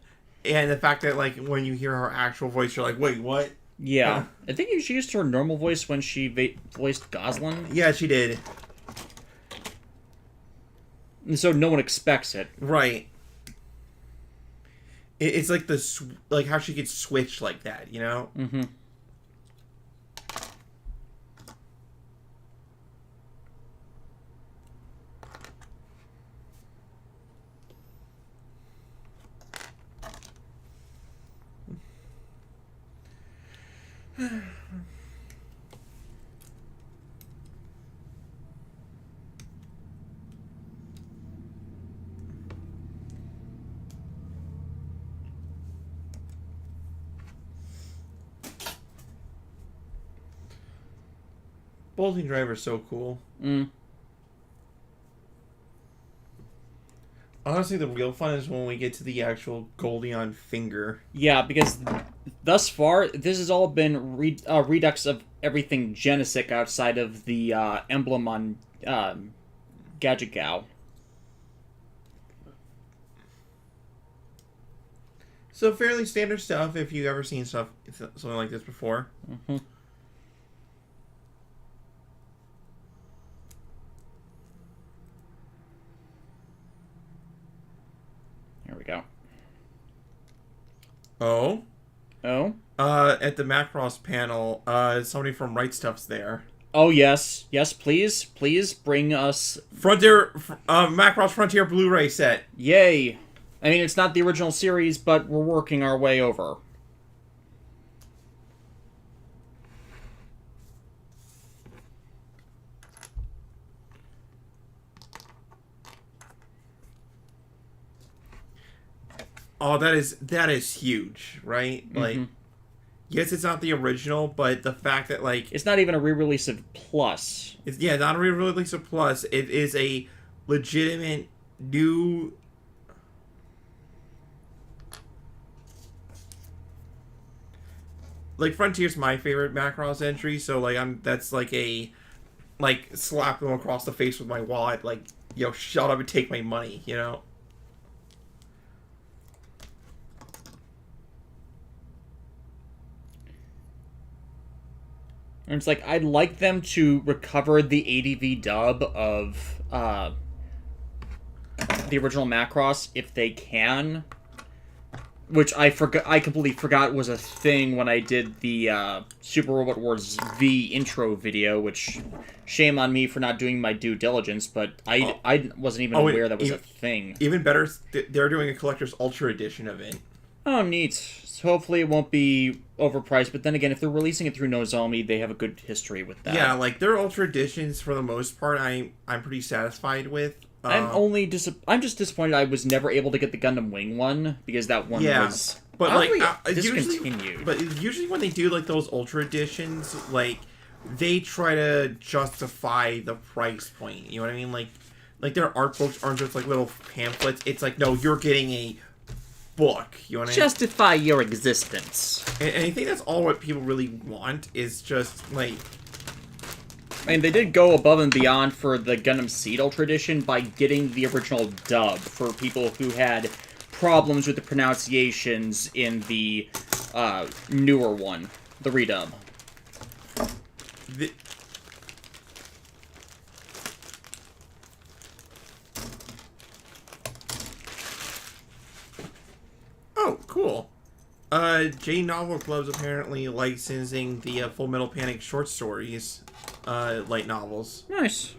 S2: And the fact that like when you hear her actual voice, you're like, wait, what?
S1: Yeah, I think she used her normal voice when she voiced Goslin.
S2: Yeah, she did.
S1: And so no one expects it.
S2: Right. It's like like how she could switch like that, you know?
S1: Mm-hmm.
S2: Bolting Driver's so cool. Honestly, the real fun is when we get to the actual Goldion finger.
S1: Yeah, because thus far, this has all been redux of everything Genesic outside of the emblem on GAOGAIGAR.
S2: So fairly standard stuff if you've ever seen something like this before.
S1: Mm-hmm. There we go.
S2: Oh?
S1: Oh?
S2: At the Macross panel, somebody from Right Stuff's there.
S1: Oh, yes. Yes, please. Please bring us...
S2: Macross Frontier Blu-ray set.
S1: Yay. I mean, it's not the original series, but we're working our way over.
S2: Oh, that is huge, right? Like, yes, it's not the original, but the fact that like
S1: It's not even a re-release of Plus.
S2: it's not a re-release of Plus. It is a legitimate new. Like Frontier's my favorite Macross entry, so like that's like a slap them across the face with my wallet, like, yo, shut up and take my money, you know.
S1: And it's like, I'd like them to recover the ADV dub of the original Macross if they can. Which I completely forgot was a thing when I did the Super Robot Wars V intro video, which, shame on me for not doing my due diligence, but I wasn't even aware that was a thing.
S2: Even better, they're doing a collector's Ultra Edition of it.
S1: Oh, neat. So hopefully it won't be overpriced, but then again, if they're releasing it through Nozomi, they have a good history with that.
S2: Yeah, like, their Ultra Editions, for the most part, I'm pretty satisfied with.
S1: I'm just disappointed I was never able to get the Gundam Wing one, because that one was
S2: but
S1: oddly
S2: like
S1: discontinued.
S2: But usually when they do like those Ultra Editions, like they try to justify the price point. You know what I mean? Like their art books aren't just like little pamphlets. It's like, no, you're getting a book. You know what I mean?
S1: Justify your existence.
S2: And I think that's all what people really want is just like.
S1: I mean, they did go above and beyond for the Gundam Seedle tradition by getting the original dub for people who had problems with the pronunciations in the newer one, the redub.
S2: Oh, cool. J Novel Club's apparently licensing the Full Metal Panic short stories, light novels.
S1: Nice.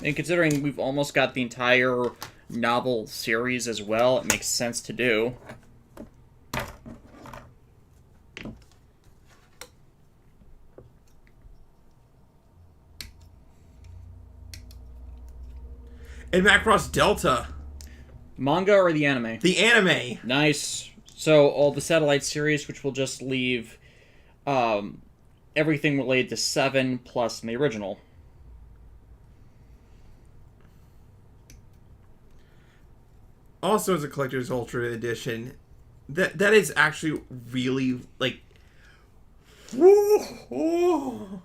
S1: And considering we've almost got the entire novel series as well, it makes sense to do.
S2: And Macross Delta.
S1: Manga or the anime?
S2: The anime.
S1: Nice. So all the satellite series, which will just leave everything related to 7 plus the original.
S2: Also, as a collector's ultra edition, that is actually really like. Whoa.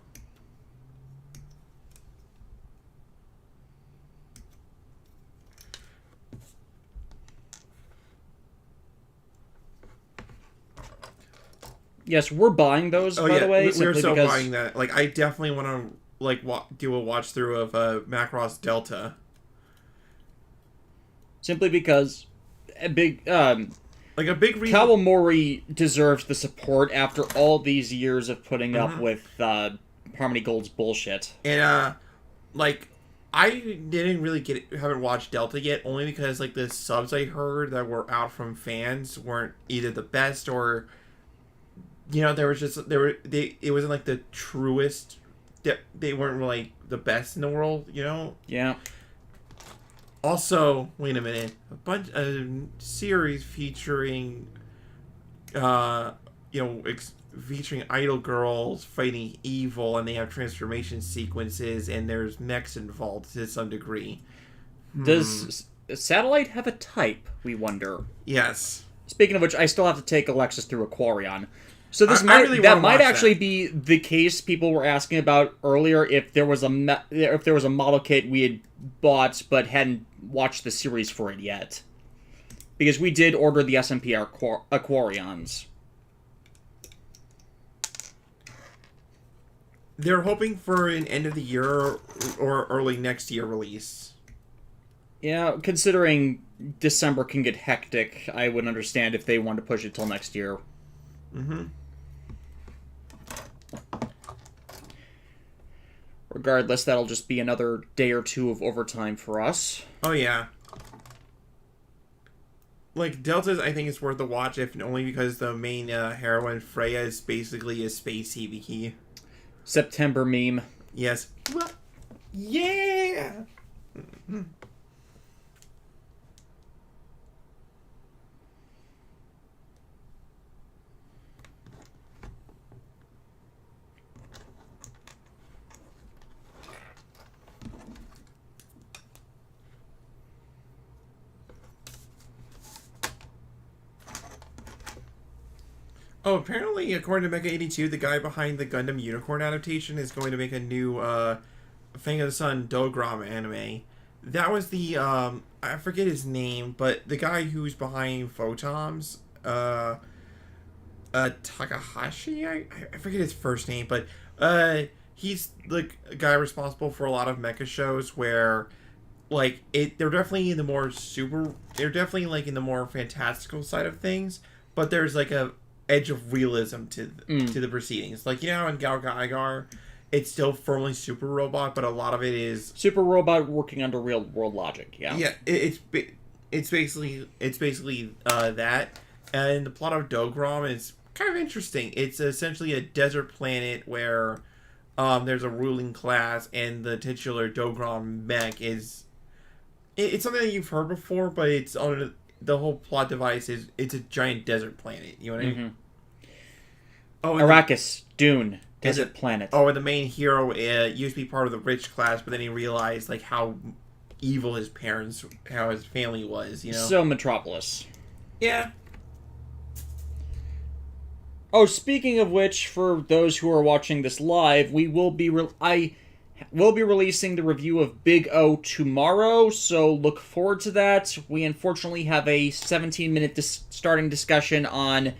S1: Yes, we're buying those, by the way.
S2: We're so
S1: because...
S2: buying that. Like, I definitely want to like do a watch through of Macross Delta.
S1: Simply because a big
S2: like a big reason.
S1: Kawamori deserves the support after all these years of putting up with Harmony Gold's bullshit.
S2: And like I didn't really haven't watched Delta yet, only because like the subs I heard that were out from fans weren't either the best or. You know, there was just it wasn't like the truest. They weren't like the best in the world. You know.
S1: Yeah.
S2: Also, wait a minute. A series featuring, featuring idol girls fighting evil, and they have transformation sequences, and there's mechs involved to some degree.
S1: Does Satellite have a type? We wonder.
S2: Yes.
S1: Speaking of which, I still have to take Alexis through Aquarion. So this
S2: really
S1: might actually be the case people were asking about earlier. If there was a model kit we had bought but hadn't watched the series for it yet, because we did order the SMP Aquarions.
S2: They're hoping for an end of the year or early next year release.
S1: Yeah, considering December can get hectic, I would understand if they wanted to push it till next year.
S2: Mm-hmm.
S1: Regardless, that'll just be another day or two of overtime for us.
S2: Oh, yeah. Like, Delta's, I think, is worth a watch, if only because the main heroine, Freya, is basically a space Hibiki.
S1: September meme.
S2: Yes. Well, yeah! Oh, apparently, according to Mecha82, the guy behind the Gundam Unicorn adaptation is going to make a new Fang of the Sun Dogram anime. That was the, I forget his name, but the guy who's behind Photoms, Takahashi? I forget his first name, but he's the guy responsible for a lot of mecha shows where, like, they're definitely in the more they're definitely, like, in the more fantastical side of things, but there's, like, a edge of realism to the proceedings. Like, you know, in GAOGAIGAR, it's still firmly super robot, but a lot of it is
S1: super robot working under real world logic. Yeah.
S2: Yeah, it's basically that, and the plot of Dogram is kind of interesting. It's essentially a desert planet where there's a ruling class, and the titular Dogram mech is it's something that you've heard before, but it's on the whole plot device is it's a giant desert planet. You know what I mean? Oh,
S1: Arrakis, Dune, desert planet.
S2: Oh, and the main hero used to be part of the rich class, but then he realized like how evil his parents, how his family was. You know.
S1: So Metropolis.
S2: Yeah.
S1: Oh, speaking of which, for those who are watching this live, we will be I will be releasing the review of Big O tomorrow, so look forward to that. We unfortunately have a 17-minute starting discussion on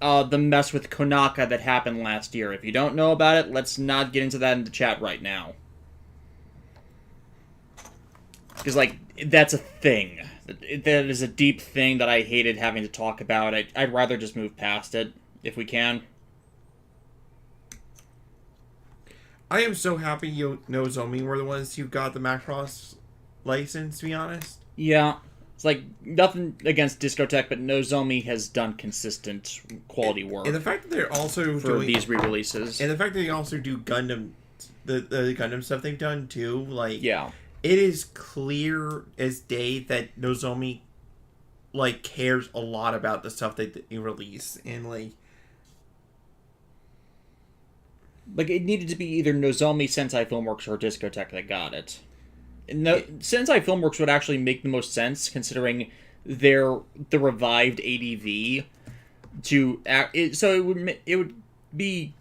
S1: the mess with Konaka that happened last year. If you don't know about it, let's not get into that in the chat right now. Because, like, that's a thing. That is a deep thing that I hated having to talk about. I'd rather just move past it, if we can.
S2: I am so happy Nozomi were the ones who got the Macross license, to be honest.
S1: Yeah. It's like, nothing against Discotech, but Nozomi has done consistent quality work.
S2: And the fact that they're also
S1: for these re-releases.
S2: And the fact that they also do Gundam, the Gundam stuff they've done too, like...
S1: Yeah.
S2: It is clear as day that Nozomi, like, cares a lot about the stuff that they release. And, like...
S1: Like, it needed to be either Nozomi, Sentai Filmworks, or Discotech that got it. Sentai Filmworks would actually make the most sense, considering the revived ADV. So it would be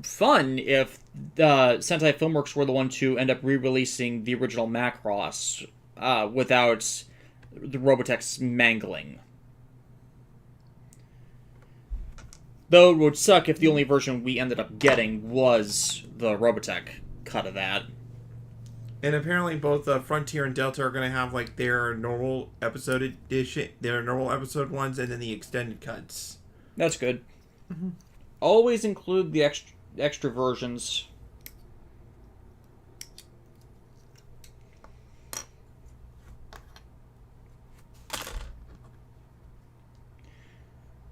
S1: fun if Sentai Filmworks were the one to end up re-releasing the original Macross without the Robotech's mangling. Though it would suck if the only version we ended up getting was the Robotech cut of that.
S2: And apparently both Frontier and Delta are going to have like their normal episode edition, their normal episode ones, and then the extended cuts.
S1: That's good. Mm-hmm. Always include the extra versions.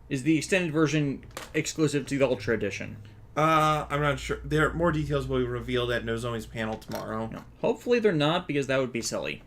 S1: Is the extended version exclusive to the Ultra Edition?
S2: I'm not sure. More details will be revealed at Nozomi's panel tomorrow.
S1: No. Hopefully they're not, because that would be silly.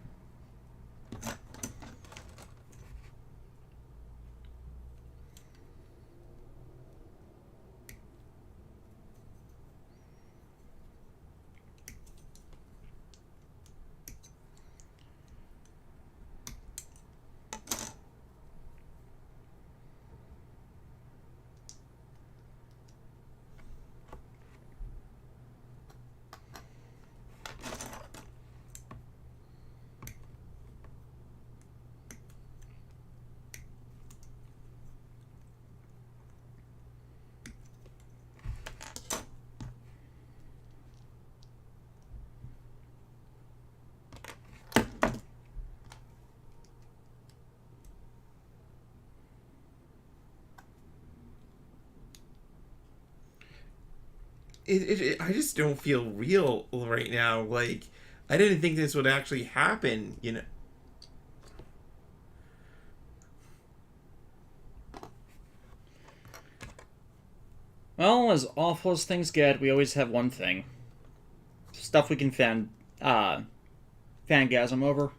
S2: I just don't feel real right now. Like, I didn't think this would actually happen, you know.
S1: Well, as awful as things get, we always have one thing. Stuff we can fangasm over.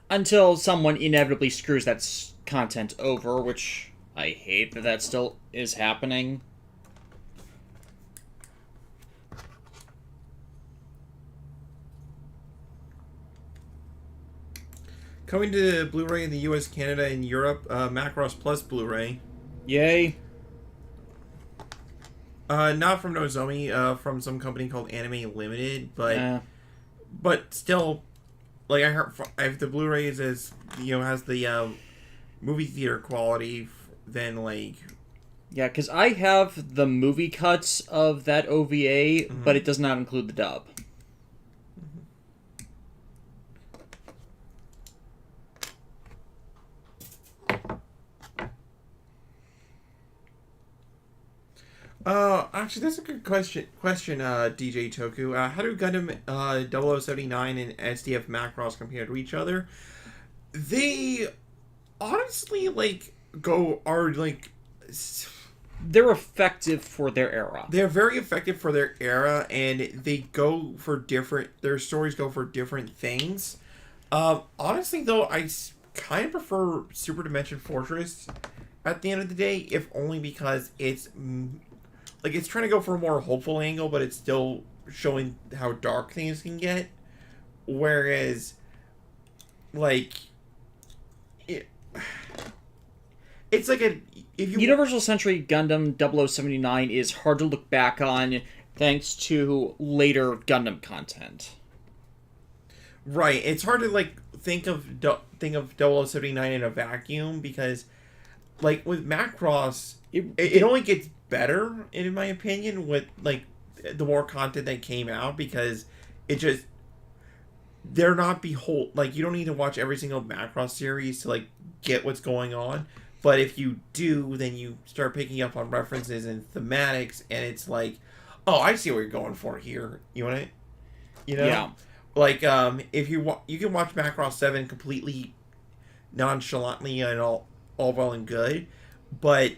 S1: Until someone inevitably screws that content over, which I hate that still is happening.
S2: Coming to Blu-ray in the US, Canada, and Europe, Macross Plus Blu-ray.
S1: Yay.
S2: Not from Nozomi, from some company called Anime Limited, but still, like, I heard, the Blu-ray is as, you know, has the movie theater quality, then, like...
S1: Yeah, because I have the movie cuts of that OVA, but it does not include the dub.
S2: Actually, that's a good question, DJ Toku. How do Gundam 0079 and SDF Macross compare to each other? They honestly,
S1: they're effective for their era.
S2: They're very effective for their era, and they go for their stories go for different things. Honestly, though, I kind of prefer Super Dimension Fortress at the end of the day, if only because it's it's trying to go for a more hopeful angle, but it's still showing how dark things can get. Whereas, like, it's like if you
S1: Universal Century Gundam 0079 is hard to look back on thanks to later Gundam content.
S2: Right, it's hard to like think of 0079 in a vacuum because, like, with Macross, it only gets better in my opinion with like the more content that came out, because it just they're not like, you don't need to watch every single Macross series to like get what's going on. But if you do, then you start picking up on references and thematics, and it's like, oh, I see what you're going for here. You want it? You know?
S1: Yeah.
S2: Like, if you can watch Macross 7 completely nonchalantly and all well and good, but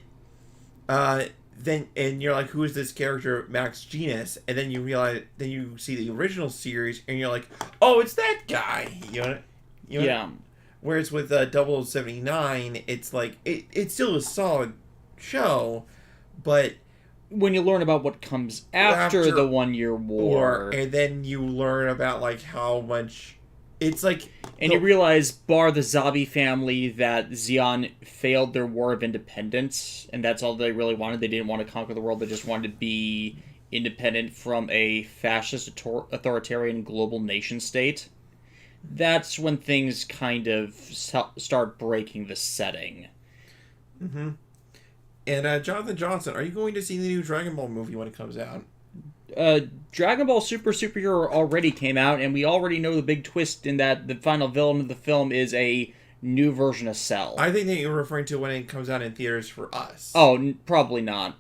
S2: then you're like, who is this character, Max Genus? And then you realize, then you see the original series, and you're like, oh, it's that guy. You know?
S1: Yeah.
S2: Whereas with 0079, it's like it's still a solid show, but
S1: when you learn about what comes after the 1 year war,
S2: and then you learn about like how much it's like,
S1: and you realize, bar the Zabi family, that Xi'an failed their war of independence, and that's all they really wanted. They didn't want to conquer the world; they just wanted to be independent from a fascist authoritarian global nation state. That's when things kind of start breaking the setting.
S2: Mm-hmm. And Jonathan Johnson, are you going to see the new Dragon Ball movie when it comes out?
S1: Dragon Ball Super Superhero already came out, and we already know the big twist in that the final villain of the film is a new version of Cell.
S2: I think that you're referring to when it comes out in theaters for us.
S1: Oh, probably not.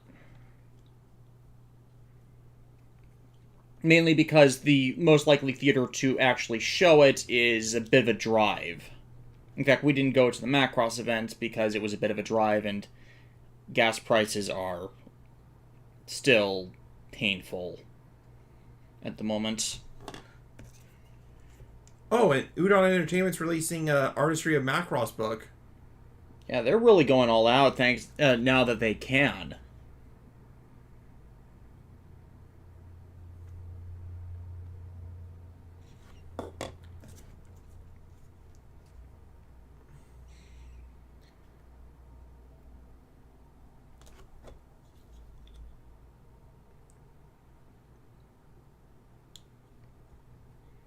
S1: Mainly because the most likely theater to actually show it is a bit of a drive. In fact, we didn't go to the Macross event because it was a bit of a drive, and gas prices are still painful at the moment.
S2: Oh, and Udon Entertainment's releasing Artistry of Macross book.
S1: Yeah, they're really going all out thanks now that they can.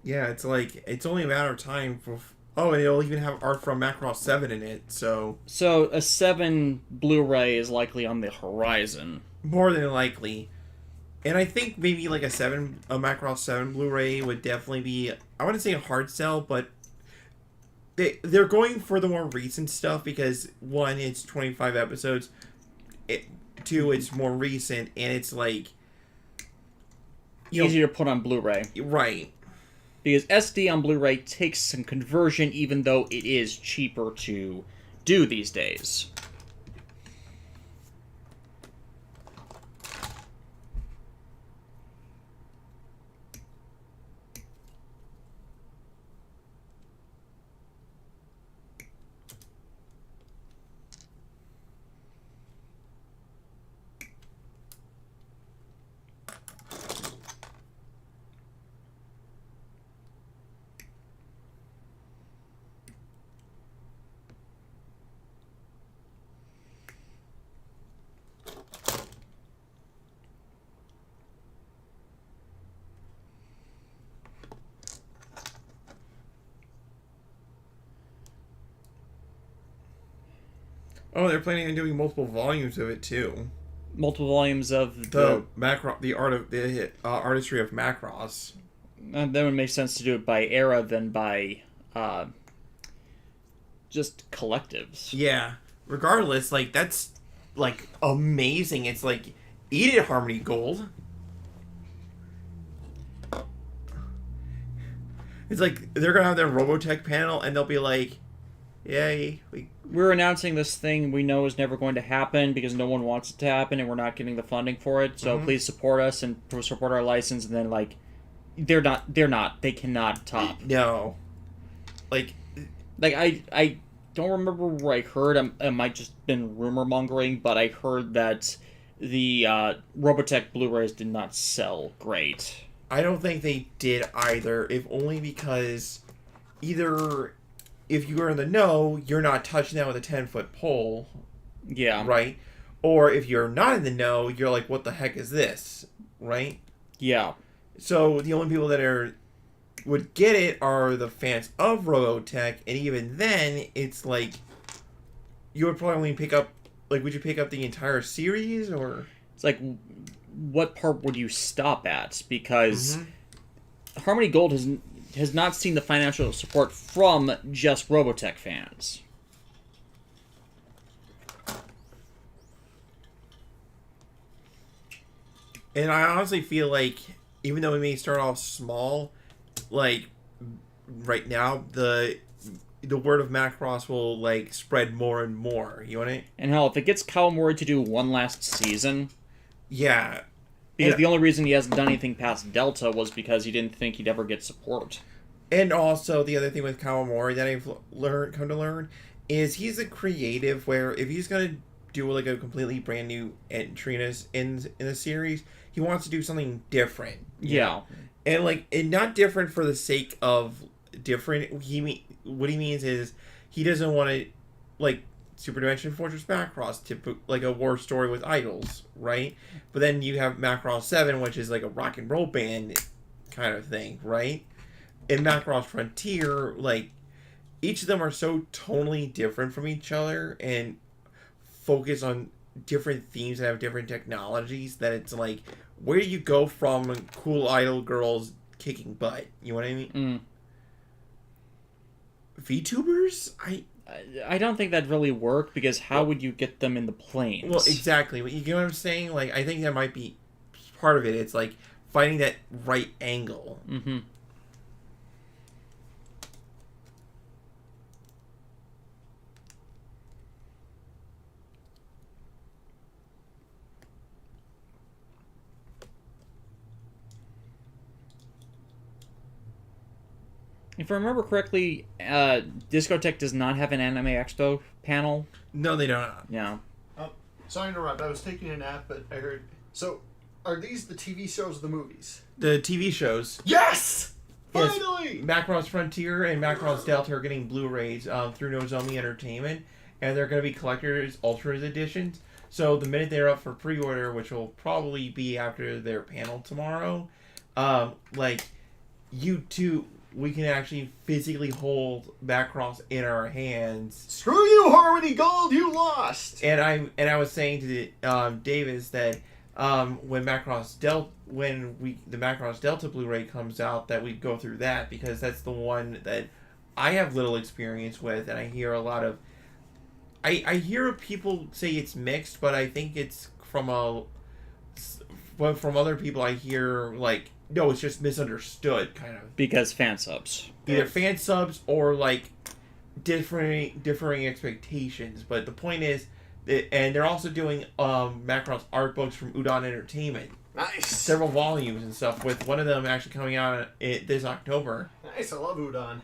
S2: Yeah, it's like, it's only a matter of time for... Oh, and it'll even have art from Macross 7 in it, so...
S1: So, a 7 Blu-ray is likely on the horizon.
S2: More than likely. And I think maybe like a Macross 7 Blu-ray would definitely be... I wouldn't say a hard sell, but... They're going for the more recent stuff because, one, it's 25 episodes. Two, it's more recent, and it's like...
S1: Easier to put on Blu-ray.
S2: Right.
S1: Because SD on Blu-ray takes some conversion, even though it is cheaper to do these days.
S2: Oh, they're planning on doing multiple volumes of it too.
S1: Multiple volumes of
S2: the Artistry of Macross.
S1: That would make sense to do it by era than by just collectives.
S2: Yeah. Regardless, like, that's like amazing. It's like, eat it, Harmony Gold. It's like they're gonna have their Robotech panel and they'll be like, yay,
S1: we're announcing this thing we know is never going to happen because no one wants it to happen and we're not getting the funding for it, so please support us and support our license. And then, like, they cannot top.
S2: No. Like
S1: I don't remember where I heard. It might just been rumor mongering, but I heard that the Robotech Blu-rays did not sell great.
S2: I don't think they did either, if only because either if you are in the know, you're not touching that with a 10-foot pole.
S1: Yeah.
S2: Right? Or if you're not in the know, you're like, what the heck is this? Right?
S1: Yeah.
S2: So the only people that would get it are the fans of Robotech, and even then, it's like, you would probably only pick up, like, would you pick up the entire series, or?
S1: It's like, what part would you stop at? Because Harmony Gold has not seen the financial support from just Robotech fans.
S2: And I honestly feel like, even though we may start off small, like, right now, the word of Macross will, like, spread more and more. You know what I mean?
S1: And hell, if it gets Kawamori to do one last season...
S2: Yeah.
S1: Because the only reason he hasn't done anything past Delta was because he didn't think he'd ever get support.
S2: And also, the other thing with Kawamori that I've come to learn is he's a creative where if he's going to do, like, a completely brand new entry in the series, he wants to do something different.
S1: Yeah.
S2: And, like, and not different for the sake of different. What he means is he doesn't want to, like, Super Dimension Fortress Macross, like a war story with idols, right? But then you have Macross 7, which is like a rock and roll band kind of thing, right? And Macross Frontier, like, each of them are so tonally different from each other and focus on different themes that have different technologies that it's like, where do you go from cool idol girls kicking butt? You know what I mean? VTubers?
S1: I don't think that'd really work, because how would you get them in the planes?
S2: Well, exactly. You get what I'm saying? Like, I think that might be part of it. It's like finding that right angle.
S1: Mm-hmm. If I remember correctly, Discotech does not have an Anime Expo panel.
S2: No, they don't.
S1: Yeah.
S3: Sorry to interrupt. I was taking a nap, but I heard... So, are these the TV shows or the movies?
S2: The TV shows.
S3: Yes!
S2: Yes.
S3: Finally!
S2: Macross Frontier and Macross Delta are getting Blu-rays through Nozomi Entertainment, and they're going to be collector's Ultras editions. So the minute they're up for pre-order, which will probably be after their panel tomorrow, like, you two... we can actually physically hold Macross in our hands.
S3: Screw you, Harmony Gold, you lost!
S2: And I was saying to Davis that when the Macross Delta Blu-ray comes out, that we go through that, because that's the one that I have little experience with, and I hear a lot of. I hear people say it's mixed, but I think it's from other people. I hear like, no, it's just misunderstood, kind of.
S1: Because fan subs.
S2: Either fan subs or, like, differing expectations. But the point is, and they're also doing Macross art books from Udon Entertainment.
S3: Nice!
S2: Several volumes and stuff, with one of them actually coming out this October.
S3: Nice, I love Udon.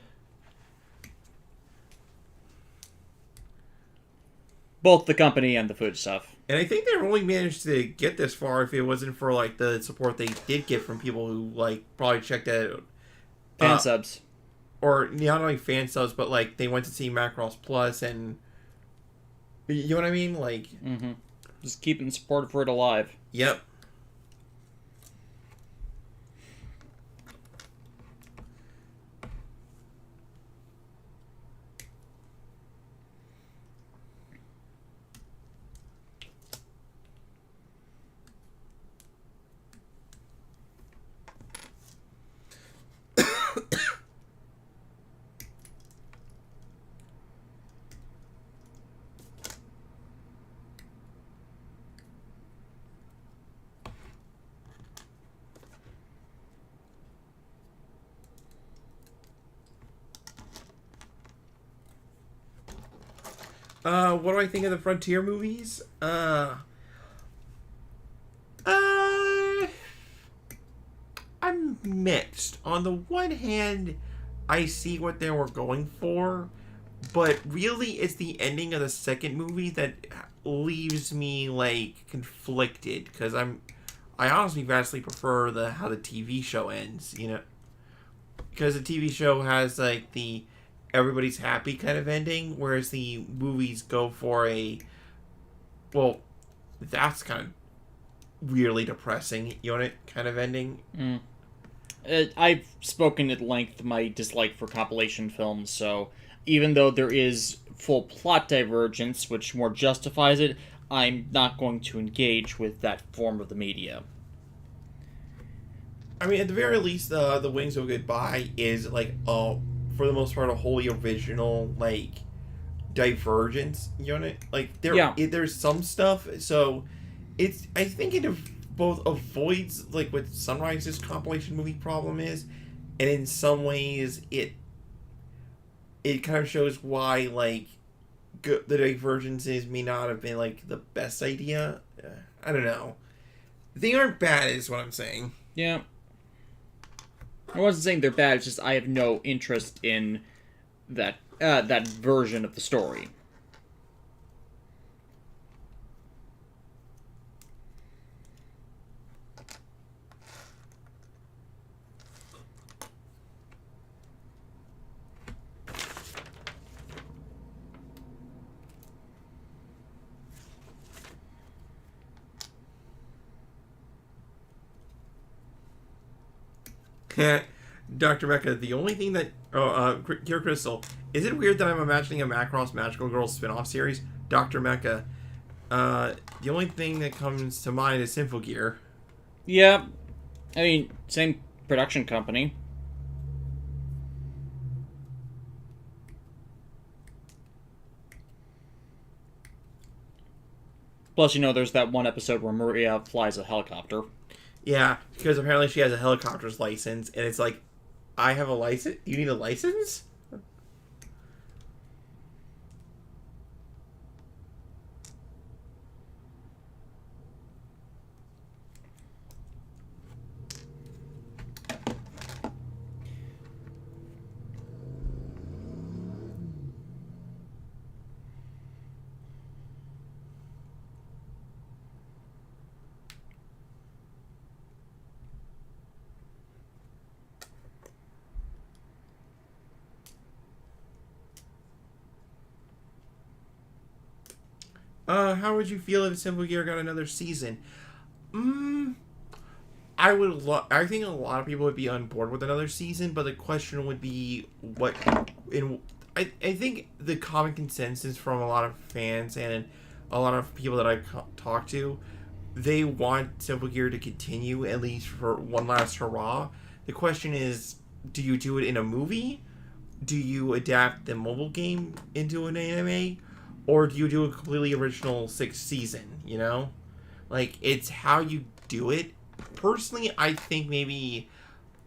S1: Both the company and the food stuff.
S2: And I think they only managed to get this far if it wasn't for, like, the support they did get from people who, like, probably checked out.
S1: Fan subs.
S2: Or not only fan subs, but, like, they went to see Macross Plus and... You know what I mean? Like...
S1: Mm-hmm. Just keeping support for it alive.
S2: Yep. What do I think of the Frontier movies? I'm mixed. On the one hand, I see what they were going for, but really it's the ending of the second movie that leaves me like conflicted, because I honestly vastly prefer how the TV show ends, you know, because the TV show has like the everybody's happy kind of ending, whereas the movies go for a, well, that's kind of weirdly depressing, you know, kind of ending.
S1: I've spoken at length my dislike for compilation films, so even though there is full plot divergence, which more justifies it, I'm not going to engage with that form of the media.
S2: I mean, at the very least, the Wings of Goodbye is like, for the most part, a wholly original like divergence unit. Like there's some stuff, so it's, I think it both avoids like what Sunrise's compilation movie problem is, and in some ways it kind of shows why like the divergences may not have been like the best idea. I don't know. They aren't bad, is what I'm saying.
S1: Yeah. I wasn't saying they're bad, it's just I have no interest in that version of the story.
S2: Dr. Mecha, the only thing that... Pure Crystal, is it weird that I'm imagining a Macross Magical Girls spin-off series? Dr. Mecha, the only thing that comes to mind is Symphogear.
S1: Yeah. I mean, same production company. Plus, you know, there's that one episode where Maria flies a helicopter.
S2: Yeah, because apparently she has a helicopter's license, and it's like, I have a license? You need a license? How would you feel if Symphogear got another season? I would I think a lot of people would be on board with another season, but the question would be what I think the common consensus from a lot of fans and a lot of people that I've talked to, they want Symphogear to continue at least for one last hurrah. The question is, do you do it in a movie? Do you adapt the mobile game into an anime? Or do you do a completely original 6th season, you know? Like, it's how you do it. Personally, I think maybe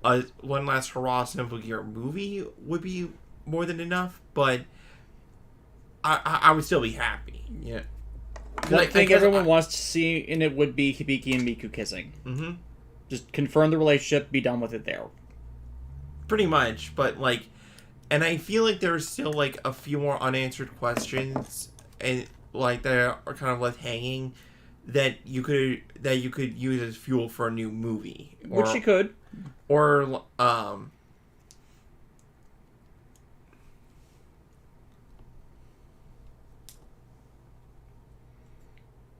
S2: a one last hurrah Symphogear movie would be more than enough, but I would still be happy. Yeah.
S1: One thing everyone wants to see in it would be Hibiki and Miku kissing.
S2: Mm-hmm.
S1: Just confirm the relationship, be done with it there.
S2: Pretty much, but like, and I feel like there's still like a few more unanswered questions, and like that are kind of left hanging that you could use as fuel for a new movie,
S1: Which you could,
S2: or
S1: but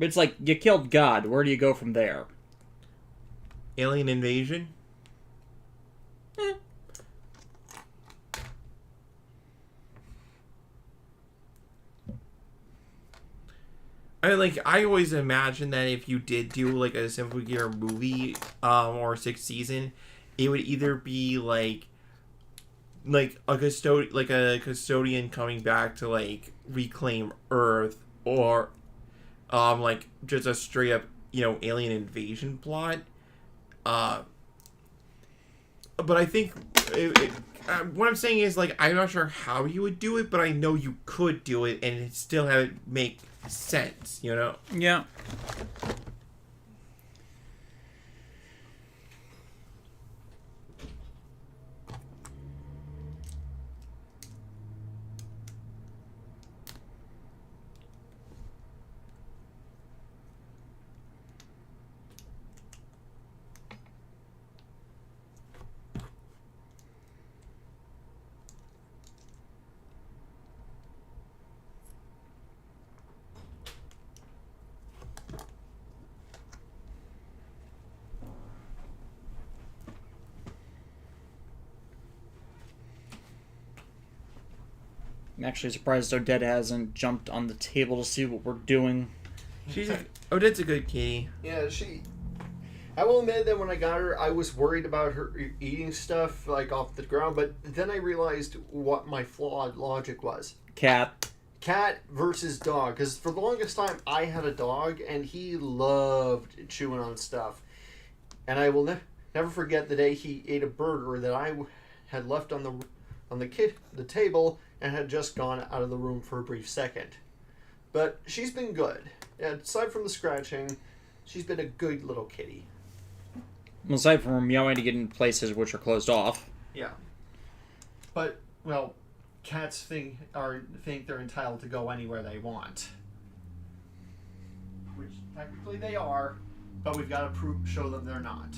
S1: it's like you killed God. Where do you go from there?
S2: alien invasion. I always imagine that if you did do like a Symphogear movie, or 6th season, it would either be like a custodian coming back to like reclaim Earth, or like just a straight up, you know, alien invasion plot. But I think what I'm saying is, like, I'm not sure how you would do it, but I know you could do it and it still have it make sense, you know?
S1: Yeah. I'm actually surprised Odette hasn't jumped on the table to see what we're doing.
S2: Odette's a good kitty.
S3: Yeah, I will admit that when I got her, I was worried about her eating stuff like off the ground, but then I realized what my flawed logic was.
S1: Cat
S3: Versus dog, because for the longest time I had a dog and he loved chewing on stuff, and I will never forget the day he ate a burger that I had left on the table and had just gone out of the room for a brief second. But she's been good. Aside from the scratching, she's been a good little kitty.
S1: Aside from meowing to get in places which are closed off.
S3: Yeah. But, well, cats think they're entitled to go anywhere they want. Which technically they are, but we've got to show them they're not.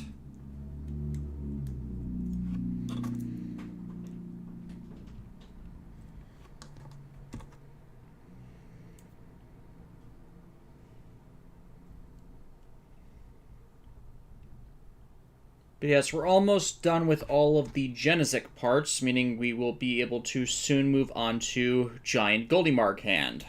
S1: But yes, we're almost done with all of the Genesis parts, meaning we will be able to soon move on to Giant Goldimark Hand.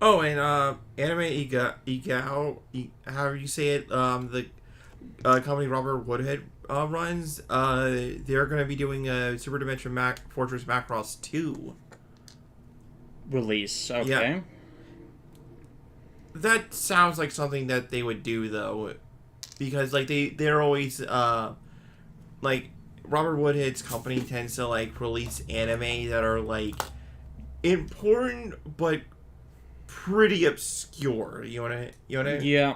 S2: Oh, and Anime Egao, however you say it, the company Robert Woodhead runs, they're going to be doing a Super Dimension Fortress Macross 2
S1: release. Okay.
S2: Yeah. That sounds like something that they would do, though, because like they're always like Robert Woodhead's company tends to like release anime that are like important but pretty obscure. You want to?
S1: Yeah.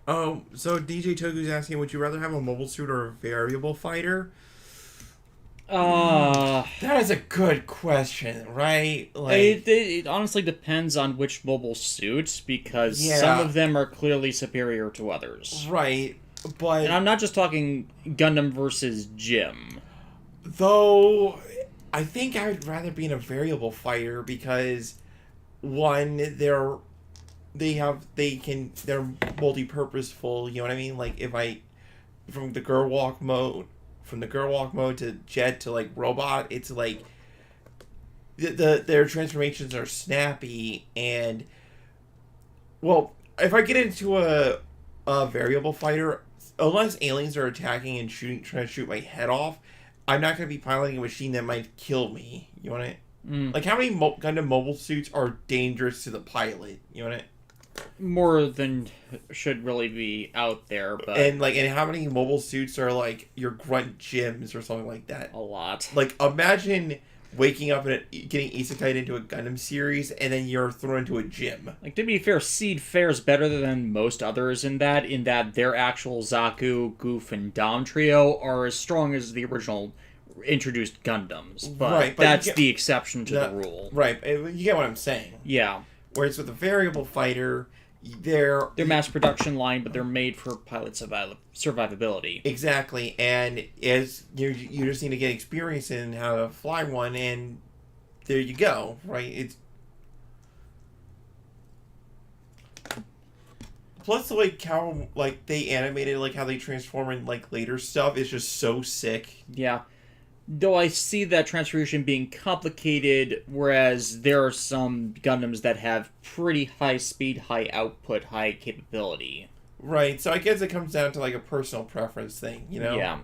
S2: Oh, so DJ Toku's asking, would you rather have a mobile suit or a variable fighter? That is a good question, right? Like,
S1: it honestly depends on which mobile suits, because
S2: Yeah.
S1: some of them are clearly superior to others.
S2: right, but
S1: And I'm not just talking Gundam versus Jim.
S2: though I think I would rather be in a variable fighter because one, they're multi-purposeful, you know what I mean? Like if I from the girl walk mode to jet to like robot, it's like their transformations are snappy, and well, if I get into a variable fighter, unless aliens are attacking and trying to shoot my head off, I'm not going to be piloting a machine that might kill me. You want it? Like, how many Gundam mobile suits are dangerous to the pilot? You want it?
S1: More than should really be out there, but
S2: And how many mobile suits are like your grunt gyms or something like that?
S1: a lot.
S2: Like, imagine waking up and getting isekai'd into a Gundam series, and then you're thrown into a gym.
S1: Like, to be fair, Seed fares better than most others in that their actual Zaku, Goof, and Dom trio are as strong as the original introduced Gundams, but,
S2: Right, but
S1: that's the exception to the rule.
S2: Right, you get what I'm saying.
S1: Yeah.
S2: Whereas with a variable fighter, they're
S1: mass production line, but they're made for pilot survivability.
S2: Exactly, and as you just need to get experience in how to fly one, and there you go, right? It's plus like how like they animated like how they transform in like later stuff is just so sick.
S1: Yeah. Though I see that transformation being complicated, whereas there are some Gundams that have pretty high speed, high output, high capability.
S2: Right. So I guess it comes down to like a personal preference thing, you know?
S1: Yeah.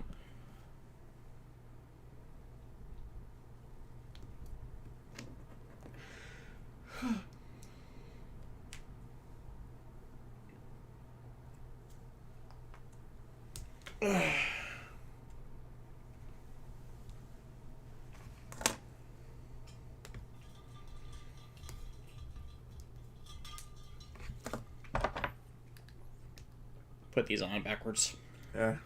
S1: Put these on backwards.
S2: Yeah.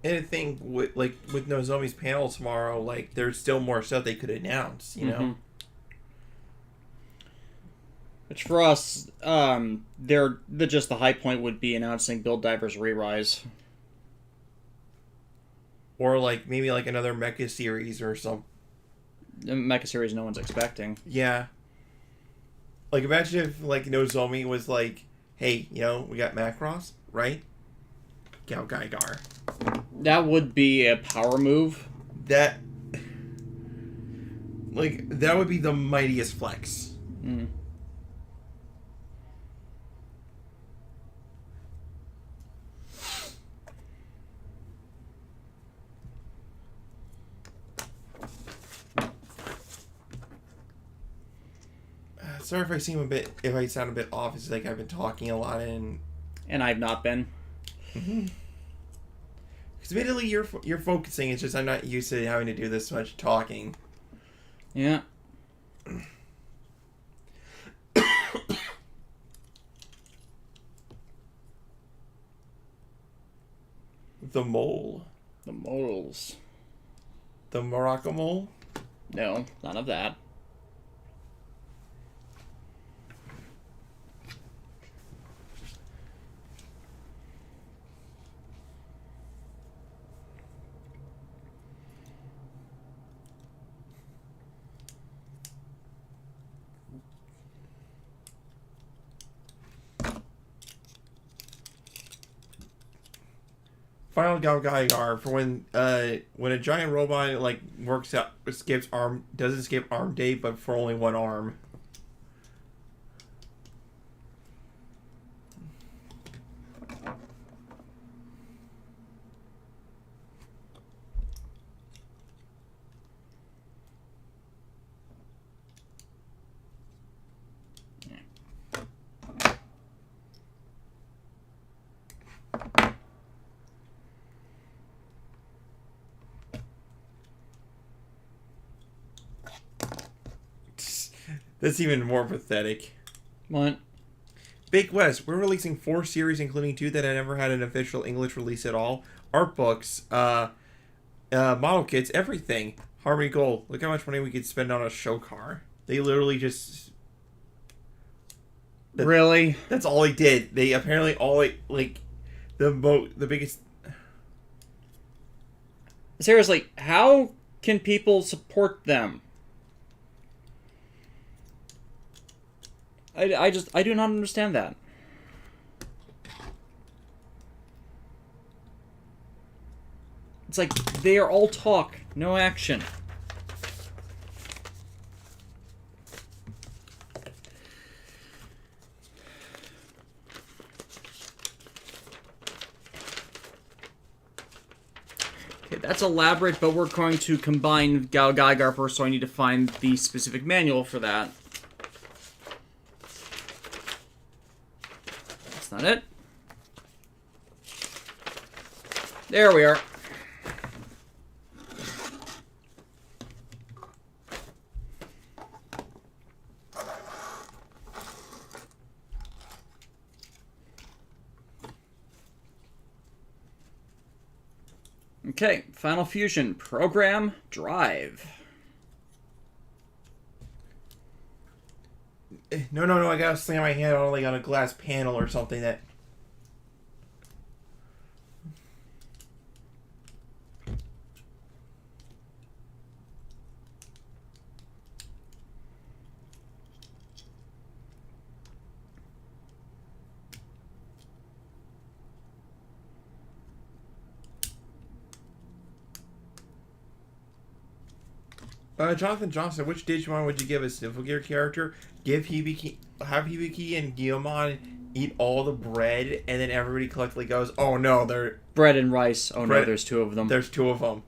S2: And I think with Nozomi's panel tomorrow, like there's still more stuff they could announce, you know.
S1: Which for us, just the high point would be announcing Build Divers Re-Rise.
S2: Or like maybe like another Mecha series or some.
S1: A Mecha series no one's expecting.
S2: Yeah. Like imagine if like Nozomi was like, hey, you know, we got Macross, right? GAOGAIGAR.
S1: That would be a power move.
S2: That would be the mightiest flex.
S1: Mm.
S2: Sorry if I sound a bit off. It's like I've been talking a lot and
S1: I've not been.
S2: Because admittedly, you're focusing. It's just I'm not used to having to do this much talking.
S1: Yeah.
S2: The mole.
S1: The moles.
S2: The Morocco mole?
S1: No, none of that.
S2: Final GAOGAIGAR for when a giant robot like doesn't skip arm day, but for only one arm. That's even more pathetic.
S1: What?
S2: Big West, we're releasing 4 series, including 2 that had never had an official English release at all. Art books, model kits, everything. Harmony Gold. Look how much money we could spend on a show car. They literally just...
S1: Really?
S2: That's all they did. They apparently the biggest...
S1: Seriously, how can people support them? I do not understand that. It's like they are all talk, no action. Okay, that's elaborate, but we're going to combine GAOGAIGAR first, so I need to find the specific manual for that. Not it. There we are. Okay, Final Fusion program drive.
S2: No, I gotta slam my hand on like on a glass panel or something that... Jonathan Johnson, which Digimon would you give a Sniffle Gear character? Have Hibiki and Guilmon eat all the bread, and then everybody collectively goes, "Oh no, they're
S1: Bread and rice. Oh
S2: bread,
S1: no, there's two of them.
S2: There's two of them."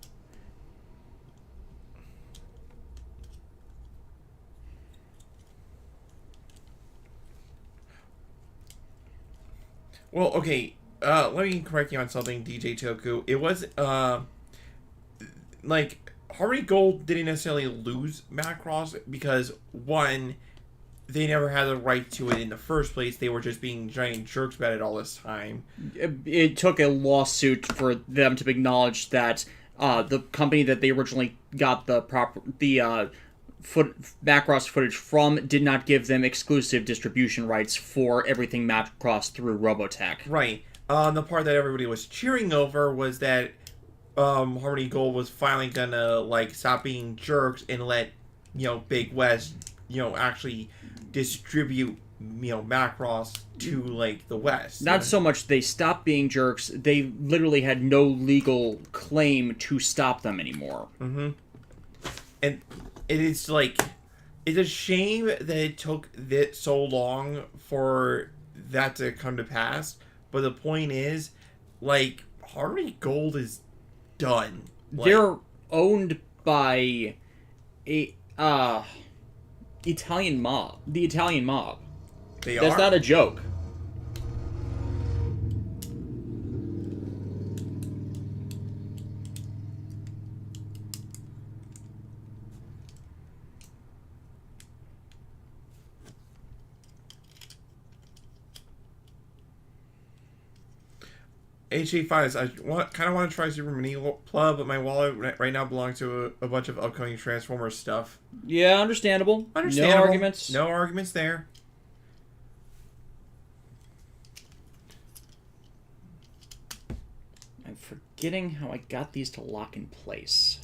S2: Well, okay. Let me correct you on something, DJ Toku. It was like Harmony Gold didn't necessarily lose Macross because one, they never had the right to it in the first place. They were just being giant jerks about it all this time.
S1: It took a lawsuit for them to acknowledge that the company that they originally got the Macross footage from did not give them exclusive distribution rights for everything Macross through Robotech.
S2: Right. The part that everybody was cheering over was that Harmony Gold was finally gonna like stop being jerks and let Big West actually distribute Macross to like the West.
S1: Not so much they stopped being jerks; they literally had no legal claim to stop them anymore.
S2: Mm-hmm. And it is like it's a shame that it took so long for that to come to pass. But the point is, like, Harmony Gold is done. Like,
S1: they're owned by a Italian mob. The Italian mob. That's not a joke.
S2: HA5s, I kind of want to try Super Mini Plug, but my wallet right now belongs to a bunch of upcoming Transformers stuff.
S1: Yeah, understandable.
S2: Understandable.
S1: No arguments.
S2: No arguments there.
S1: I'm forgetting how I got these to lock in place.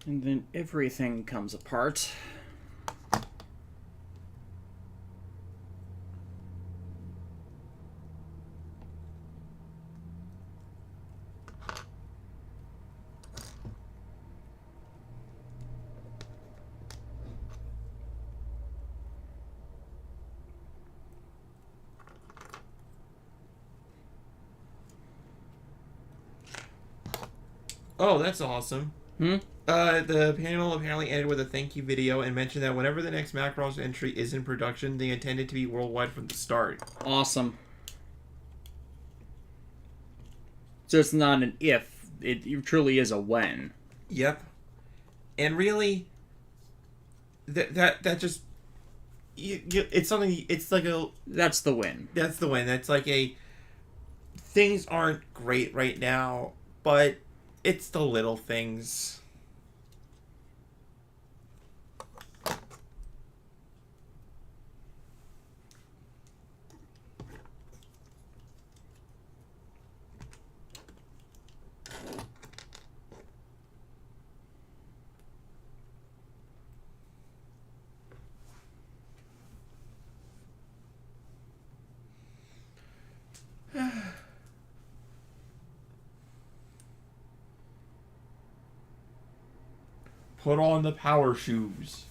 S1: And then everything comes apart.
S2: Oh, that's awesome. The panel apparently ended with a thank you video and mentioned that whenever the next Macross entry is in production, they intend it to be worldwide from the start.
S1: Awesome. So it's not an if, it truly is a when.
S2: Yep. And really, that just... it's something... It's like a...
S1: That's the win.
S2: That's the win. That's like a... Things aren't great right now, but it's the little things. Put on the power shoes.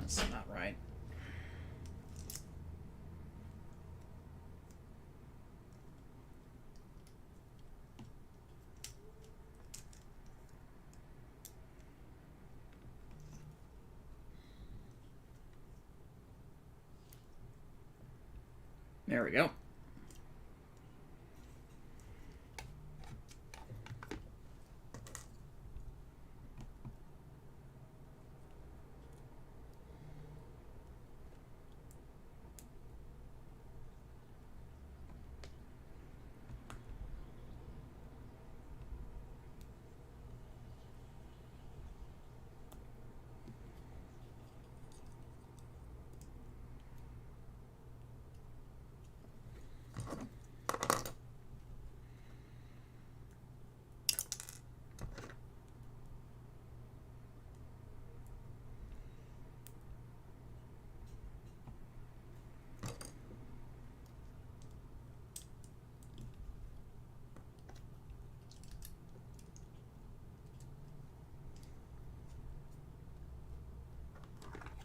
S1: That's not right. There we go.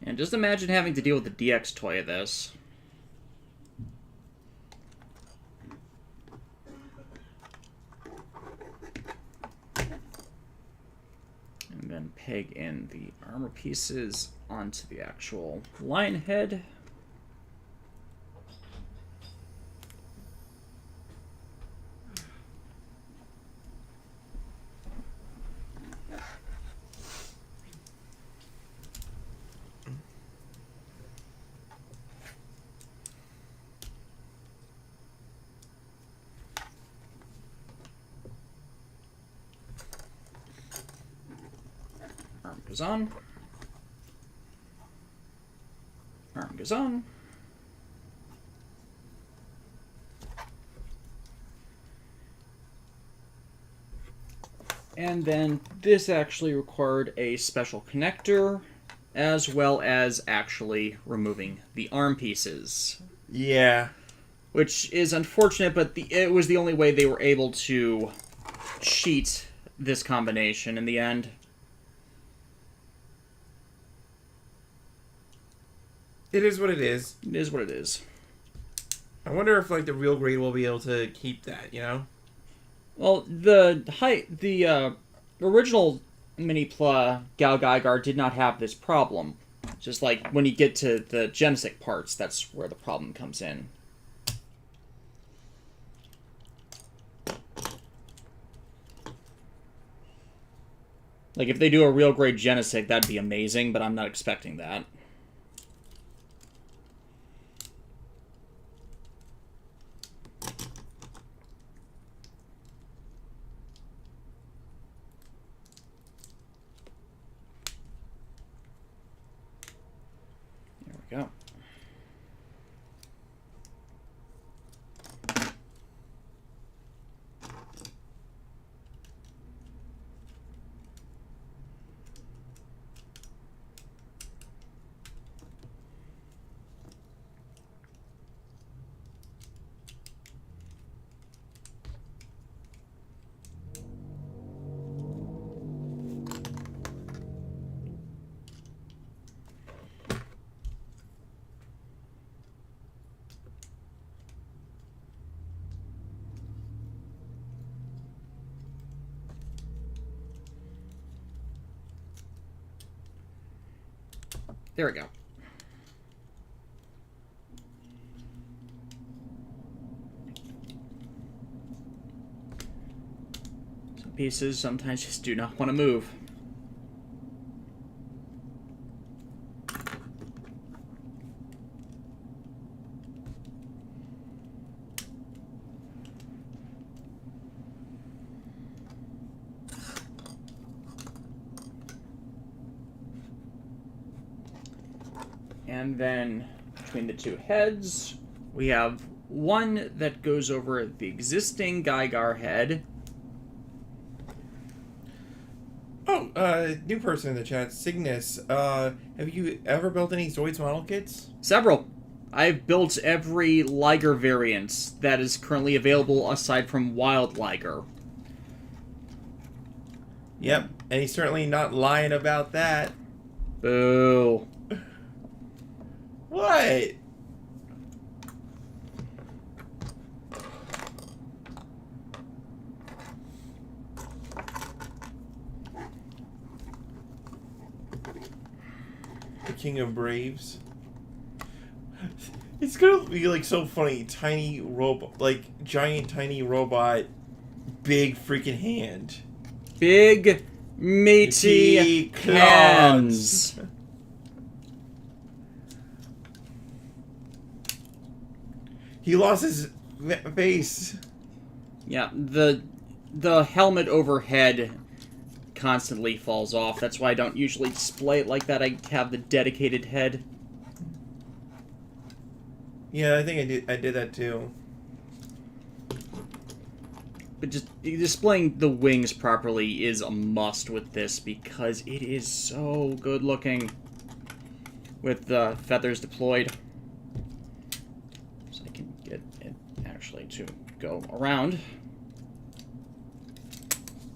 S1: And just imagine having to deal with the DX toy of this. And then peg in the armor pieces onto the actual line head. Arm goes on. Arm goes on. And then this actually required a special connector, as well as actually removing the arm pieces.
S2: Yeah.
S1: Which is unfortunate, but it was the only way they were able to cheat this combination in the end.
S2: It is what it is.
S1: It is what it is.
S2: I wonder if, like, the real grade will be able to keep that, you know?
S1: Well, the original Mini-Pla GAOGAIGAR did not have this problem. Just like when you get to the Genesis parts, that's where the problem comes in. Like, if they do a real grade Genesis, that'd be amazing, but I'm not expecting that. go. There we go. Some pieces sometimes just do not want to move. And then between the two heads, we have one that goes over the existing GAOGAIGAR head.
S2: Oh, new person in the chat, Cygnus. Have you ever built any Zoids model kits?
S1: Several. I've built every Liger variant that is currently available aside from Wild Liger.
S2: Yep, and he's certainly not lying about that.
S1: Boo.
S2: What? The King of Braves. It's gonna be like so funny. Tiny robot, like giant tiny robot, big freaking hand.
S1: Big, meaty hands.
S2: He lost his face.
S1: Yeah, the helmet overhead constantly falls off. That's why I don't usually display it like that. I have the dedicated head.
S2: Yeah, I think I did that too.
S1: But just displaying the wings properly is a must with this because it is so good looking with the feathers deployed. So I can get it actually to go around.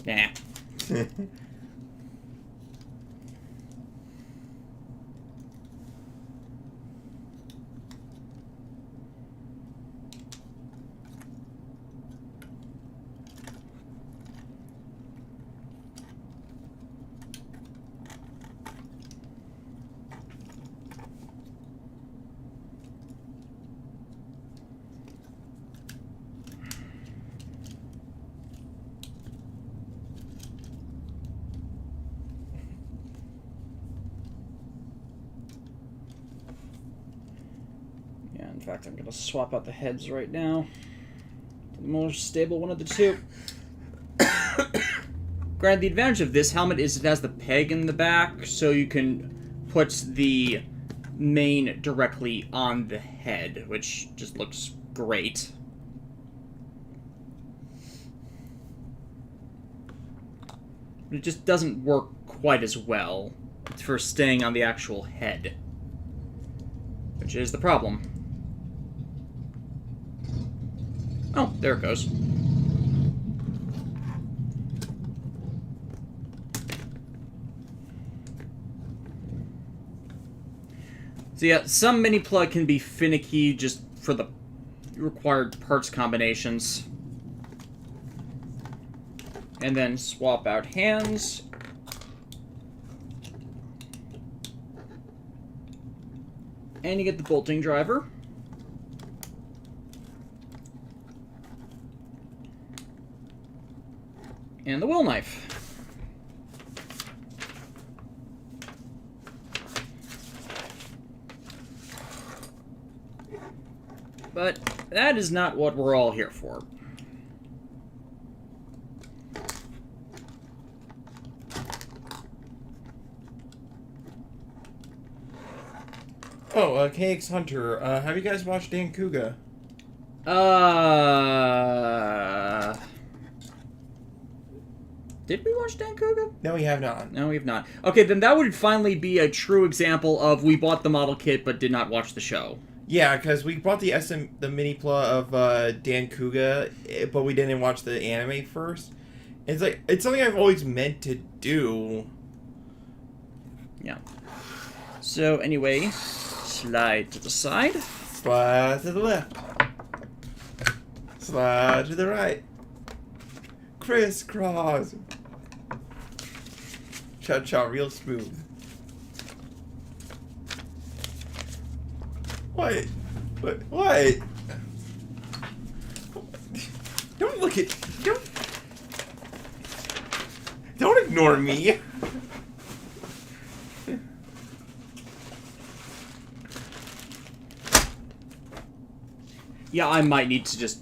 S1: Nah. In fact, I'm going to swap out the heads right now. The more stable one of the two. Granted, the advantage of this helmet is it has the peg in the back, so you can put the mane directly on the head, which just looks great. It just doesn't work quite as well for staying on the actual head, which is the problem. Oh, there it goes. So yeah, some mini plug can be finicky just for the required parts combinations. And then swap out hands. And you get the bolting driver. And the wheel knife. But that is not what we're all here for.
S2: Oh, KX Hunter. Have you guys watched Dan Kuga?
S1: Did we watch Dan Kuga?
S2: No, we have not.
S1: No, we have not. Okay, then that would finally be a true example of we bought the model kit but did not watch the show.
S2: Yeah, because we bought the mini plot of Dan Kuga, but we didn't watch the anime first. It's like it's something I've always meant to do.
S1: Yeah. So anyway, slide to the side.
S2: Slide to the left. Slide to the right. Crisscross. Cha-cha, real smooth. What? What? Don't look at... Don't ignore me.
S1: Yeah, I might need to just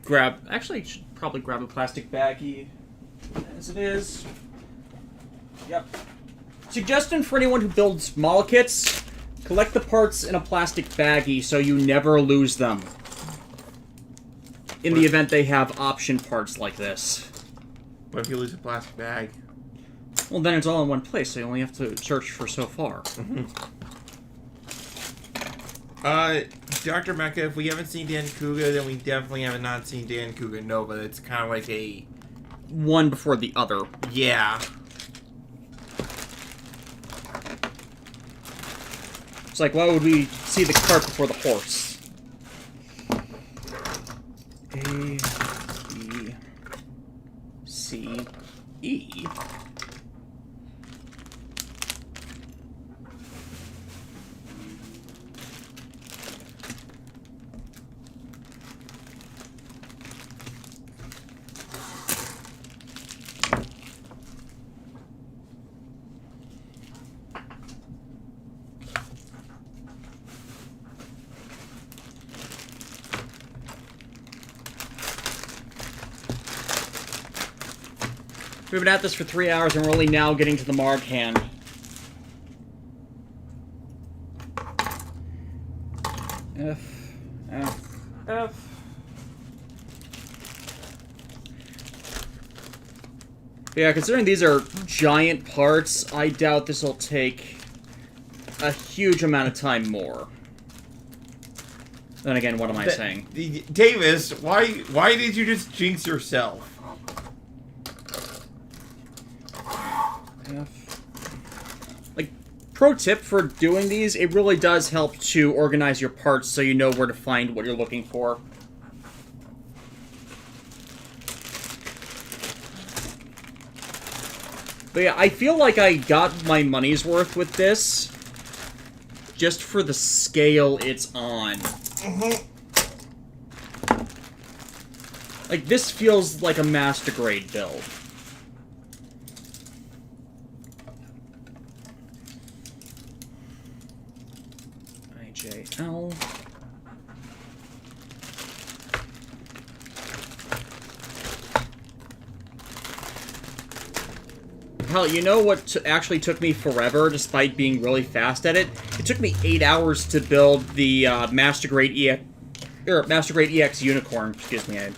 S1: grab... Actually, I should probably grab a plastic baggie as it is. Yep. Suggestion for anyone who builds model kits, collect the parts in a plastic baggie so you never lose them. In the event they have option parts like this.
S2: What if you lose a plastic bag?
S1: Well, then it's all in one place, so you only have to search for so far.
S2: Dr. Mecha, if we haven't seen Dan Kuga, then we definitely have not seen Dan Kuga Nova. It's kind of like a...
S1: One before the other.
S2: Yeah.
S1: It's like, why would we see the cart before the horse? A, B, C, E. We've been at this for 3 hours and we're only now getting to the mark hand. F. Yeah, considering these are giant parts, I doubt this will take a huge amount of time more. Then again, what am I saying?
S2: Davis, why did you just jinx yourself?
S1: Like, pro tip for doing these, it really does help to organize your parts so you know where to find what you're looking for. But yeah, I feel like I got my money's worth with this, just for the scale it's on. Like, this feels like a master grade build. IJL. Hell, you know what actually took me forever, despite being really fast at it? It took me 8 hours to build the Master Grade EX Unicorn. Excuse me, I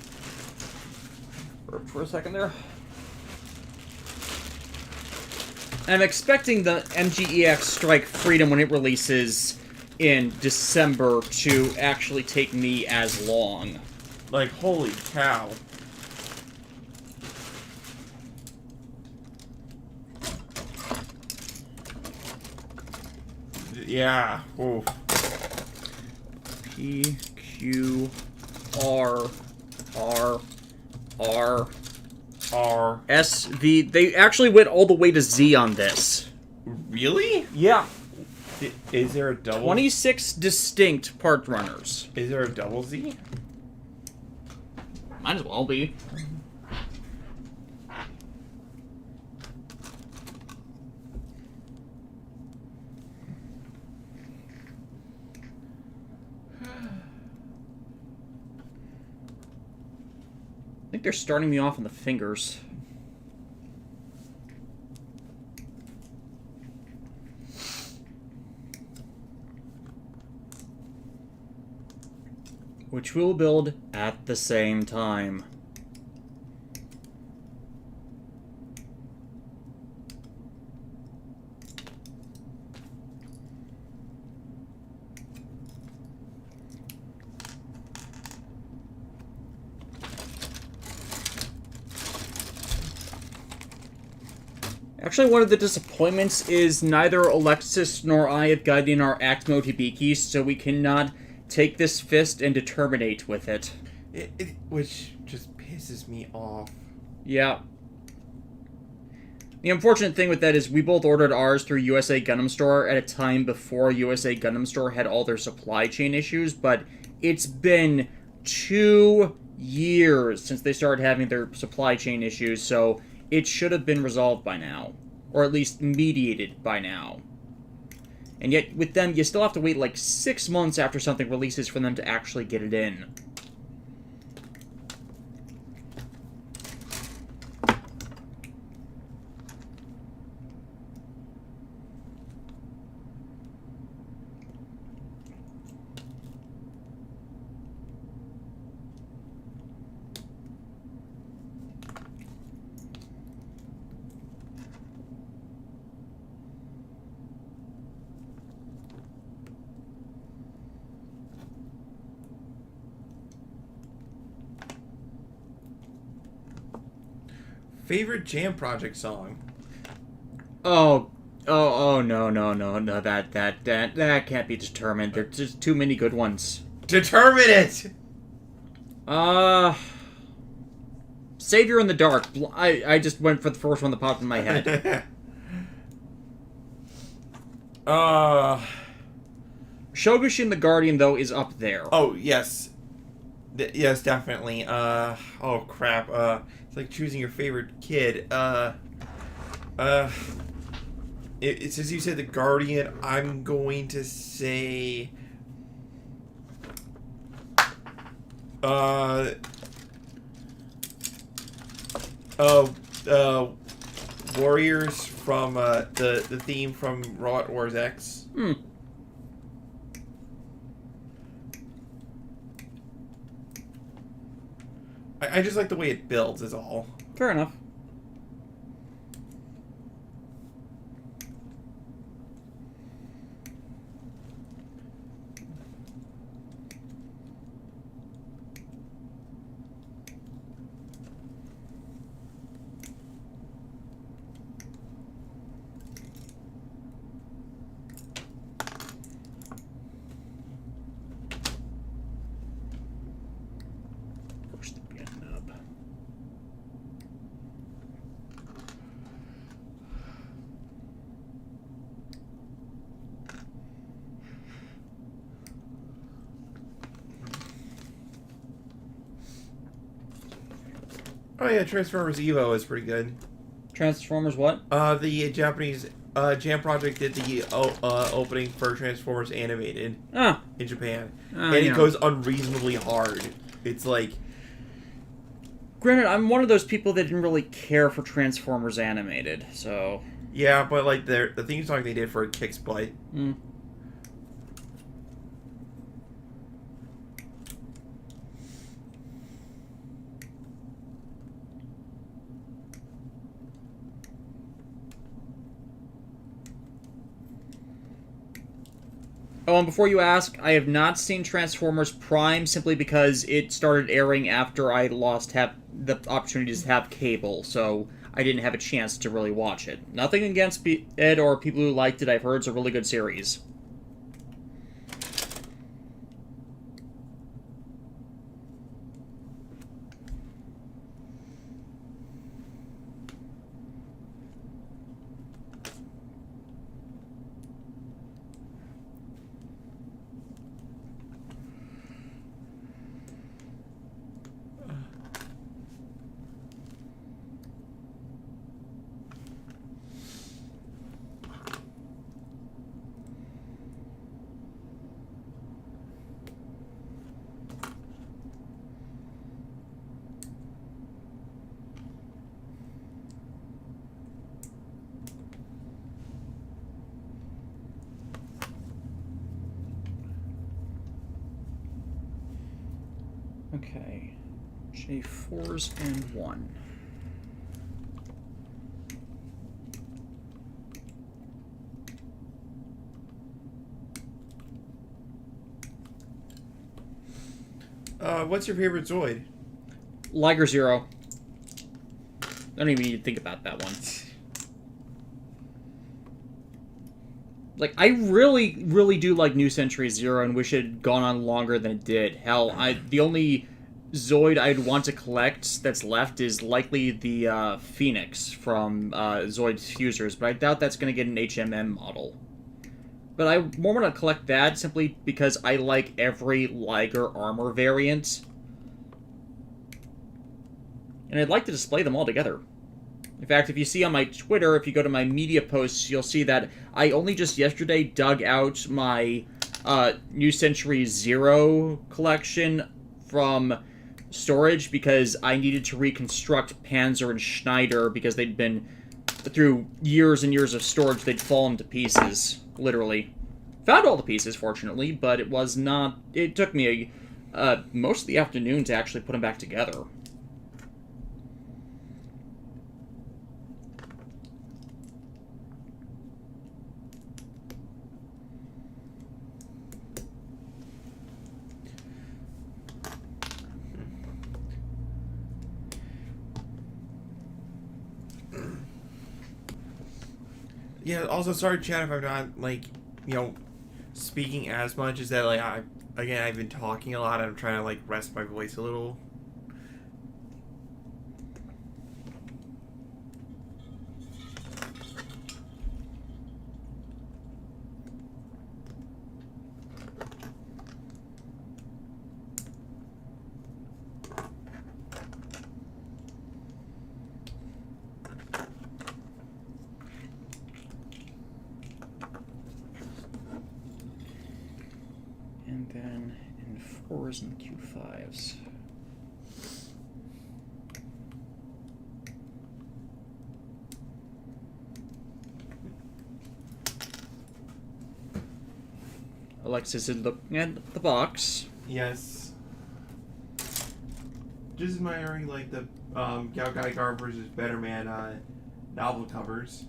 S1: burped for a second there. I'm expecting the MGEX Strike Freedom when it releases in December to actually take me as long.
S2: Like, holy cow. Yeah. Oof.
S1: P, Q, R, R, R, R, S, V. They actually went all the way to Z on this.
S2: Really?
S1: Yeah.
S2: Is there a double?
S1: 26 distinct part runners.
S2: Is there a double Z?
S1: Might as well be. I think they're starting me off on the fingers. which we'll build at the same time. Actually, one of the disappointments is neither Alexis nor I have gotten our Acmo Hibiki, so we cannot take this fist and determinate with it.
S2: Which just pisses me off.
S1: Yeah. The unfortunate thing with that is we both ordered ours through USA Gundam Store at a time before USA Gundam Store had all their supply chain issues, but it's been 2 years since they started having their supply chain issues, so it should have been resolved by now. Or at least mediated by now. And yet, with them, you still have to wait like 6 months after something releases for them to actually get it in.
S2: Favorite Jam Project song?
S1: Oh, no, that can't be determined. There's just too many good ones.
S2: Determine it!
S1: Savior in the Dark. I just went for the first one that popped in my head. Shogushin the Guardian, though, is up there.
S2: Oh, yes. Yes, definitely. Oh, crap. It's like choosing your favorite kid. Since you said the Guardian, I'm going to say... Warriors from, the theme from Robot Wars X. I just like the way it builds, is all.
S1: Fair enough.
S2: Oh yeah, Transformers Evo is pretty good.
S1: Transformers what?
S2: The Japanese Jam Project did the opening for Transformers Animated in Japan. And it goes unreasonably hard. It's like...
S1: Granted, I'm one of those people that didn't really care for Transformers Animated, so...
S2: Yeah, but like the theme song they did for it kicks butt.
S1: Oh, and before you ask, I have not seen Transformers Prime simply because it started airing after I lost the opportunity to have cable, so I didn't have a chance to really watch it. Nothing against it or people who liked it. I've heard it's a really good series. Okay. J4s and 1.
S2: What's your favorite Zoid?
S1: Liger 0. I don't even need to think about that one. Like, I really, really do like New Century 0 and wish it had gone on longer than it did. Hell, the only Zoid I'd want to collect that's left is likely the Phoenix from Zoid Fusers, but I doubt that's going to get an HMM model. But I more want to collect that simply because I like every Liger armor variant. And I'd like to display them all together. In fact, if you see on my Twitter, if you go to my media posts, you'll see that I only just yesterday dug out my New Century 0 collection from storage because I needed to reconstruct Panzer and Schneider because they'd been, through years and years of storage, they'd fallen to pieces, literally. Found all the pieces, fortunately, but it was not... It took me most of the afternoon to actually put them back together.
S2: Yeah, also, sorry, chat, if I'm not, like, you know, speaking as much. Is that, like, I've been talking a lot. I'm trying to, like, rest my voice a little.
S1: And then in 4s and Q5s. Alexis is looking at the box.
S2: Yes. Just admiring, like, the GAOGAIGAR versus Better Man novel covers.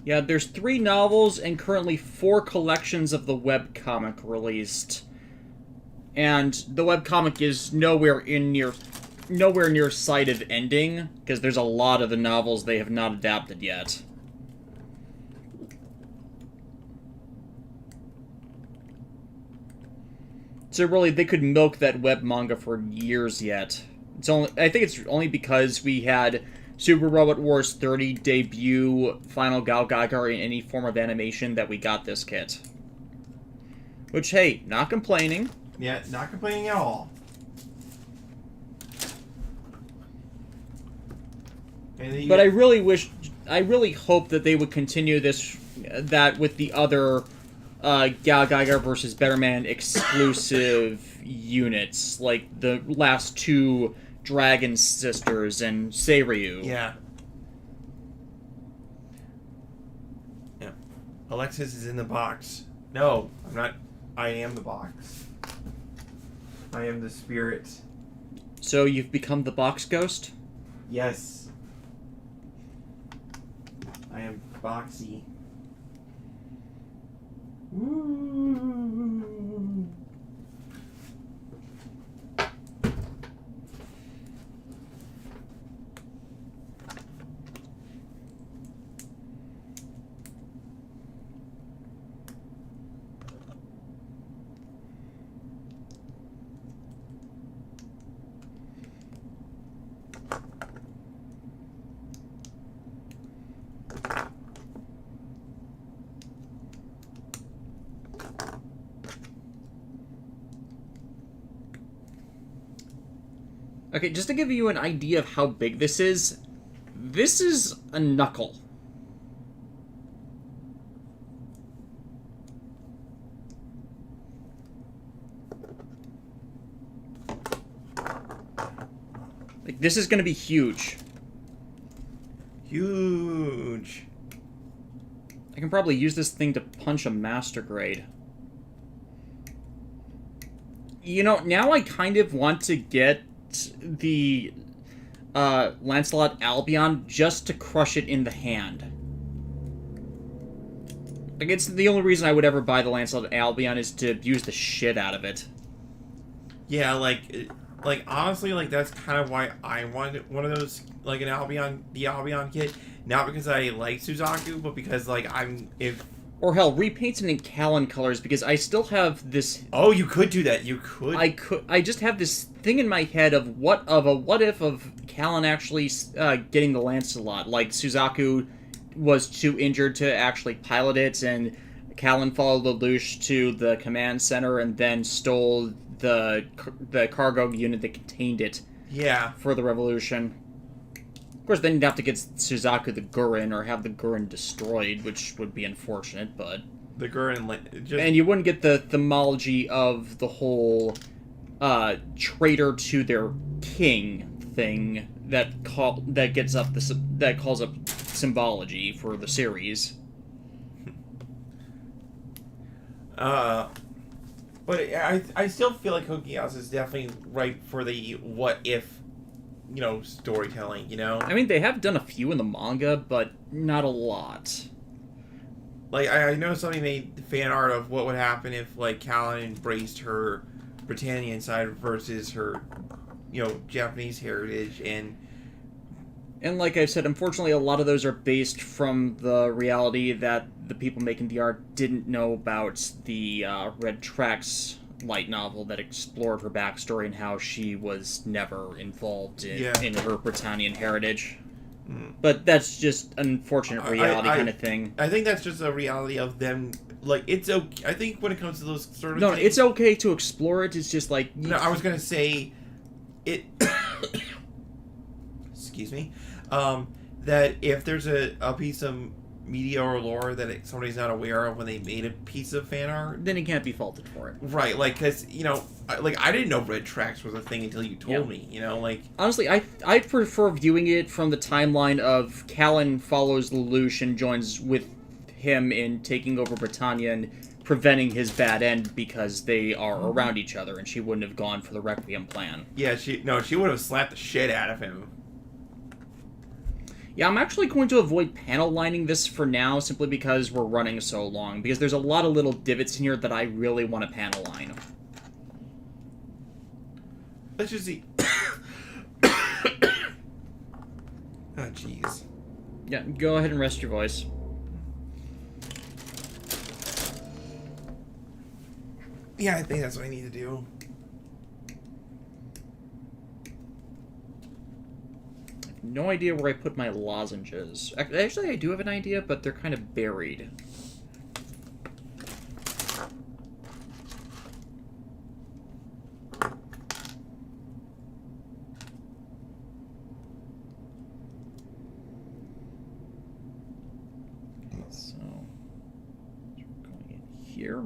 S1: Yeah, there's 3 novels and currently 4 collections of the webcomic released. And the webcomic is nowhere near sight of ending, because there's a lot of the novels they have not adapted yet. So really, they could milk that web manga for years yet. I think it's only because we had Super Robot Wars 30 debut Final GAOGAIGAR in any form of animation that we got this kit. Which, hey, not complaining.
S2: Yeah, not complaining at all.
S1: But I really hope that they would continue that with the other GAOGAIGAR versus Better Man exclusive units, like the last 2 Dragon Sisters and Seiryu.
S2: Yeah. Yeah. Alexis is in the box. No, I'm not. I am the box. I am the spirit.
S1: So you've become the box ghost?
S2: Yes. I am boxy. Woo.
S1: Okay, just to give you an idea of how big this is a knuckle. Like, this is gonna be huge.
S2: Huge.
S1: I can probably use this thing to punch a master grade. You know, now I kind of want to get the Lancelot Albion just to crush it in the hand. Like, it's the only reason I would ever buy the Lancelot Albion is to abuse the shit out of it.
S2: Yeah, like honestly, like that's kind of why I wanted one of those, like the Albion kit. Not because I like Suzaku, but because like
S1: Or hell, repaints it in Callan colors, because I still have this...
S2: Oh, you could do that. You could.
S1: I just have this thing in my head of what if of Callan actually getting the Lancelot. Like, Suzaku was too injured to actually pilot it, and Callan followed Lelouch to the command center and then stole the cargo unit that contained it.
S2: Yeah.
S1: For the revolution. Of course, then you'd have to get Suzaku the Gurren, or have the Gurren destroyed, which would be unfortunate, but...
S2: The Gurren... Just...
S1: And you wouldn't get the themology of the whole traitor to their king thing that calls up symbology for the series.
S2: But I still feel like Hokiyasu is definitely ripe for the what if, storytelling,
S1: I mean, they have done a few in the manga, but not a lot.
S2: Like, I know somebody made fan art of what would happen if, like, Callan embraced her Britannian side versus her, Japanese heritage, and
S1: like I said, unfortunately, a lot of those are based from the reality that the people making the art didn't know about the Red Tracks light novel that explored her backstory and how she was never involved in her Britannian heritage. Mm. But that's just an unfortunate reality kind of thing.
S2: I think that's just a reality of them. Like, it's okay. I think when it comes to those sort of
S1: things...
S2: No,
S1: it's okay to explore it. It's just like...
S2: No, I was going to say... It... Excuse me. That if there's a piece of media or lore that somebody's not aware of when they made a piece of fan art,
S1: then it can't be faulted for it.
S2: Right, like, because, I didn't know Red Tracks was a thing until you told me, like...
S1: Honestly, I prefer viewing it from the timeline of Callan follows Lelouch and joins with him in taking over Britannia and preventing his bad end because they are around each other, and she wouldn't have gone for the Requiem plan.
S2: Yeah, she would have slapped the shit out of him.
S1: Yeah, I'm actually going to avoid panel lining this for now, simply because we're running so long, because there's a lot of little divots in here that I really want to panel line.
S2: Let's just see. Oh, jeez.
S1: Yeah, go ahead and rest your voice.
S2: Yeah, I think that's what I need to do.
S1: No idea where I put my lozenges. Actually, I do have an idea, but they're kind of buried. So, we're going in here.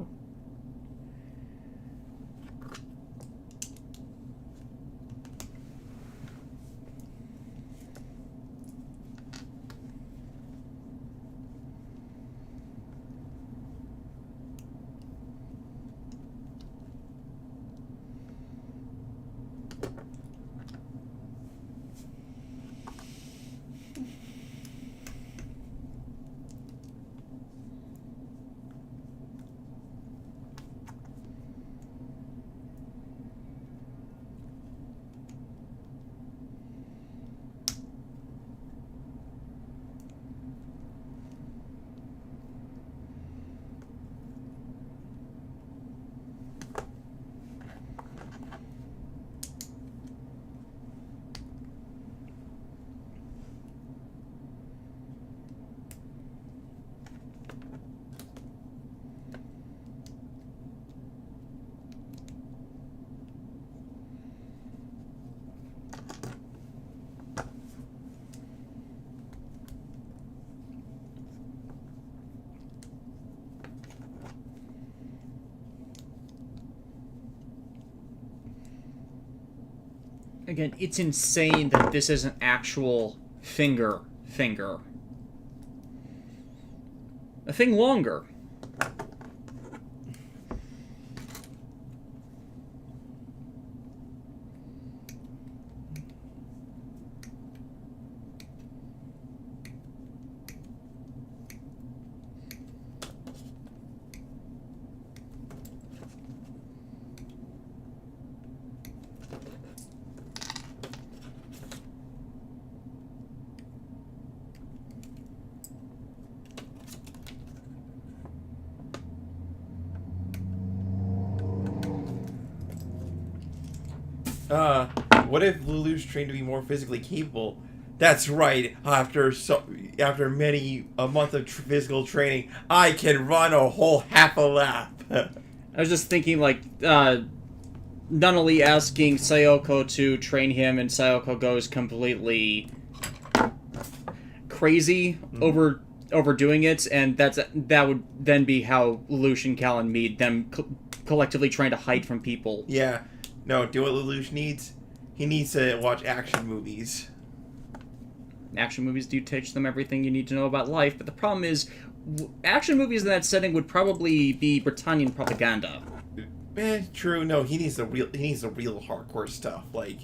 S1: Again, it's insane that this is an actual finger. A thing longer.
S2: What if Lulu's trained to be more physically capable? That's right. After a month of physical training, I can run a whole half a lap.
S1: I was just thinking, like, Nunnally asking Sayoko to train him, and Sayoko goes completely crazy overdoing it, and that would then be how Lelouch and Callan meet, them collectively trying to hide from people.
S2: Yeah. No, do what Lelouch needs? He needs to watch action movies.
S1: Action movies do teach them everything you need to know about life, but the problem is, action movies in that setting would probably be Britannian propaganda.
S2: True. No, he needs the real hardcore stuff. Like,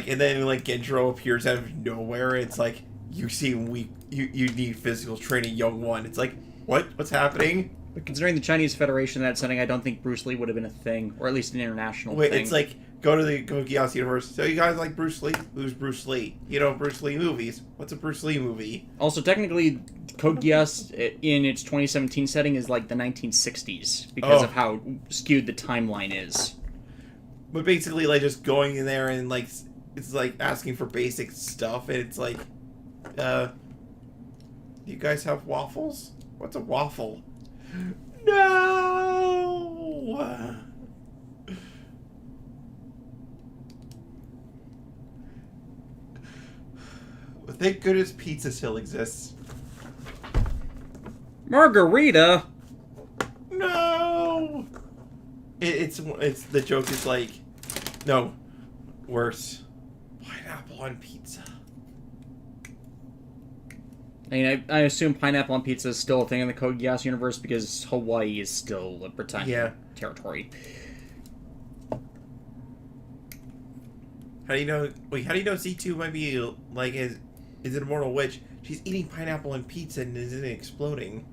S2: and then like Gendro appears out of nowhere. It's like, you seem weak. You need physical training, young one. It's like, what's happening?
S1: But considering the Chinese Federation in that setting, I don't think Bruce Lee would have been a thing, or at least an international thing.
S2: It's like, go to the Geass universe. So you guys like Bruce Lee? Who's Bruce Lee? You know Bruce Lee movies. What's a Bruce Lee movie?
S1: Also, technically, Code Geass in its 2017 setting is like the 1960s because of how skewed the timeline is.
S2: But basically, like, just going in there and like, it's like asking for basic stuff, and it's like, do you guys have waffles? What's a waffle? No! Thank goodness pizza still exists.
S1: Margarita?
S2: No! It's the joke is like, no, worse. Pineapple on pizza.
S1: I mean, I assume pineapple on pizza is still a thing in the Code Geass universe because Hawaii is still a Britannian territory.
S2: How do you know? Wait, how do you know Z2 might be like is an immortal witch? She's eating pineapple and pizza and isn't exploding.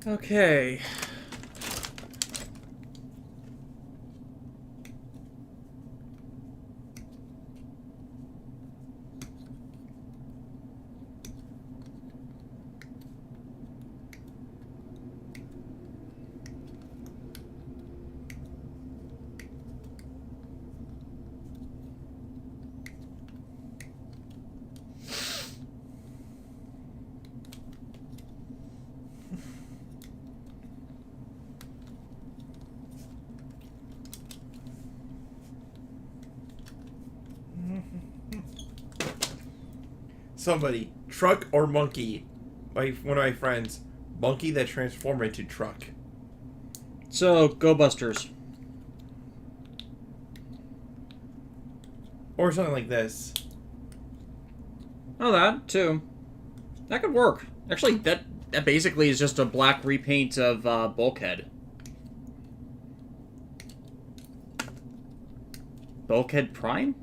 S1: Okay.
S2: Somebody, truck or monkey? One of my friends, monkey that transformed into truck.
S1: So, Go Busters.
S2: Or something like this.
S1: Oh, that, too. That could work. Actually, that basically is just a black repaint of Bulkhead. Bulkhead Prime?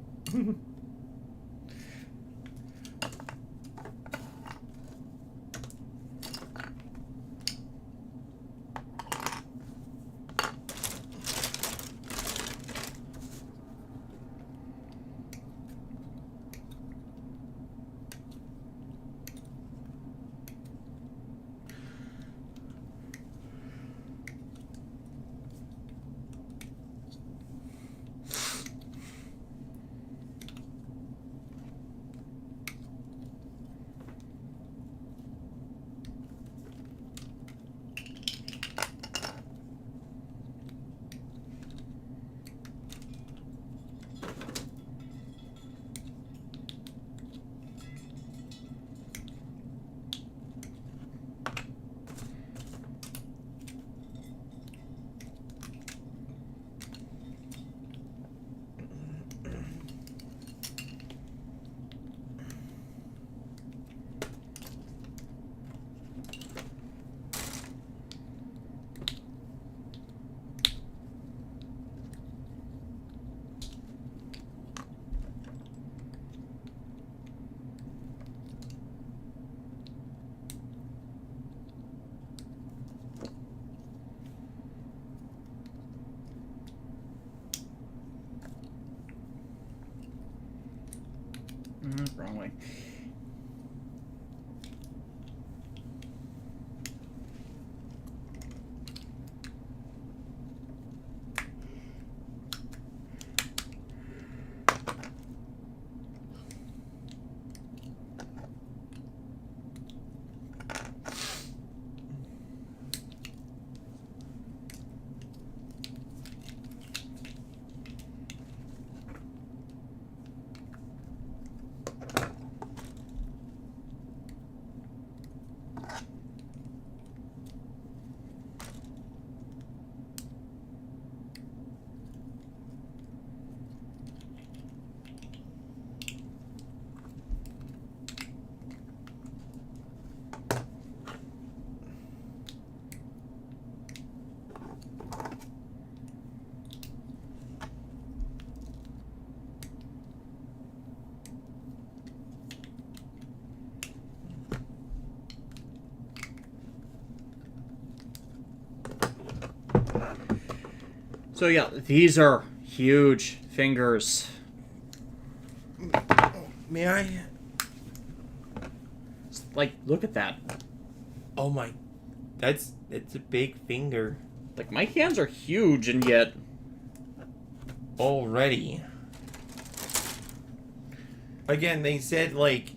S1: Wrong way. So yeah, these are huge fingers.
S2: May I?
S1: Like, look at that.
S2: Oh my, it's a big finger.
S1: Like, my hands are huge, and yet...
S2: Already. Again, they said, like,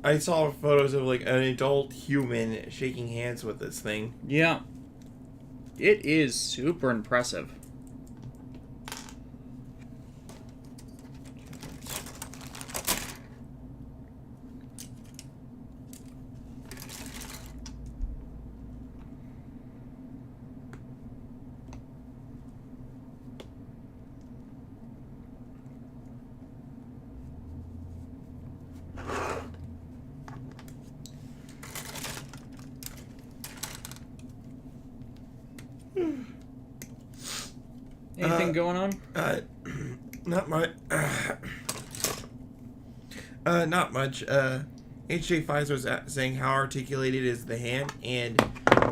S2: I saw photos of, like, an adult human shaking hands with this thing.
S1: Yeah. It is super impressive. Anything going on?
S2: Not much. Not much. HJ Fives was saying how articulated is the hand, and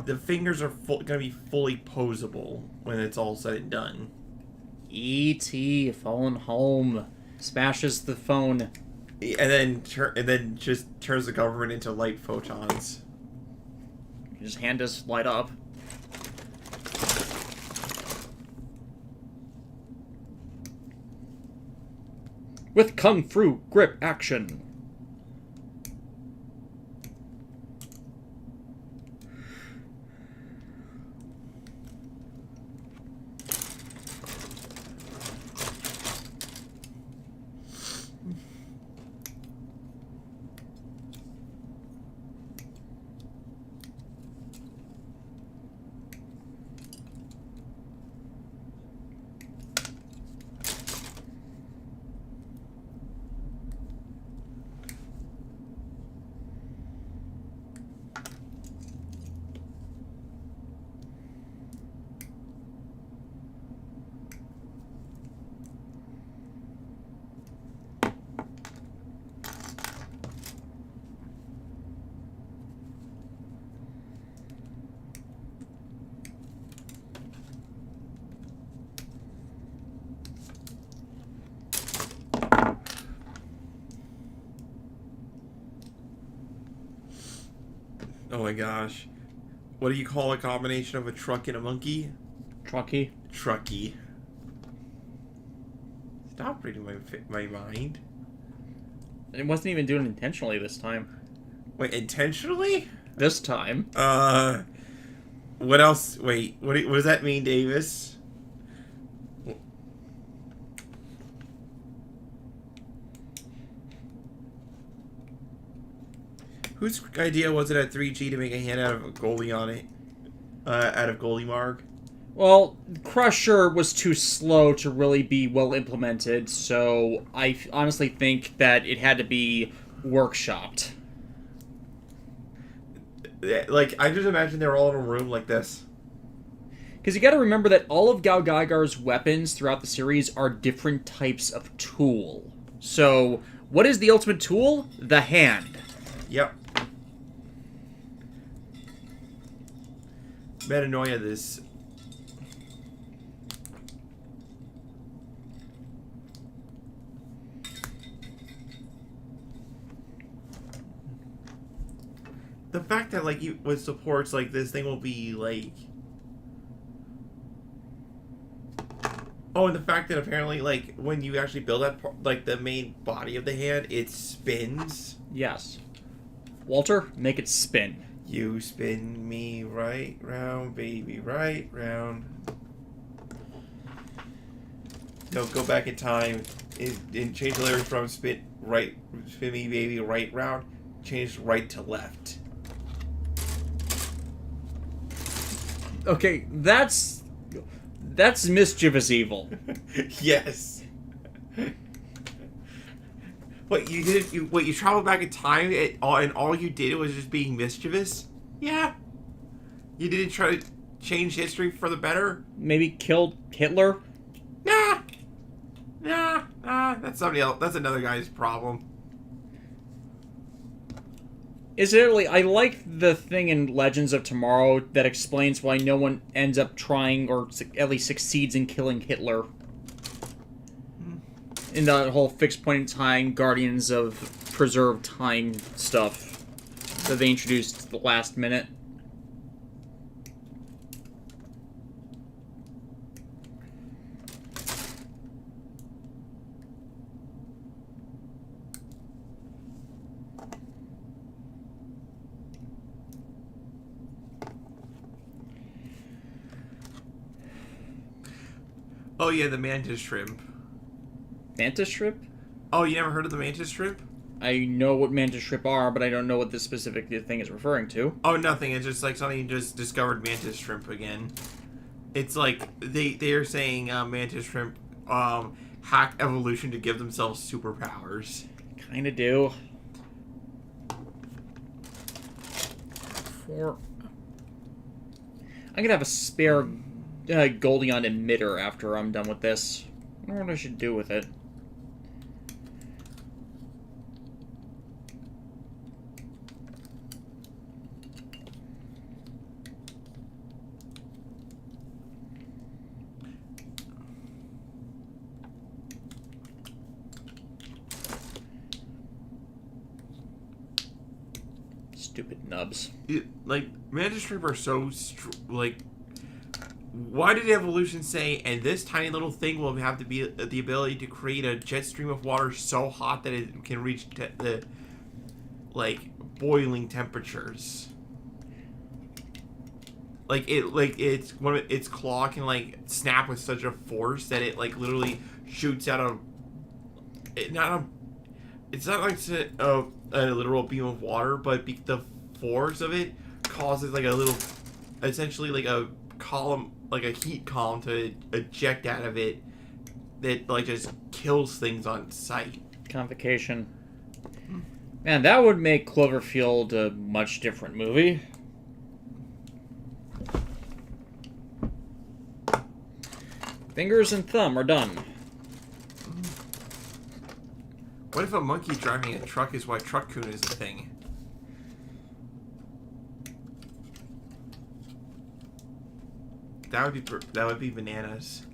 S2: the fingers are gonna be fully posable when it's all said and done.
S1: E.T. fallen home. Smashes the phone.
S2: And then just turns the government into light photons.
S1: His hand does light up. With Kung Fu grip action.
S2: Oh my gosh. What do you call a combination of a truck and a monkey?
S1: Trucky.
S2: Trucky. Stop reading my mind.
S1: It wasn't even doing it intentionally this time.
S2: Wait, intentionally?
S1: This time.
S2: What else? Wait, what does that mean, Davis? Whose idea was it at 3G to make a hand out of a goalie on it? Out of goalie mark?
S1: Well, Crusher was too slow to really be well implemented, so I honestly think that it had to be workshopped.
S2: Like, I just imagine they're all in a room like this.
S1: Because you gotta remember that all of GAOGAIGAR's weapons throughout the series are different types of tool. So, what is the ultimate tool? The hand.
S2: Yep. Metanoia this. the fact that like with supports like this thing will be like. Oh, and the fact that apparently, like, when you actually build that, like, the main body of the hand, it spins.
S1: Yes. Walter, make it spin.
S2: You spin me right round, baby, right round. No, go back in time and change the lyrics from spin me, baby, right round, change right to left.
S1: Okay, that's mischievous evil.
S2: Yes. What you did? You traveled back in time, and all you did was just being mischievous? Yeah. You didn't try to change history for the better?
S1: Maybe killed Hitler?
S2: Nah. That's somebody else. That's another guy's problem.
S1: Incidentally, I like the thing in Legends of Tomorrow that explains why no one ends up trying, or at least succeeds in killing Hitler. In the whole fixed point in time, Guardians of Preserved Time stuff that they introduced at the last minute.
S2: Oh yeah, the mantis shrimp.
S1: Mantis shrimp?
S2: Oh, you never heard of the mantis shrimp?
S1: I know what mantis shrimp are, but I don't know what this specific thing is referring to.
S2: Oh, nothing. It's just like something you just discovered mantis shrimp again. It's like they're saying mantis shrimp hack evolution to give themselves superpowers.
S1: Kinda do. I'm gonna have a spare Goldion emitter after I'm done with this. I don't know what I should do with it. Stupid nubs.
S2: Like, mantis shrimp are so, like, why did evolution say, and this tiny little thing will have to be the ability to create a jet stream of water so hot that it can reach the, like, boiling temperatures? Like, its claw can, like, snap with such a force that it, like, literally shoots out it's not like a literal beam of water, but the force of it causes like a little, essentially like a column, like a heat column to eject out of it that like just kills things on sight.
S1: Convocation. Man, that would make Cloverfield a much different movie. Fingers and thumb are done.
S2: What if a monkey driving a truck is why Truck-kun is the thing? That would be bananas.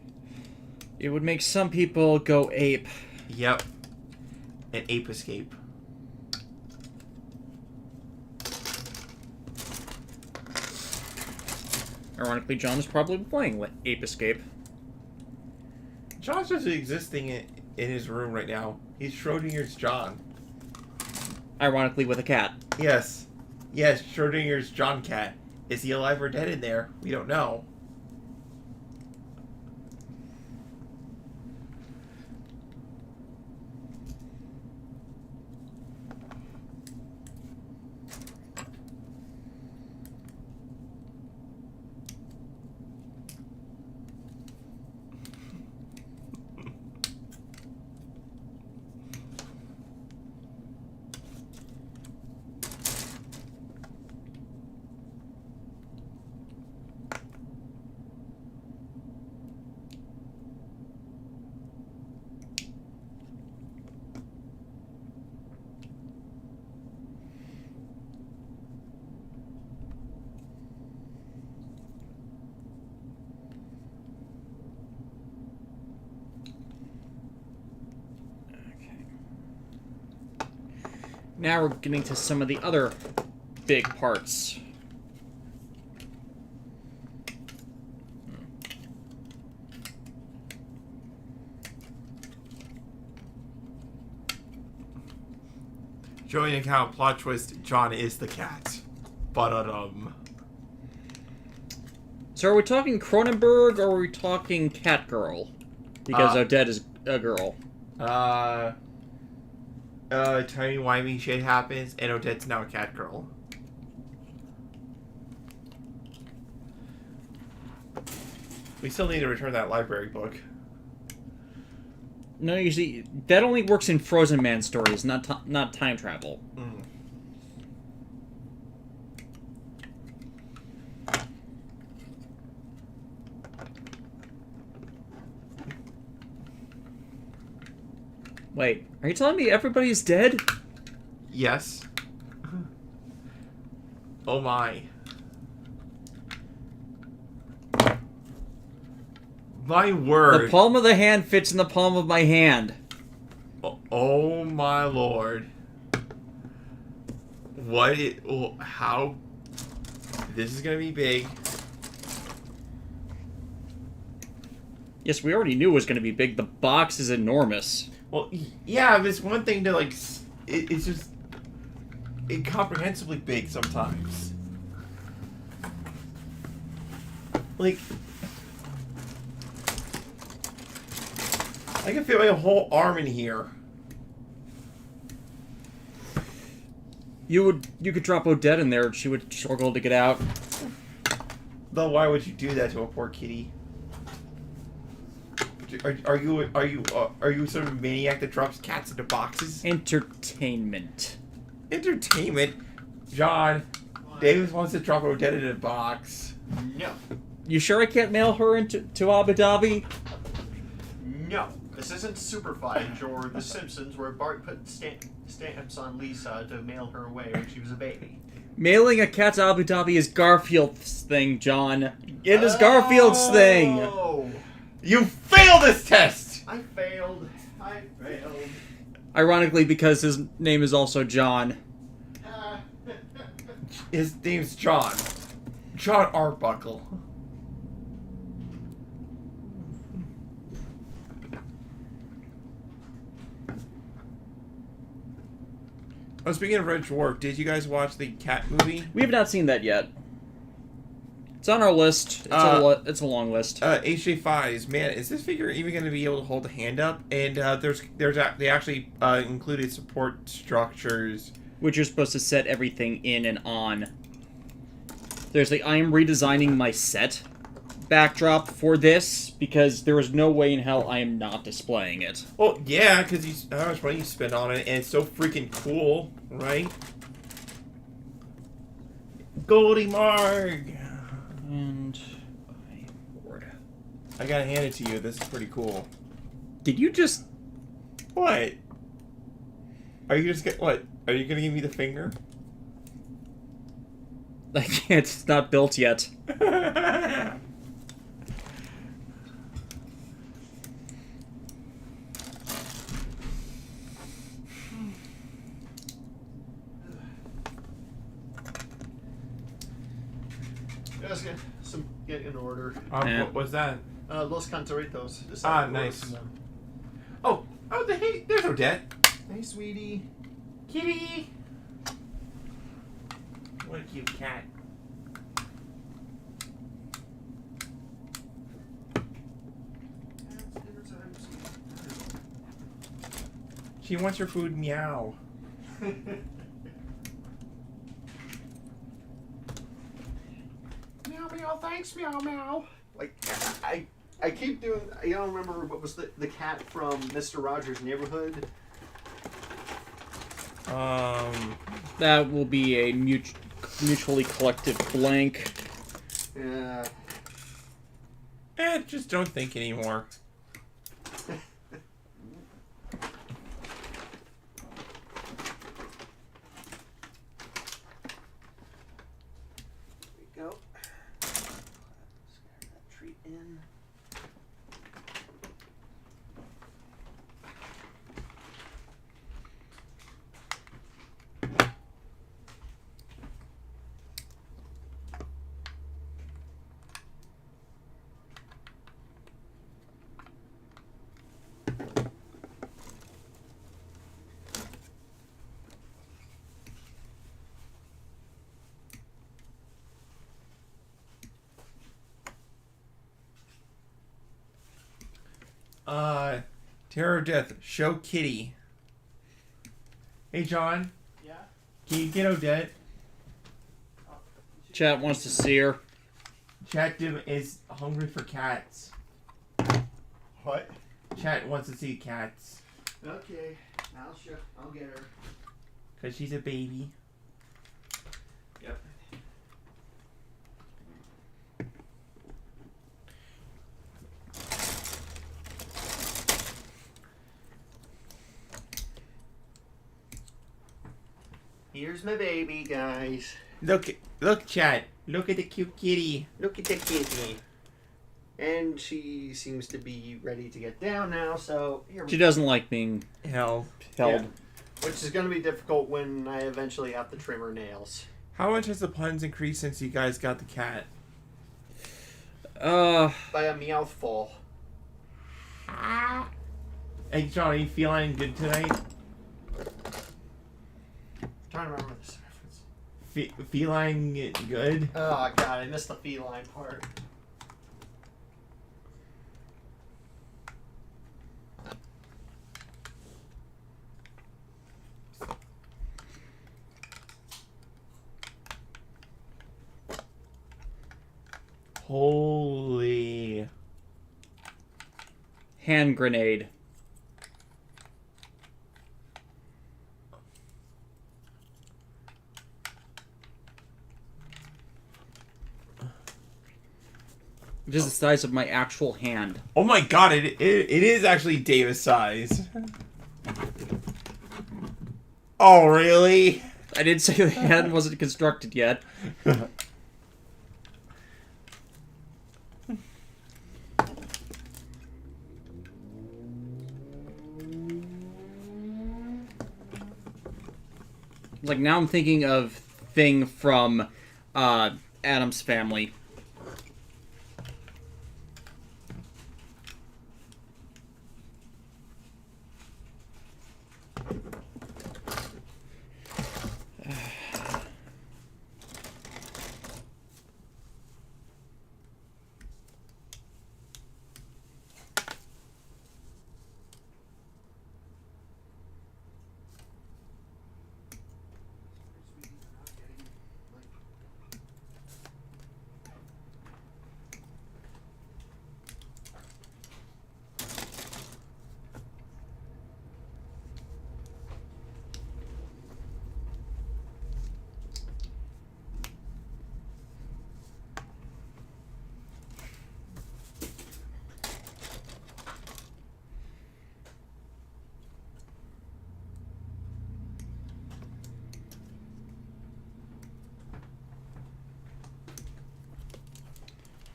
S1: It would make some people go ape.
S2: Yep. An ape escape.
S1: Ironically, John is probably playing Ape Escape.
S2: John's just existing in his room right now. He's Schrodinger's John.
S1: Ironically, with a cat.
S2: Yes. Yes, Schrodinger's John cat. Is he alive or dead in there? We don't know.
S1: Now we're getting to some of the other big parts.
S2: Joey and Cow plot twist, John is the cat. But
S1: So are we talking Cronenberg or are we talking Catgirl? Because Odette is a girl.
S2: Tiny wimey shit happens, and Odette's now a cat girl. We still need to return that library book.
S1: No, you see, that only works in Frozen Man stories, not time travel.
S2: Mm.
S1: Wait, are you telling me everybody's dead?
S2: Yes. Oh my. My word.
S1: The palm of the hand fits in the palm of my hand.
S2: Oh my lord. What it... Oh, how... This is gonna be big.
S1: Yes, we already knew it was going to be big. The box is enormous.
S2: Well, yeah, but it's one thing to, like... It's just... incomprehensibly big sometimes. Like... I can fit my whole arm in here.
S1: You could drop Odette in there and she would struggle to get out.
S2: Though why would you do that to a poor kitty? Are you sort of a maniac that drops cats into boxes?
S1: Entertainment.
S2: Entertainment? John, Davis wants to drop Odette in a box.
S3: No.
S1: You sure I can't mail her to Abu Dhabi?
S3: No. This isn't Superfudge or The Simpsons where Bart put stamps on Lisa to mail her away when she was a baby.
S1: Mailing a cat to Abu Dhabi is Garfield's thing, John. It is Garfield's thing.
S3: Oh!
S2: You failed this test!
S3: I failed. I failed.
S1: Ironically, because his name is also John.
S2: His name's John. John Arbuckle. Oh, speaking of Red Dwarf, did you guys watch the cat movie?
S1: We have not seen that yet. It's on our list. It's a long list.
S2: HJ5s, man, is this figure even going to be able to hold a hand up? And they actually included support structures,
S1: which you're supposed to set everything in and on. There's the I am redesigning my set backdrop for this because there is no way in hell I am not displaying it.
S2: Well, yeah, because how much money you spend on it, and it's so freaking cool, right? Goldie Marg!
S1: And I'm bored.
S2: I gotta hand it to you. This is pretty cool.
S1: Did you just...
S2: What? Are you just what? Are you gonna give me the finger?
S1: I can't. It's not built yet.
S3: Let's get in order.
S1: Yeah.
S2: What was that?
S3: Los Cantoritos.
S2: Nice. Oh, hey, there's Odette.
S3: Hey, sweetie.
S2: Kitty. What a cute cat. She wants her food, meow.
S3: Meow meow, thanks meow meow. Like I keep doing. I don't remember what was the cat from Mr. Rogers' Neighborhood.
S1: That will be a mutually collective blank.
S3: Yeah.
S2: Just don't think anymore.
S3: Go. Let's get that treat in.
S2: Terror of Death, show Kitty. Hey, John.
S3: Yeah?
S2: Can you get Odette?
S1: Chat wants to see her.
S2: Chat is hungry for cats.
S3: What?
S2: Chat wants to see cats.
S3: Okay, I'll get her.
S2: Because she's a baby.
S3: Yep. Here's my baby, guys.
S2: Look, chat. Look at the cute kitty.
S3: Look at the kitty. And she seems to be ready to get down now, so here we
S1: She doesn't like being
S2: Hell.
S1: held.
S3: Yeah. Which is going to be difficult when I eventually have to trim her nails.
S2: How much has the puns increased since you guys got the cat?
S3: By a meowthful.
S2: Hey, John, are you feeling good tonight?
S3: I'm trying to remember this reference.
S2: Feeling good?
S3: Oh god, I missed the feline part.
S2: Holy.
S1: Hand grenade. It is the size of my actual hand.
S2: Oh my god, it is actually Davis size. Oh, really?
S1: I did say the hand wasn't constructed yet. Like, now I'm thinking of Thing from Addams Family.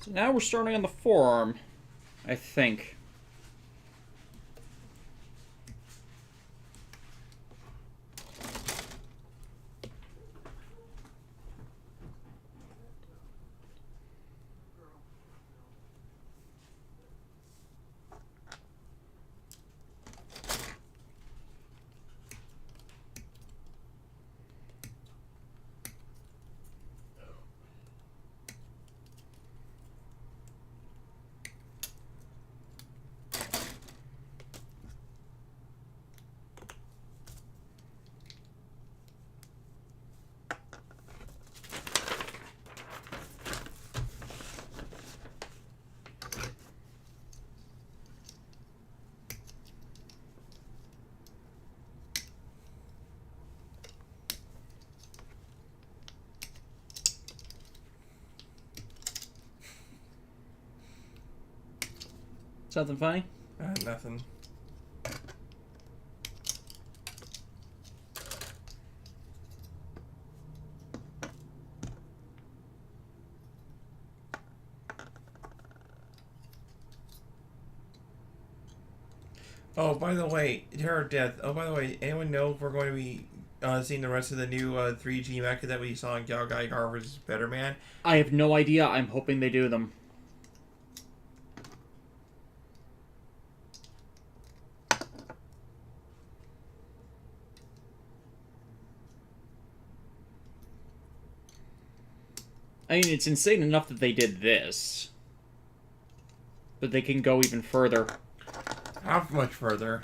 S1: So now we're starting on the forearm, I think. Something funny?
S2: Nothing. Oh, by the way, Terror of Death. Oh, by the way, anyone know if we're going to be seeing the rest of the new 3G mecha that we saw in GAOGAIGAR vs. Better Man?
S1: I have no idea. I'm hoping they do them. I mean, it's insane enough that they did this. But they can go even further.
S2: How much further?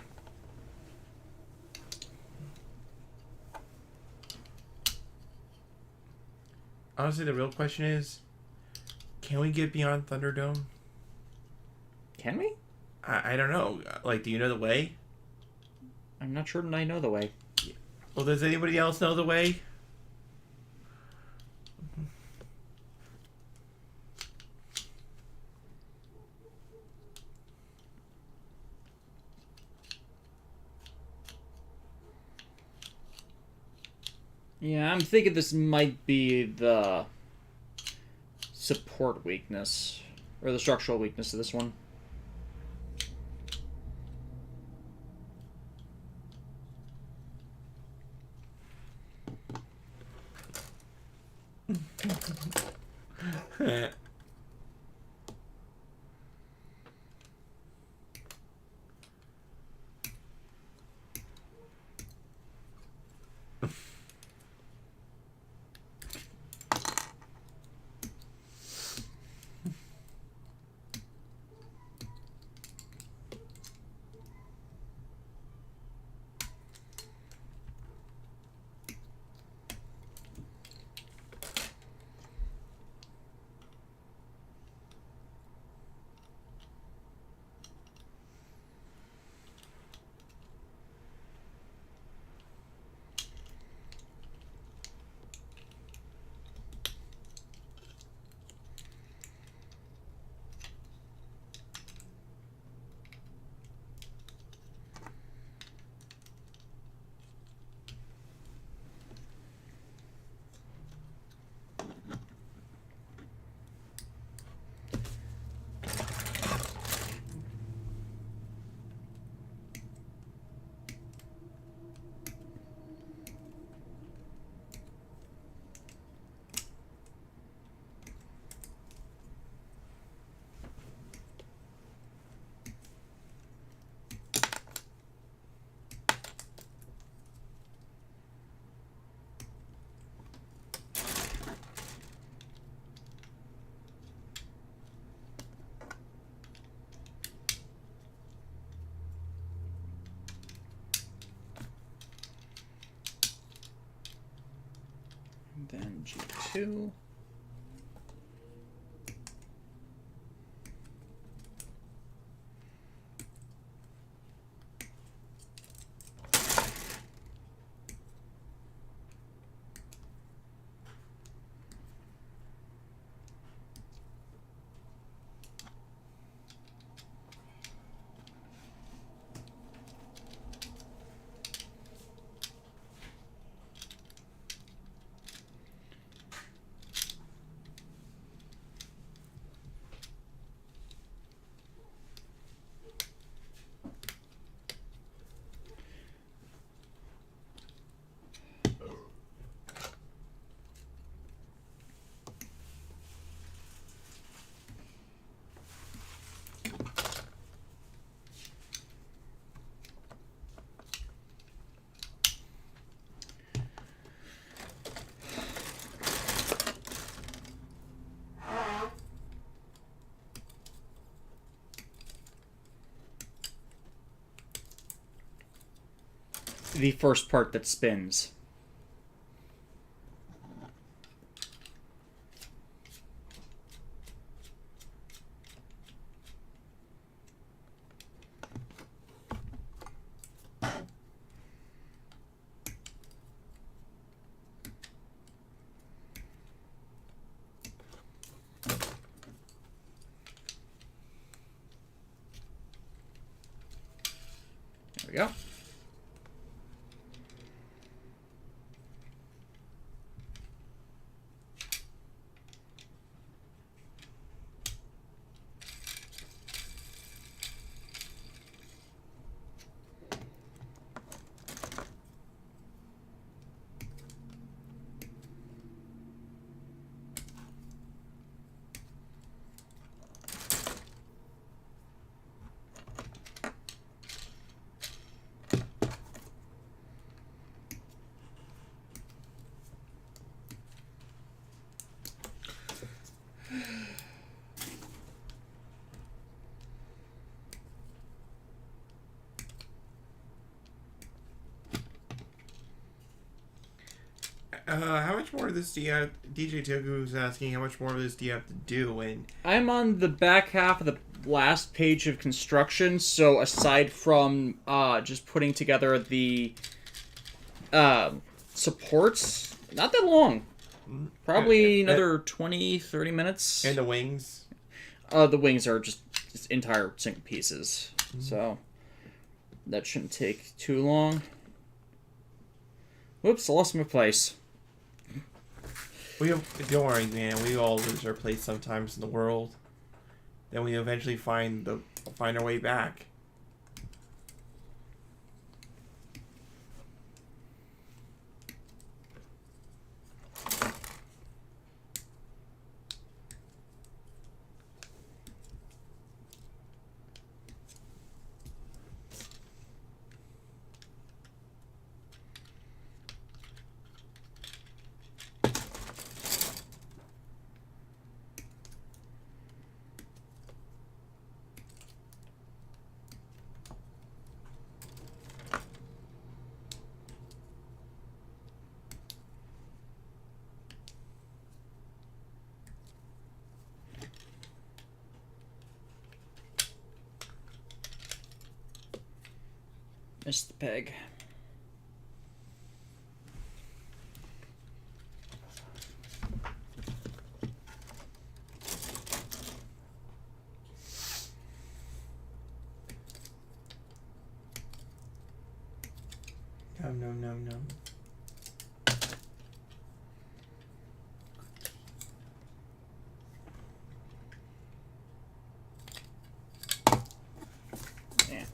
S2: Honestly, the real question is, can we get beyond Thunderdome?
S1: Can we?
S2: I don't know. Like, do you know the way?
S1: I'm not sure I know the way.
S2: Well, does anybody else know the way?
S1: Yeah, I'm thinking this might be the support weakness, or the structural weakness of this one. Then G2. The first part that spins. There we go.
S2: How much more of this do you have? DJ Togu was asking how much more of this do you have to do, and
S1: I'm on the back half of the last page of construction, so aside from just putting together the supports, not that long. Probably another 20, 30 minutes.
S2: and the wings.
S1: The wings are just entire single pieces, so that shouldn't take too long. Whoops, I lost my place.
S2: Don't worry, man. We all lose our place sometimes in the world. Then we eventually find our way back.
S1: Missed the peg.
S2: No.
S1: Yeah.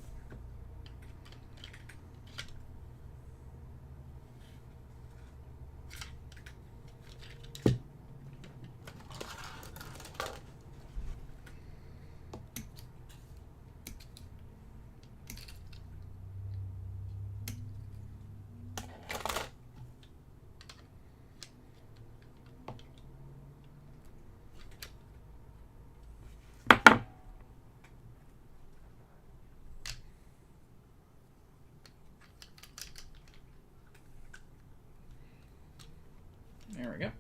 S1: There we go.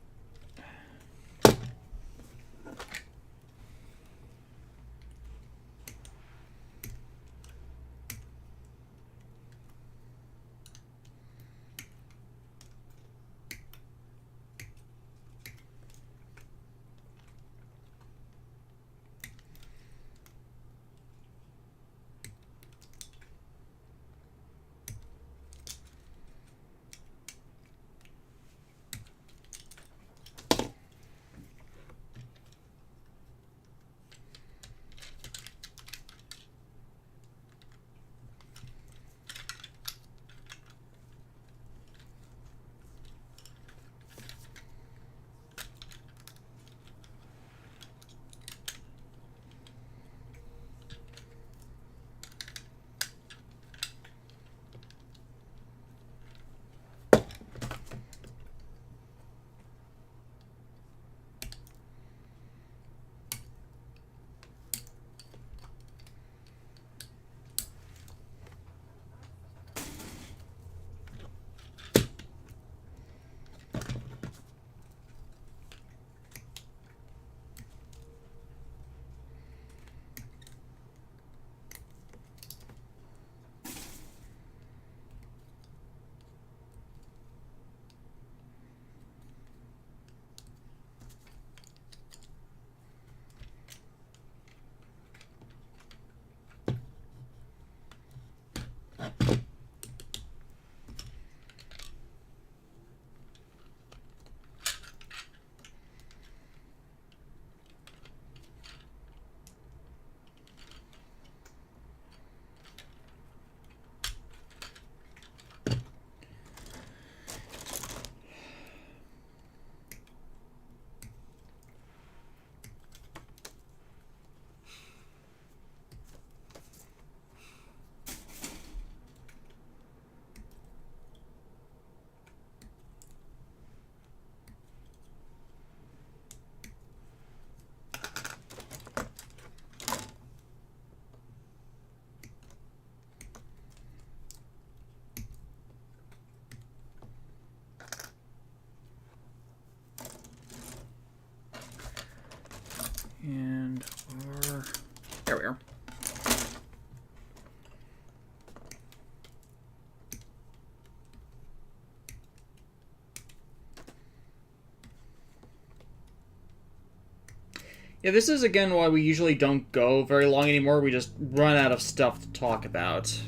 S1: Yeah, this is again why we usually don't go very long anymore. We just run out of stuff to talk about.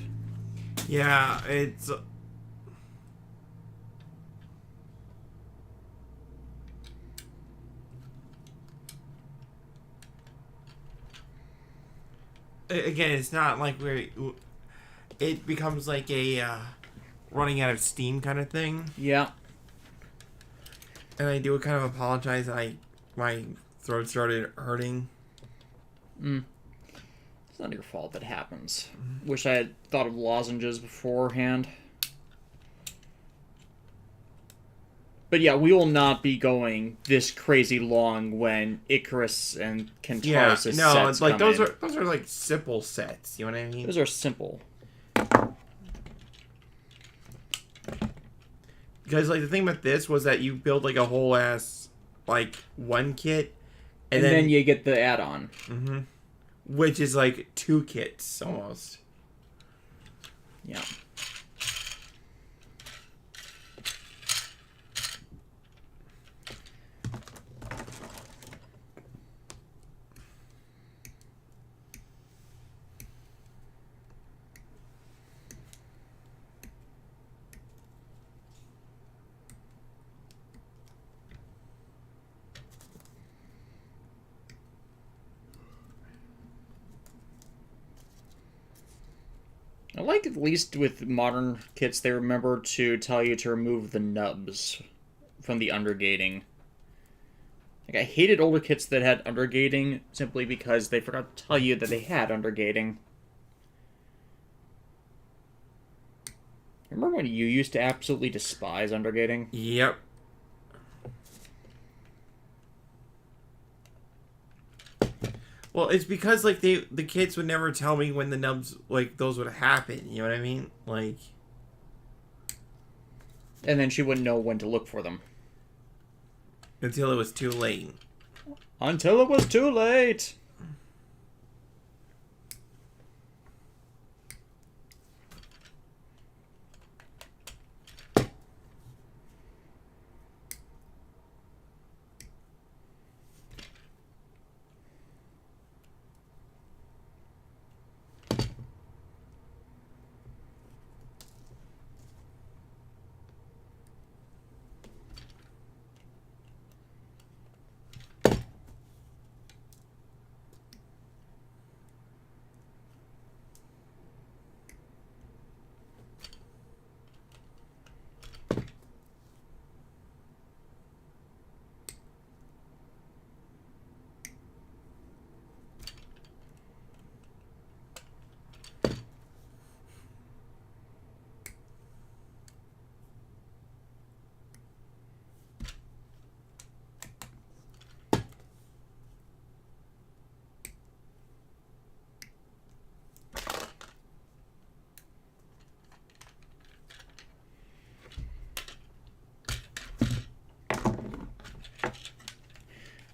S2: Yeah, it's... Again, it's not like we're... It becomes like a running out of steam kind of thing.
S1: Yeah.
S2: And I do kind of apologize that my throat started hurting.
S1: It's not your fault that happens. Wish I had thought of lozenges beforehand. But yeah, we will not be going this crazy long when Icarus and Kentaurus sets
S2: it's like
S1: come
S2: those
S1: in.
S2: are like simple sets. You know what I mean?
S1: Those are simple.
S2: Because like the thing about this was that you build like a whole ass like one kit,
S1: And then you get the add-on.
S2: Mm-hmm. Which is like 2 kits almost.
S1: Yeah. I like at least with modern kits they remember to tell you to remove the nubs from the undergating. Like I hated older kits that had undergating simply because they forgot to tell you that they had undergating. Remember when you used to absolutely despise undergating?
S2: Yep. Well, it's because like the kids would never tell me when the nubs like those would happen. You know what I mean? Like,
S1: And then she wouldn't know when to look for them.
S2: until it was too late.
S1: Until it was too late!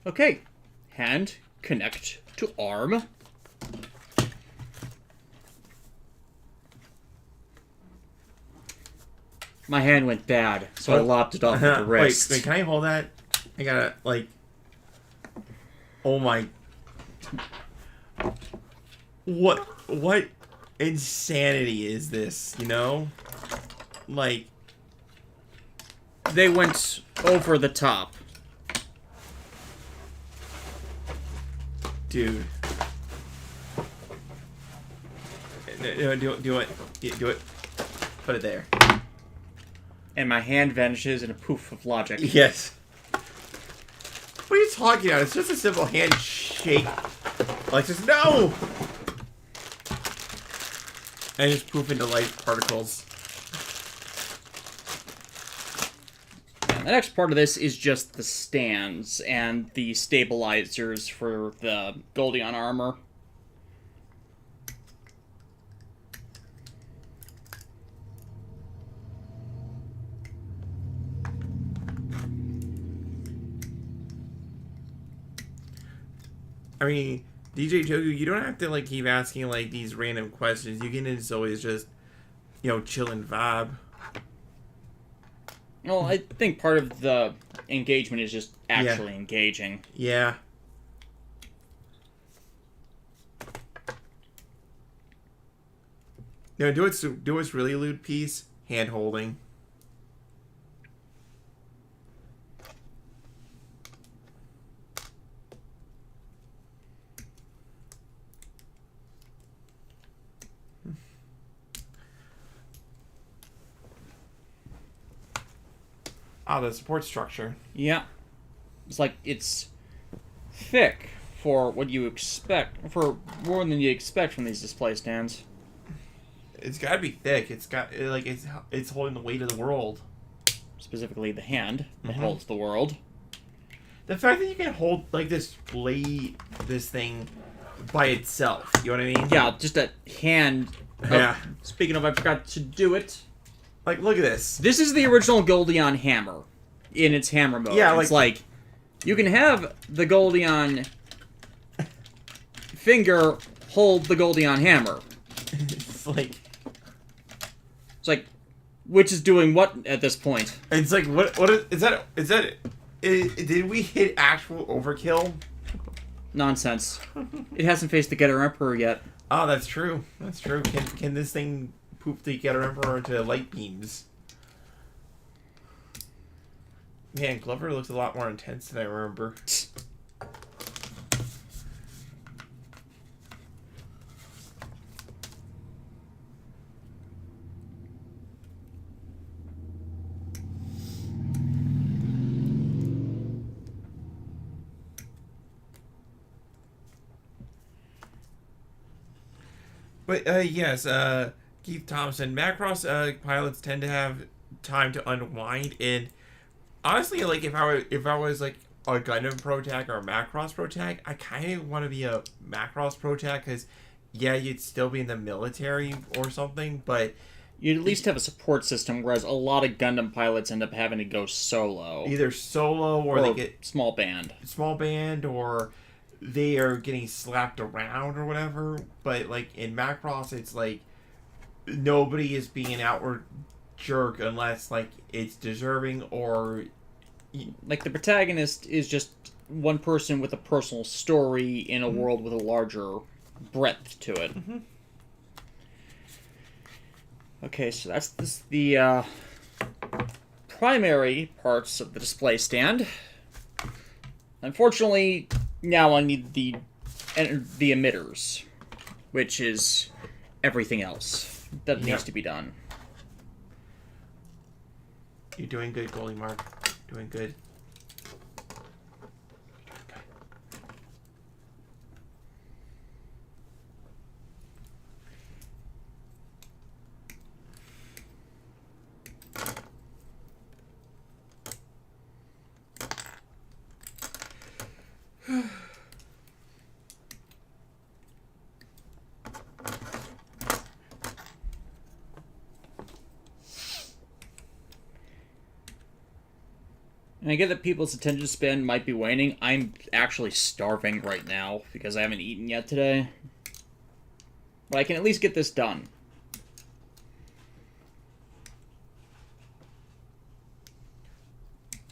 S1: Okay, hand connect to arm. My hand went bad, so I lopped it off with the wrist.
S2: Wait, can I hold that? I gotta like. Oh my. What insanity is this? You know, like
S1: They went over the top.
S2: dude. No, do it. Do it. Put it there.
S1: And my hand vanishes in a poof of logic.
S2: Yes. What are you talking about? It's just a simple handshake. Like, just no! And just poof into light particles.
S1: And the next part of this is just the stands and the stabilizers for the Goldion armor.
S2: I mean, DJ Jogu, you don't have to like keep asking like these random questions. You can just always just, chill and vibe.
S1: Well, I think part of the engagement is just actually engaging.
S2: Yeah. You know, do what's really lewd piece. Hand holding. Ah, the support structure.
S1: Yeah. It's like, it's thick for what you expect, for more than you expect from these display stands.
S2: It's gotta be thick. It's got, like, it's holding the weight of the world.
S1: Specifically the hand that holds the world.
S2: The fact that you can hold, like, this thing by itself. You know what I mean?
S1: Yeah, just a hand.
S2: Yeah.
S1: Speaking of, I forgot to do it.
S2: Like, look at this.
S1: This is the original Goldion hammer in its hammer mode.
S2: Yeah,
S1: it's like you can have the Goldion finger hold the Goldion hammer.
S2: It's like
S1: which is doing what at this point?
S2: it's like what is that? Did we hit actual overkill?
S1: Nonsense. It hasn't faced the Getter Emperor yet.
S2: Oh, that's true. That's true. Can this thing poop the Getter Emperor into light beams? Man, Glover looks a lot more intense than I remember. But yes, Keith Thompson, Macross pilots tend to have time to unwind, and honestly, like if I was like a Gundam Protag or a Macross Protag, I kind of want to be a Macross Protag because yeah, you'd still be in the military or something, but
S1: You'd at least have a support system, whereas a lot of Gundam pilots end up having to go solo.
S2: either solo or they get
S1: small band.
S2: small band or they are getting slapped around or whatever. But like in Macross, it's like nobody is being an outward jerk unless like it's deserving or
S1: Like the protagonist is just one person with a personal story in a world with a larger breadth to it. Okay, so that's the primary parts of the display stand. Unfortunately, now I need the emitters, which is everything else that needs to be done.
S2: You're doing good, Goalie Mark. Doing good.
S1: And I get that people's attention span might be waning. I'm actually starving right now because I haven't eaten yet today. But I can at least get this done.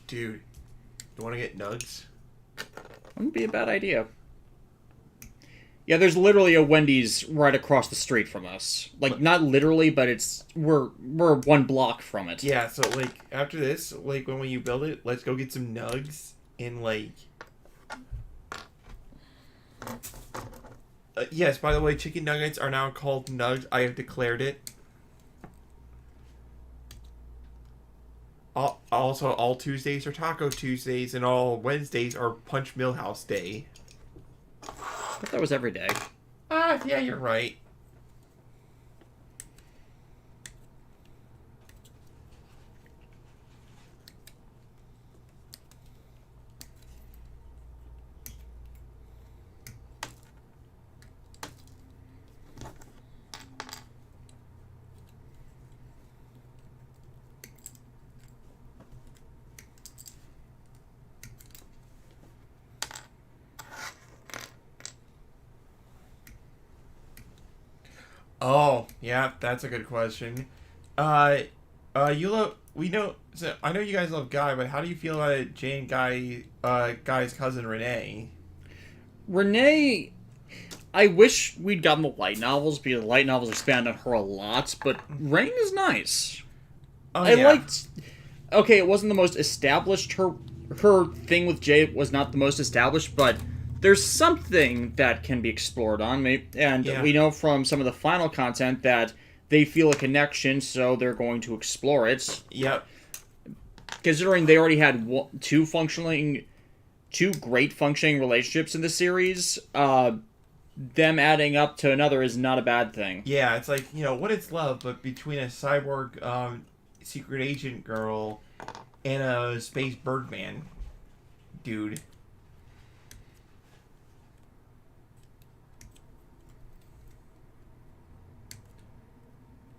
S2: Dude, you want to get nugs?
S1: Wouldn't be a bad idea. Yeah, there's literally a Wendy's right across the street from us. Like, not literally, but we're 1 block from it.
S2: Yeah, so like after this, like when you build it, let's go get some nugs and like. Yes, by the way, chicken nuggets are now called nugs. I have declared it. Also, all Tuesdays are Taco Tuesdays, and all Wednesdays are Punch Millhouse Day.
S1: I thought that was every day.
S2: Yeah, you're right. Oh, yeah, that's a good question. You love we know. So I know you guys love Guy, but how do you feel about Jane Guy's cousin Renee?
S1: Renee, I wish we'd gotten the light novels, because the light novels expand on her a lot, but Rain is nice.
S2: Oh,
S1: I liked... Okay, it wasn't the most established. Her thing with Jay was not the most established, but there's something that can be explored on. And we know from some of the final content that they feel a connection, so they're going to explore it.
S2: Yep.
S1: Considering they already had two great functioning relationships in the series, them adding up to another is not a bad thing.
S2: Yeah, it's like, what is love but between a cyborg secret agent girl and a space birdman dude.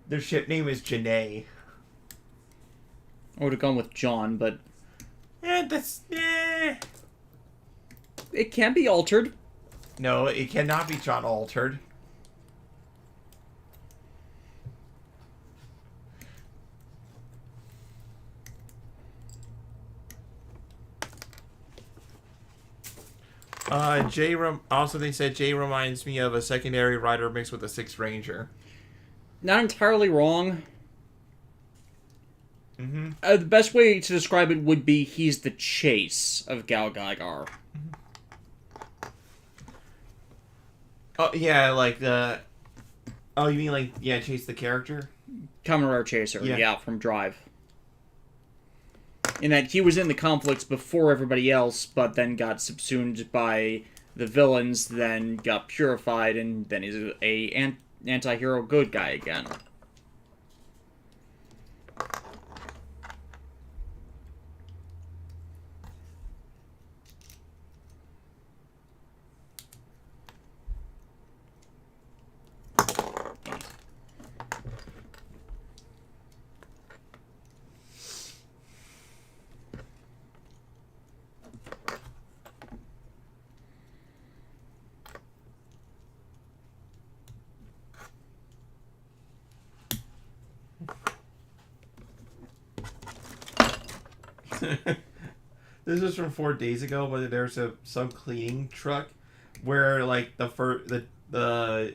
S2: Their ship name is Janae.
S1: I would have gone with John, but... It can be altered.
S2: No, it cannot be John altered. They said Jay reminds me of a secondary rider mixed with a Sixth Ranger.
S1: Not entirely wrong.
S2: Mm-hmm.
S1: The best way to describe it would be he's the Chase of GAOGAIGAR.
S2: Oh, yeah, like the... Oh, you mean like, Chase the character?
S1: Kamen Rider Chaser, yeah, from Drive. In that he was in the conflicts before everybody else, but then got subsumed by the villains, then got purified, and then he's a anti-hero good guy again.
S2: This was from 4 days ago, but there's some cleaning truck where like the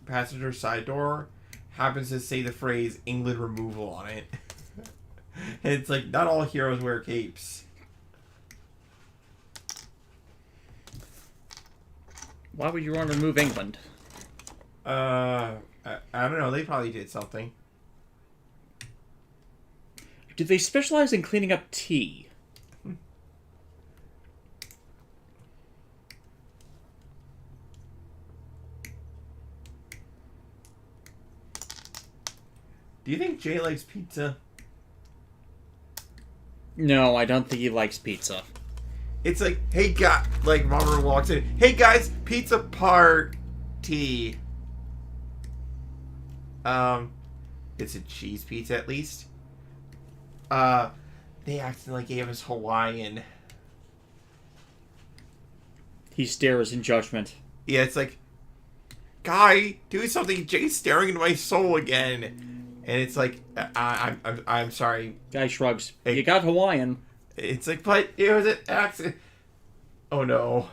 S2: passenger side door happens to say the phrase England removal on it. And it's like not all heroes wear capes.
S1: Why would you want to remove England?
S2: I don't know. They probably did something.
S1: Do they specialize in cleaning up tea?
S2: Do you think Jay likes pizza?
S1: No, I don't think he likes pizza.
S2: It's like, hey, like Robert walks in. Hey guys, pizza party. It's a cheese pizza at least. They accidentally gave us Hawaiian.
S1: He stares in judgment.
S2: Yeah, it's like, guy, do something. Jay's staring into my soul again, and it's like, I'm sorry.
S1: Guy shrugs.
S2: Hey.
S1: You got Hawaiian.
S2: It's like, but it was an accident. Oh no.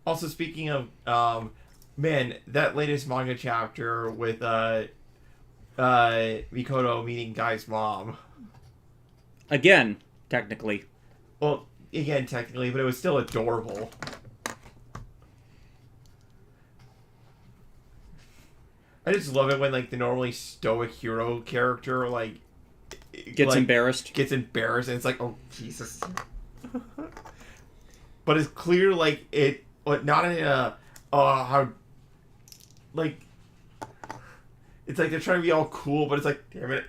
S2: Also, speaking of, man, that latest manga chapter with Mikoto meeting Guy's mom.
S1: Again, technically.
S2: Well, again, technically, but it was still adorable. I just love it when, like, the normally stoic hero character, like...
S1: Gets embarrassed.
S2: Gets embarrassed, and it's like, oh, Jesus. But it's clear, like, it... But not in a... how... Like... It's like they're trying to be all cool, but it's like, damn it.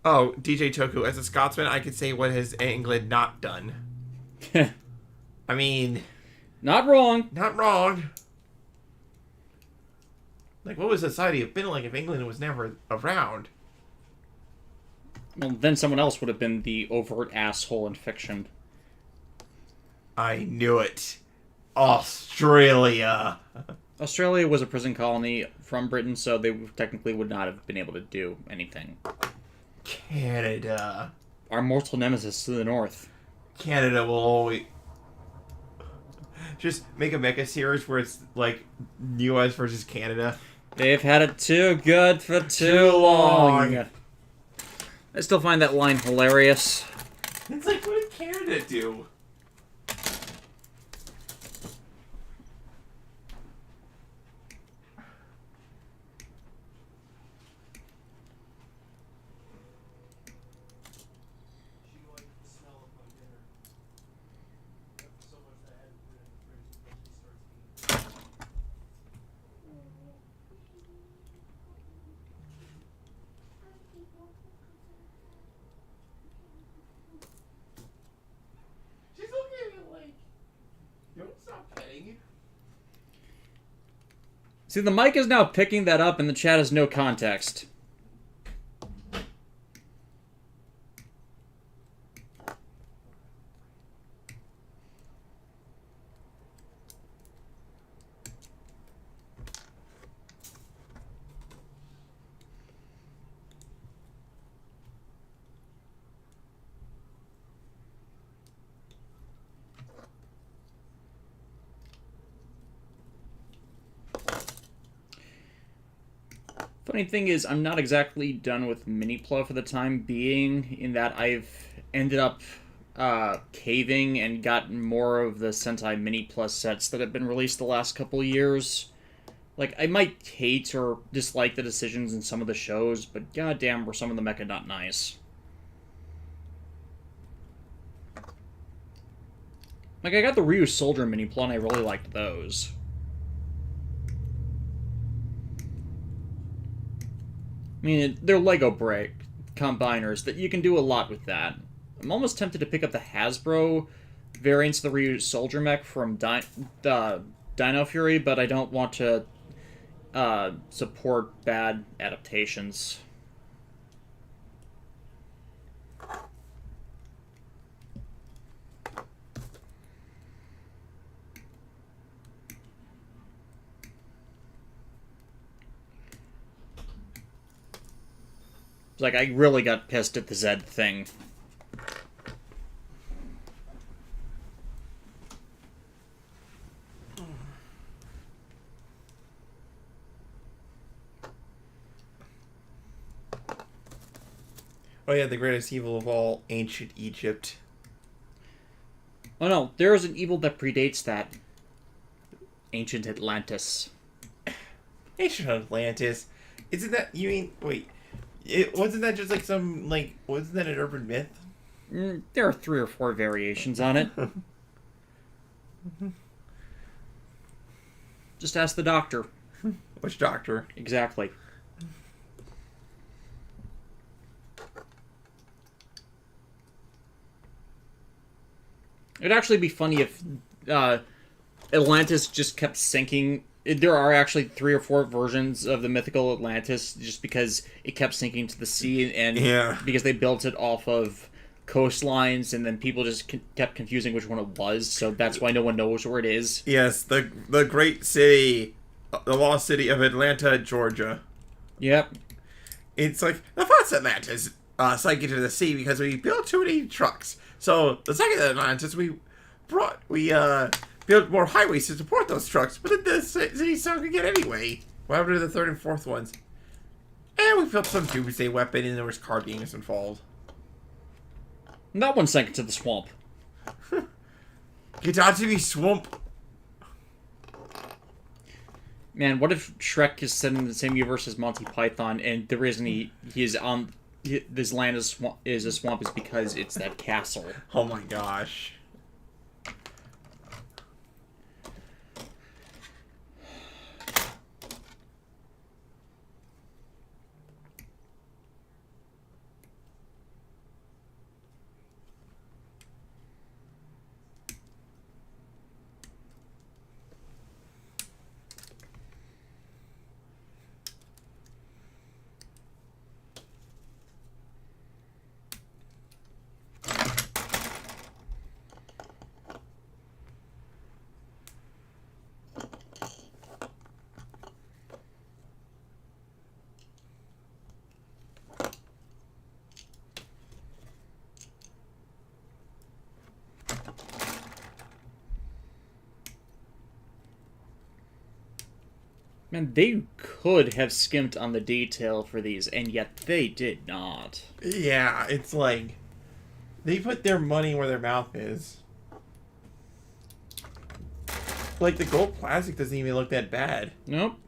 S2: Oh, DJ Toku, as a Scotsman, I could say what has England not done. I mean...
S1: Not wrong.
S2: Not wrong. Like, what would society have been like if England was never around?
S1: Well, then someone else would have been the overt asshole in fiction.
S2: I knew it. Australia.
S1: Australia was a prison colony from Britain, so they technically would not have been able to do anything.
S2: Canada.
S1: Our mortal nemesis to the north.
S2: Canada will always... Just make a Mecha series where it's like US versus Canada.
S1: They've had it too good for too long. I still find that line hilarious.
S2: It's like, what did Canada do? She's looking at me like, don't stop petting.
S1: See, the mic is now picking that up and the chat has no context. Funny thing is, I'm not exactly done with Mini-Plo for the time being, in that I've ended up caving and gotten more of the Sentai Mini-Plus sets that have been released the last couple of years. Like, I might hate or dislike the decisions in some of the shows, but goddamn were some of the mecha not nice. Like, I got the Ryu Soldier Mini-Plo and I really liked those. I mean, they're Lego brick combiners that you can do a lot with that. I'm almost tempted to pick up the Hasbro variants of the Ryu Soldier Mech from Dino Fury, but I don't want to support bad adaptations. Like, I really got pissed at the Zed thing.
S2: Oh yeah, the greatest evil of all, ancient Egypt.
S1: Oh no, there is an evil that predates that. Ancient Atlantis.
S2: Ancient Atlantis. Isn't that, you mean, wait, wasn't that just like some, like, wasn't that an urban myth?
S1: There are 3 or 4 variations on it. Just ask the doctor.
S2: Which doctor?
S1: Exactly. It'd actually be funny if Atlantis just kept sinking. There are actually 3 or 4 versions of the mythical Atlantis, just because it kept sinking to the sea, and because they built it off of coastlines, and then people just kept confusing which one it was, so that's why no one knows where it is.
S2: Yes, the great city, the lost city of Atlanta, Georgia.
S1: Yep. It's
S2: like, the first Atlantis sank into the sea because we built too many trucks. So, the second Atlantis, we built more highways to support those trucks, but then the city sunk again anyway. What happened to the third and fourth ones? And we built some doomsday weapon, and there was card games involved.
S1: That one sank into the swamp.
S2: Get out to me, swamp!
S1: Man, what if Shrek is set in the same universe as Monty Python, and the reason he is on this land is a swamp is because it's that castle?
S2: Oh my gosh.
S1: Man, they could have skimped on the detail for these, and yet they did not.
S2: Yeah, it's like they put their money where their mouth is. Like the gold plastic doesn't even look that bad.
S1: Nope.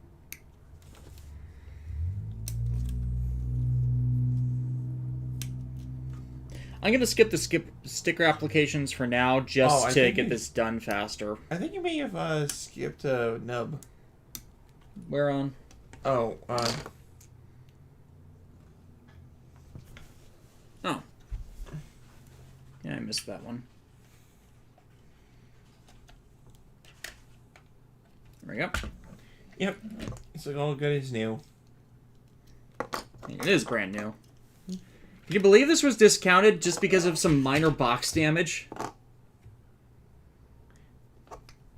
S1: I'm gonna skip the sticker applications for now, just to get this done faster.
S2: I think you may have skipped a nub.
S1: Where on?
S2: Oh,
S1: Oh. Yeah, I missed that one. There we go.
S2: Yep. It's like all good as new.
S1: It is brand new. Can you believe this was discounted just because of some minor box damage?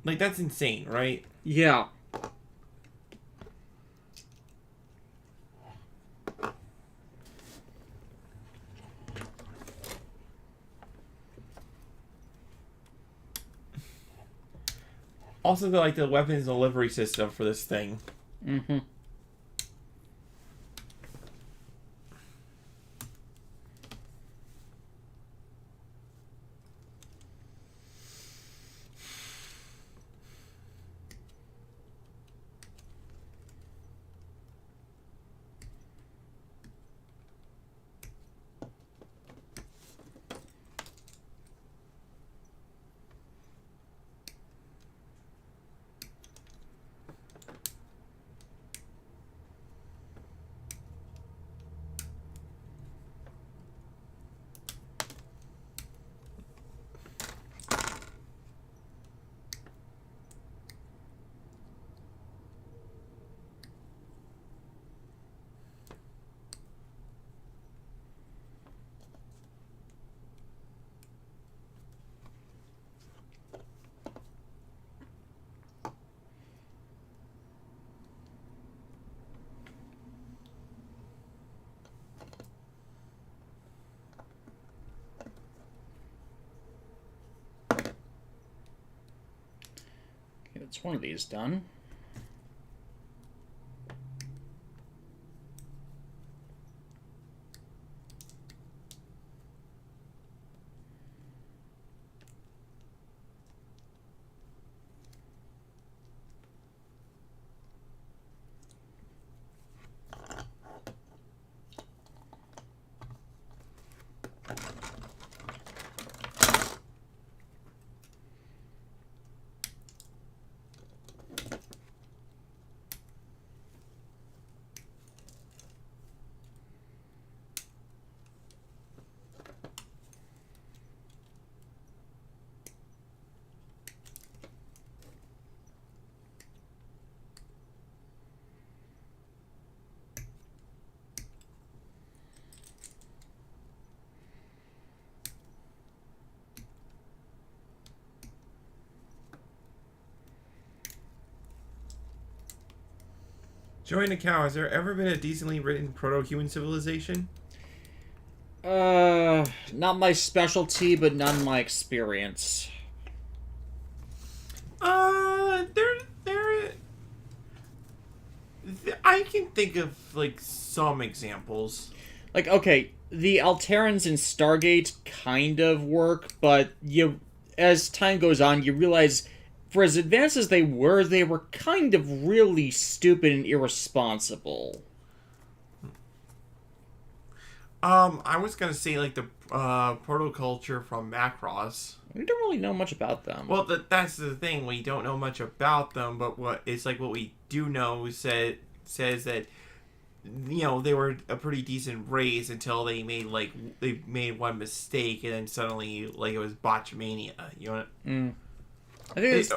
S2: Like, that's insane, right?
S1: Yeah.
S2: Also, like the weapons delivery system for this thing.
S1: Mm-hmm. Okay, that's one of these done.
S2: Join the cow. Has there ever been a decently written proto-human civilization?
S1: Not my specialty, but none my experience.
S2: I can think of like some examples.
S1: Like, okay, the Alterans in Stargate kind of work, but as time goes on, you realize for as advanced as they were kind of really stupid and irresponsible.
S2: I was gonna say like the proto-culture from Macross.
S1: We don't really know much about them.
S2: Well, that's the thing. We don't know much about them, but what we do know says that they were a pretty decent race until they made one mistake, and then suddenly it was botchmania. You know.
S1: I think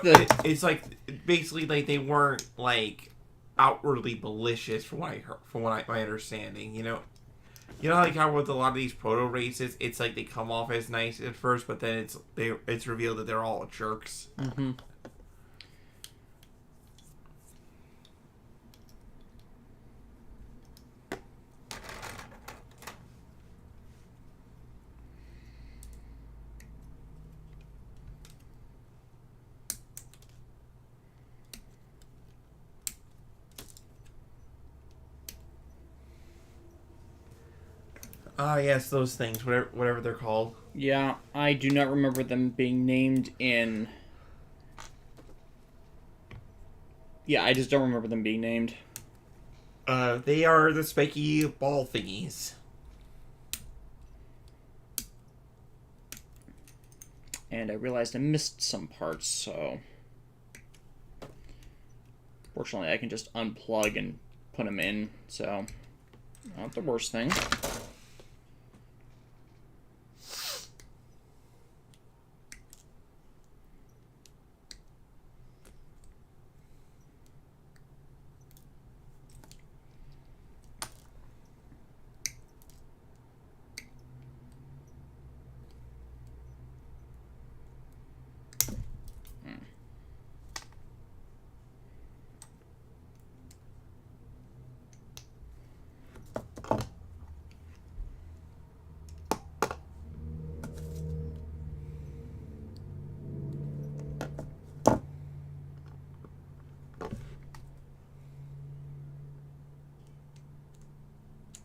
S2: it's like basically like they weren't like outwardly malicious from what I heard, my understanding. You know, like how with a lot of these proto races, it's like they come off as nice at first, but then it's revealed that they're all jerks.
S1: Mm-hmm.
S2: Ah, yes, those things, whatever they're called.
S1: Yeah, I do not remember them being named in... Yeah, I just don't remember them being named.
S2: They are the spiky ball thingies.
S1: And I realized I missed some parts, so... Fortunately, I can just unplug and put them in, so... Not the worst thing.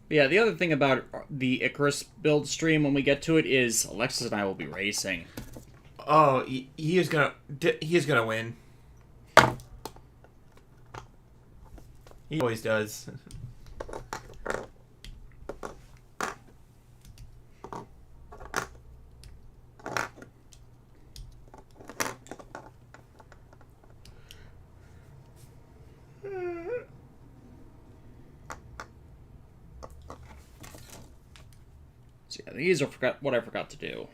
S1: Yeah, the other thing about the Icarus build stream when we get to it is Alexis and I will be racing.
S2: Oh, he is gonna win. He always does.
S1: So yeah, these are what I forgot to do.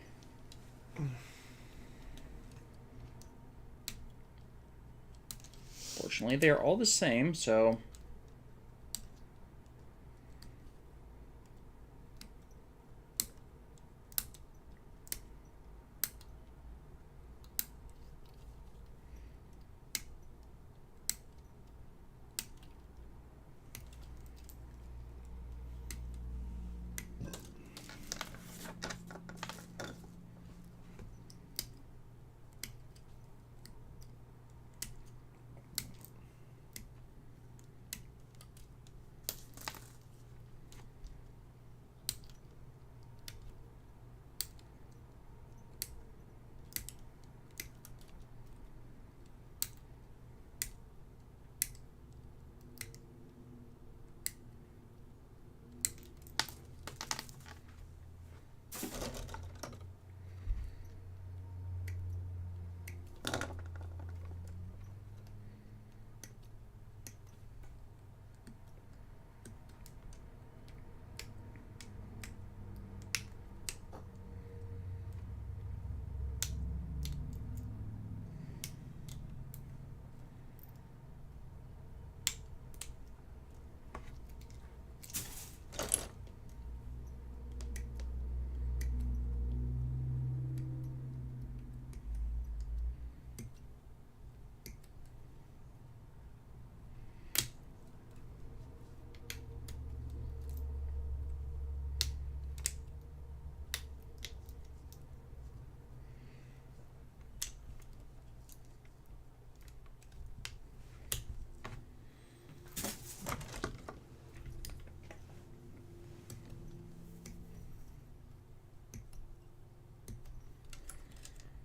S1: Fortunately, they are all the same, so...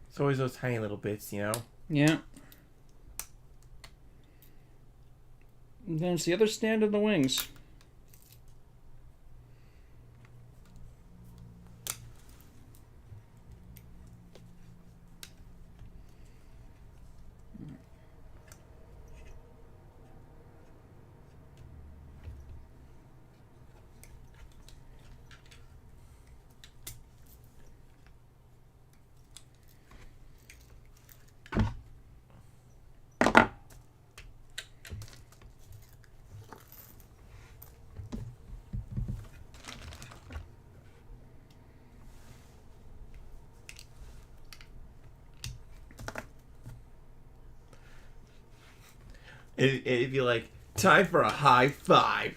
S2: It's always those tiny little bits, you know?
S1: Yeah. And then it's the other stand of the wings.
S2: It'd be like, time for a high five.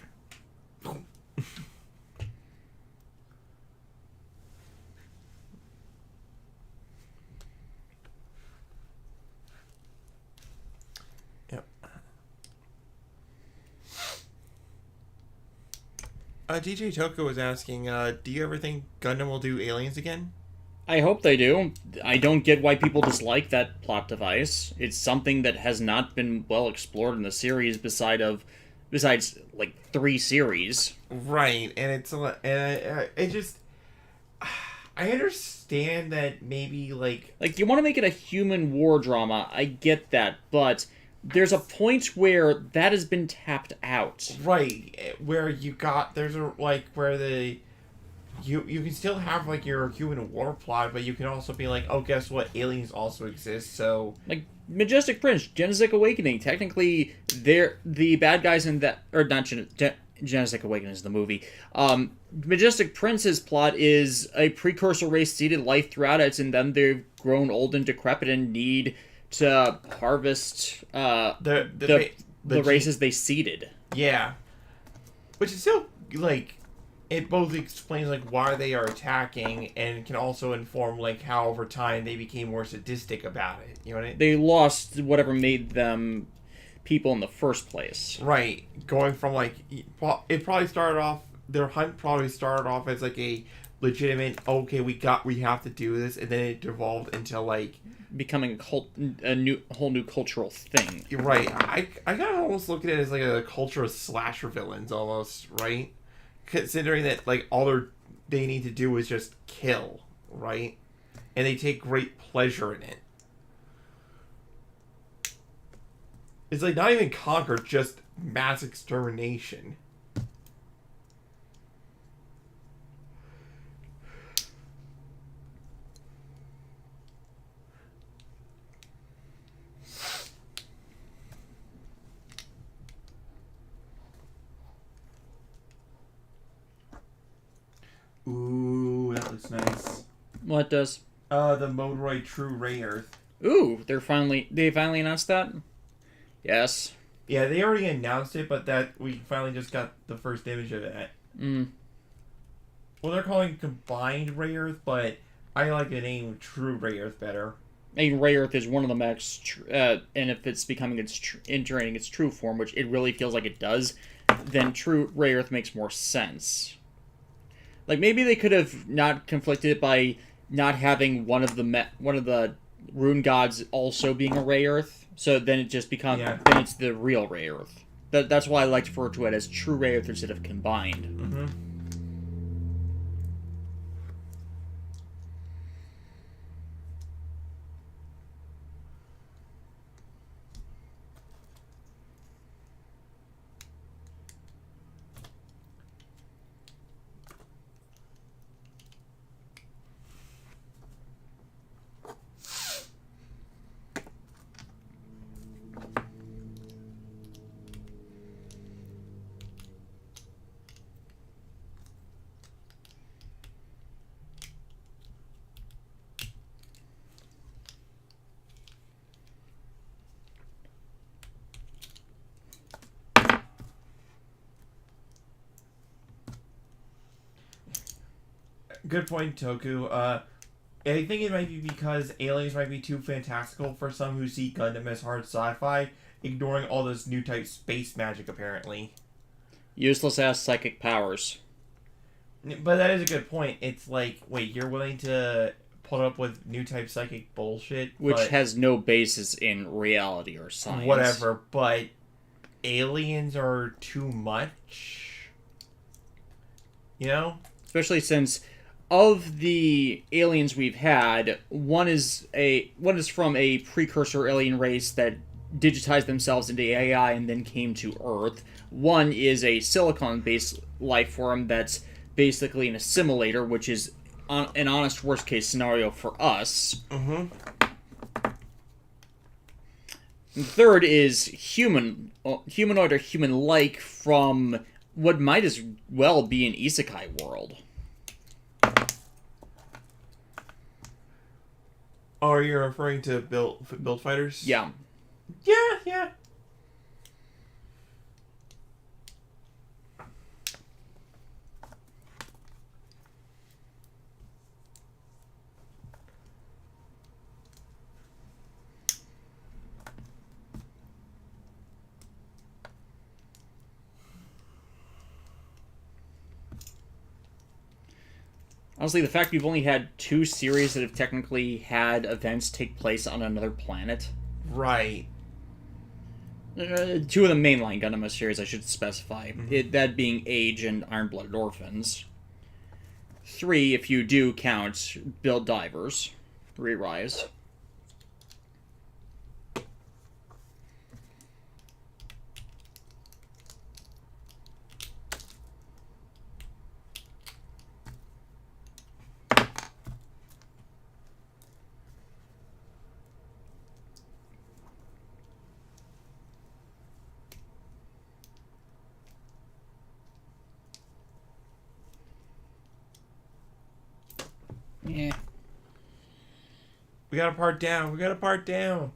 S2: Yep. DJ Toko was asking, do you ever think Gundam will do aliens again?
S1: I hope they do. I don't get why people dislike that plot device. It's something that has not been well explored in the series besides like 3 series.
S2: Right, and it's a lot, and it just, I understand that maybe like
S1: you want to make it a human war drama. I get that, but there's a point where that has been tapped out.
S2: right where you got there's a like where the you can still have like your human war plot, but you can also be like, oh, guess what? Aliens also exist, so
S1: Like Majestic Prince, Genesis Awakening. Technically, they're the bad guys in that, or not Genesis Awakening is the movie. Majestic Prince's plot is a precursor race seeded life throughout it, and then they've grown old and decrepit and need to harvest the races they seeded.
S2: Yeah, which is still like it both explains like why they are attacking and can also inform like how over time they became more sadistic about it. You know what I mean?
S1: They lost whatever made them people in the first place.
S2: Right, going from like it probably started off their hunt probably started off as like a legitimate okay we have to do this, and then it devolved into like
S1: Becoming a whole new cultural thing.
S2: you're right. I kind of almost look at it as like a culture of slasher villains almost, right? Considering that like all they need to do is just kill, right? And they take great pleasure in it. It's like not even conquer, just mass extermination. Ooh, that looks nice.
S1: What does?
S2: The Modroid True Ray Earth.
S1: Ooh, they finally announced that? Yes.
S2: Yeah, they already announced it, but that we finally just got the first image of that. Well, they're calling Combined Ray Earth, but I like the name True Ray Earth better.
S1: I mean, Ray Earth is one of the mechs, and if it's becoming entering its true form, which it really feels like it does, then True Ray Earth makes more sense. Like maybe they could have not conflicted it by not having one of the rune gods also being a Ray Earth, so then it just becomes then it's the real Ray Earth. That's why I like to refer to it as True Ray Earth instead of Combined.
S2: Mm-hmm. Good point, Toku. I think it might be because aliens might be too fantastical for some who see Gundam as hard sci-fi, ignoring all this new type space magic, apparently.
S1: Useless ass psychic powers.
S2: But that is a good point. It's like, wait, you're willing to put up with new type psychic bullshit?
S1: Which has no basis in reality or science.
S2: Whatever, but aliens are too much? You know?
S1: Especially since of the aliens we've had, one is from a precursor alien race that digitized themselves into AI and then came to Earth. One is a silicon-based life form that's basically an assimilator, which is an honest worst-case scenario for us.
S2: Mm-hmm.
S1: And third is humanoid or human-like from what might as well be an isekai world.
S2: Oh, are you referring to build fighters?
S1: Yeah.
S2: Yeah.
S1: Honestly, the fact we've only had 2 series that have technically had events take place on another planet.
S2: Right.
S1: 2 of the mainline Gundam series, I should specify. That being Age and Iron-Blooded Orphans. 3, if you do count, Build Divers. Re-Rise. Yeah.
S2: We got a part down. We got a part down.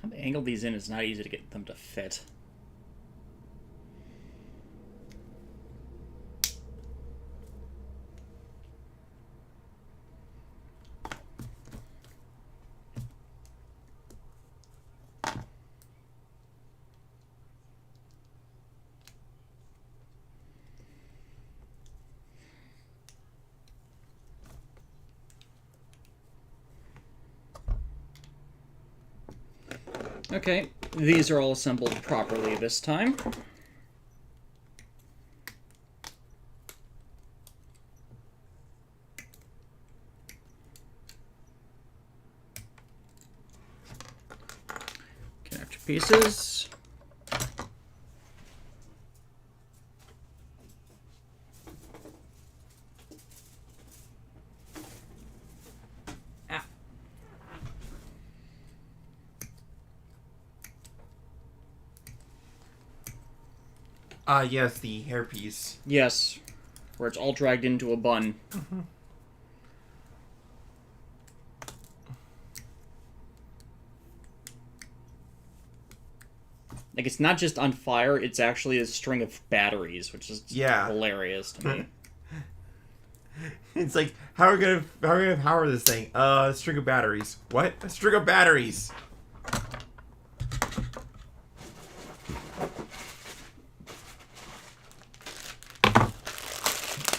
S1: How to angle these in is not easy to get them to fit. Okay, these are all assembled properly this time. Connect your pieces.
S2: Yes, the hairpiece.
S1: Yes, where it's all dragged into a bun. Like, it's not just on fire, it's actually a string of batteries, which is hilarious to me.
S2: It's like, how are we gonna power this thing? A string of batteries. What? A string of batteries.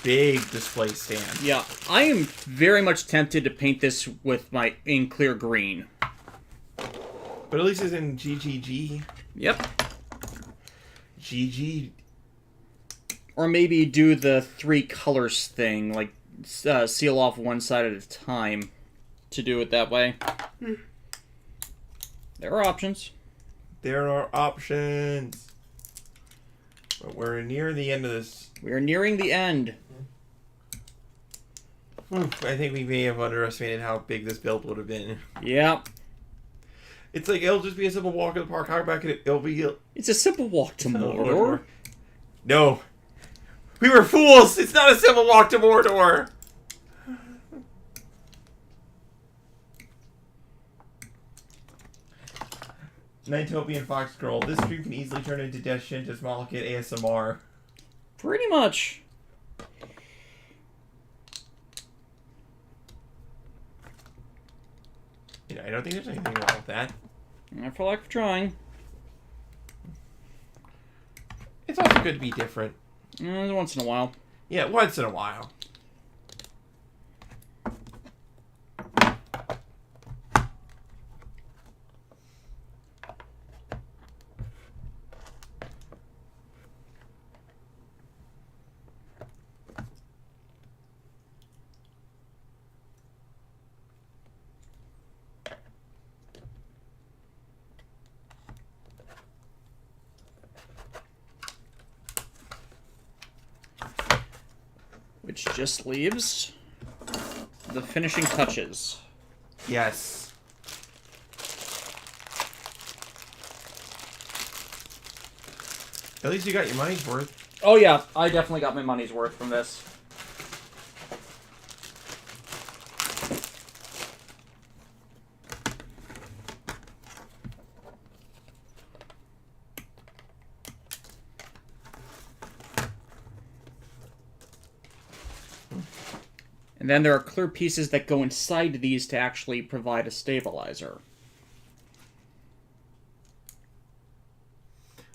S2: Big display stand.
S1: Yeah, I am very much tempted to paint this with in clear green.
S2: But at least it's in GGG.
S1: Yep.
S2: GG.
S1: Or maybe do the 3 colors thing, like seal off one side at a time to do it that way. There are options.
S2: There are options. But we're near the end of this.
S1: We are nearing the end.
S2: Oof, I think we may have underestimated how big this build would have been.
S1: Yep.
S2: It's like, it'll just be a simple walk in the park. How back it'll be...
S1: It's a simple walk to Mordor.
S2: No. We were fools! It's not a simple walk to Mordor! Nightopian Fox Girl. This stream can easily turn into Death Shinta's Malekith ASMR.
S1: Pretty much.
S2: I don't think there's anything wrong with that.
S1: Not for lack of trying.
S2: It's also good to be different.
S1: Once in a while.
S2: Yeah, once in a while.
S1: Which just leaves the finishing touches.
S2: Yes. At least you got your money's worth.
S1: Oh yeah, I definitely got my money's worth from this. And then there are clear pieces that go inside these to actually provide a stabilizer.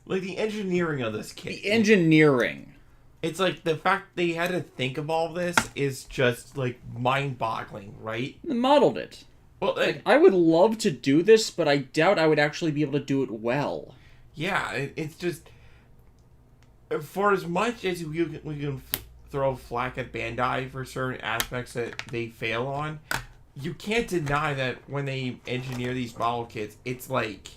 S2: Like, the engineering of this kit.
S1: The engineering.
S2: It's like, the fact they had to think of all this is just, like, mind-boggling, right?
S1: They modeled it.
S2: Well,
S1: Like, I would love to do this, but I doubt I would actually be able to do it well.
S2: yeah, it's just... For as much as we can throw flack at Bandai for certain aspects that they fail on, you can't deny that when they engineer these model kits, it's like...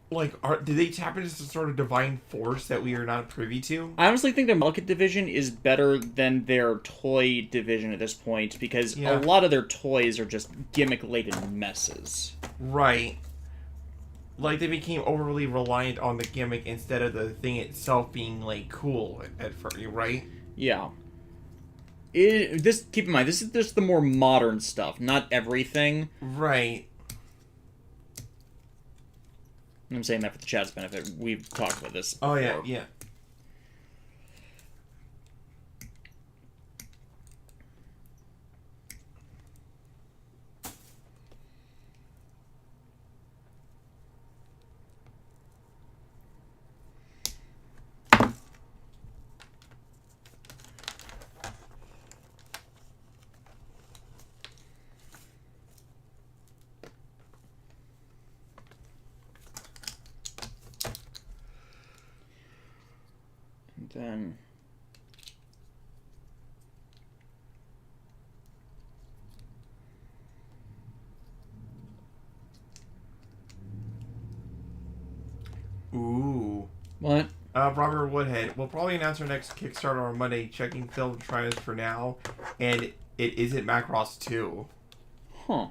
S2: do they tap into some sort of divine force that we are not privy to?
S1: I honestly think their market division is better than their toy division at this point, because a lot of their toys are just gimmick-laden messes.
S2: Right. Like, they became overly reliant on the gimmick instead of the thing itself being, like, cool at first, right?
S1: Yeah. Keep in mind, this is just the more modern stuff, not everything.
S2: Right.
S1: I'm saying that for the chat's benefit. We've talked about this
S2: Oh,
S1: before.
S2: yeah.
S1: And then...
S2: Ooh.
S1: What?
S2: Robert Woodhead. We'll probably announce our next Kickstarter on Monday, checking film trials for now, and it isn't Macross 2.
S1: Huh.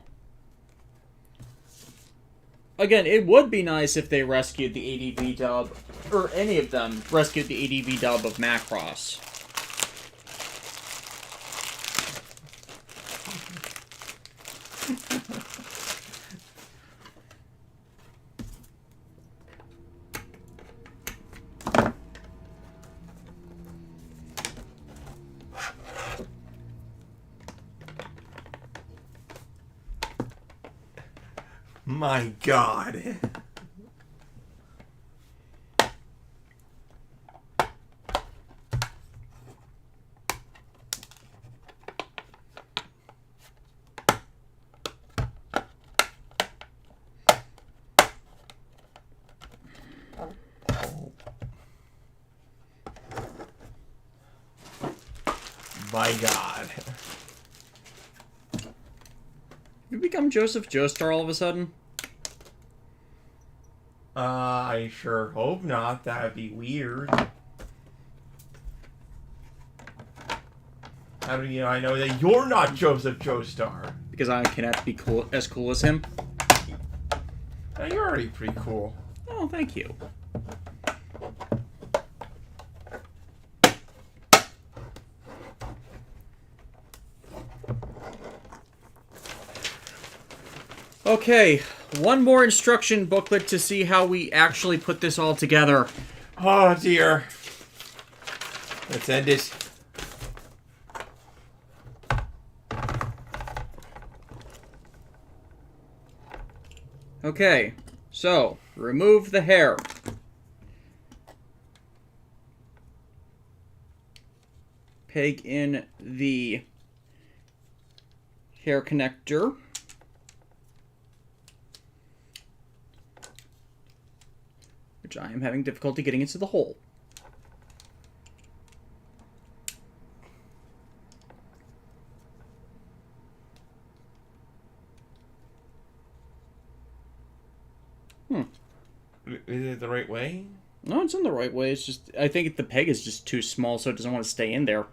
S1: Again, it would be nice if they rescued the ADV dub, or any of them rescued the ADV dub of Macross.
S2: My God. My God.
S1: You become Joseph Joestar all of a sudden?
S2: I sure hope not. That'd be weird. How do you know I know that you're not Joseph Joestar?
S1: Because I cannot be as cool as him?
S2: You're already pretty cool.
S1: Oh, thank you. Okay, one more instruction booklet to see how we actually put this all together.
S2: Oh dear. Let's end it.
S1: Okay, so remove the hair. Peg in the hair connector. Which I am having difficulty getting into the hole.
S2: Is it the right way?
S1: No, it's in the right way. It's just, I think the peg is just too small, so it doesn't want to stay in there.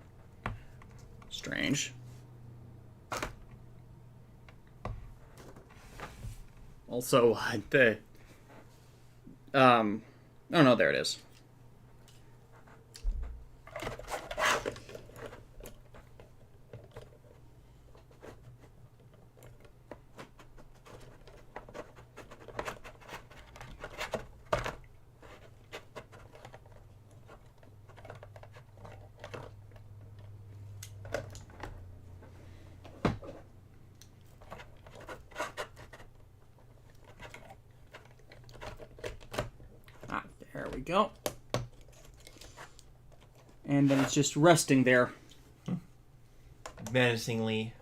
S1: Strange. Also, oh no, there it is. we go. And then it's just resting there.
S2: Menacingly.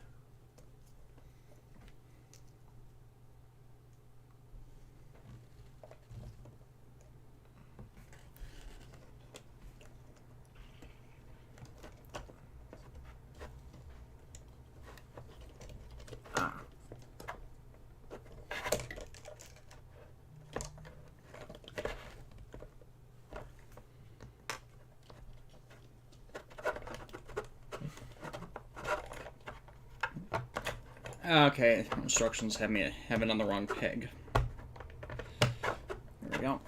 S1: Okay, instructions have it on the wrong peg. There we go.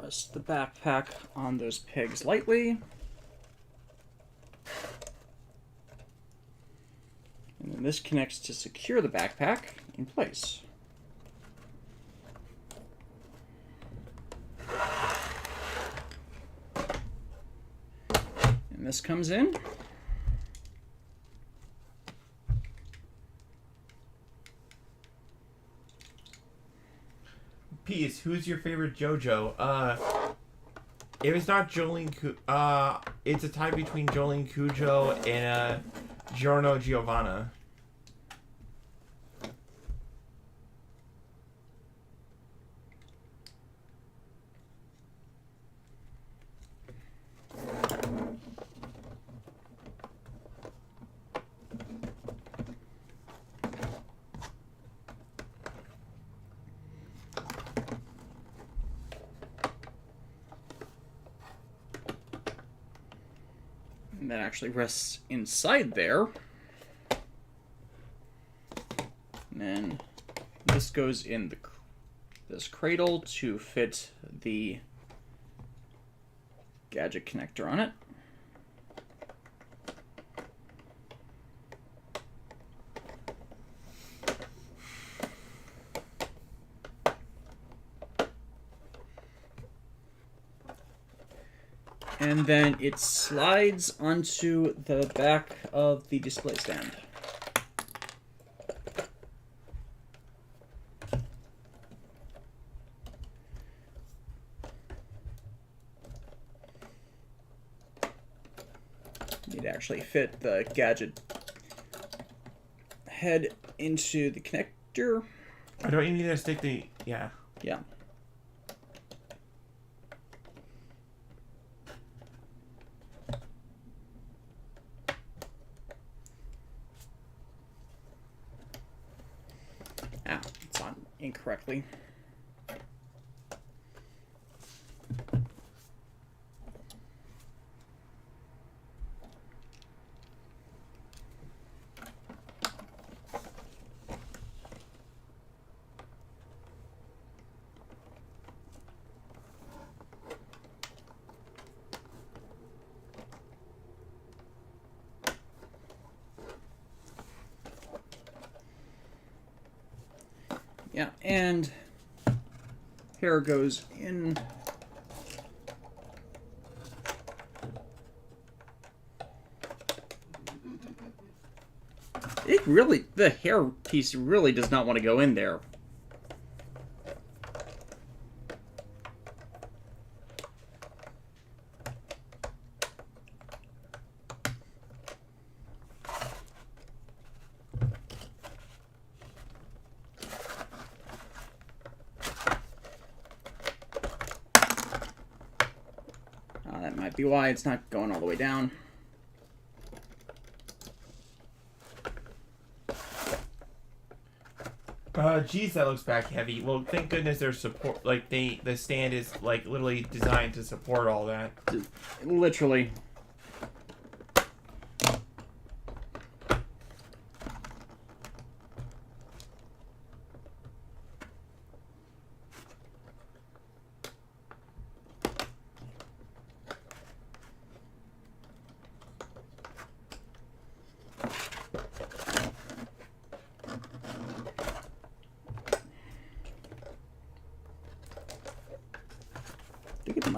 S1: Rest the backpack on those pegs lightly. And then this connects to secure the backpack in place. And this comes in.
S2: Peace, who's your favorite JoJo? If it's not Jolene, it's a tie between Jolene Cujo and Giorno Giovanna.
S1: That actually rests inside there. And then this goes in this cradle to fit the gadget connector on it. And then it slides onto the back of the display stand. You'd actually fit the gadget head into the connector.
S2: I don't even need to stick the... yeah.
S1: Yeah. It's on incorrectly. Yeah, and here goes in. It really, the hair piece really does not want to go in there. That might be why it's not going all the way down.
S2: Geez, that looks back heavy. Well, thank goodness there's support. Like the stand is like literally designed to support all that.
S1: Literally.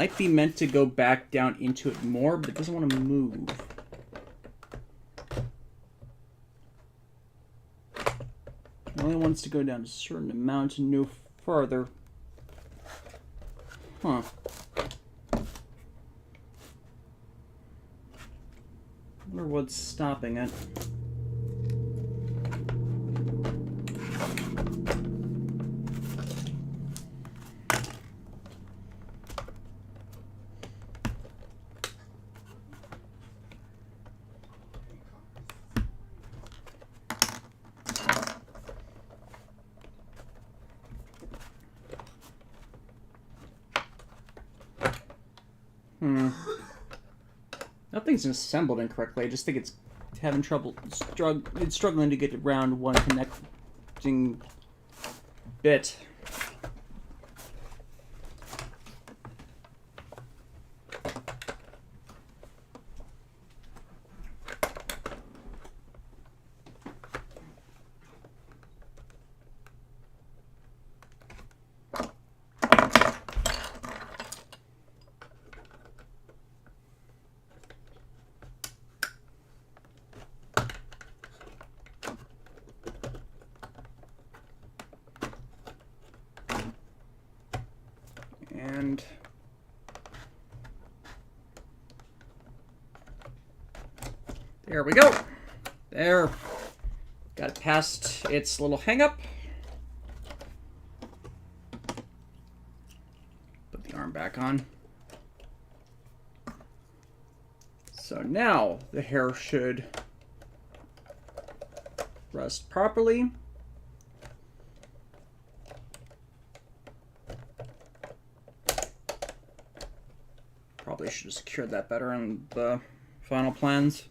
S1: Might be meant to go back down into it more, but it doesn't want to move. It only wants to go down a certain amount and no further. Huh. I wonder what's stopping it. Nothing's assembled incorrectly. I just think it's having trouble. It's struggling to get around one connecting bit. And there we go. There. Got it past its little hang-up. Put the arm back on. So now the hair should rest properly. Probably should have secured that better in the final plans.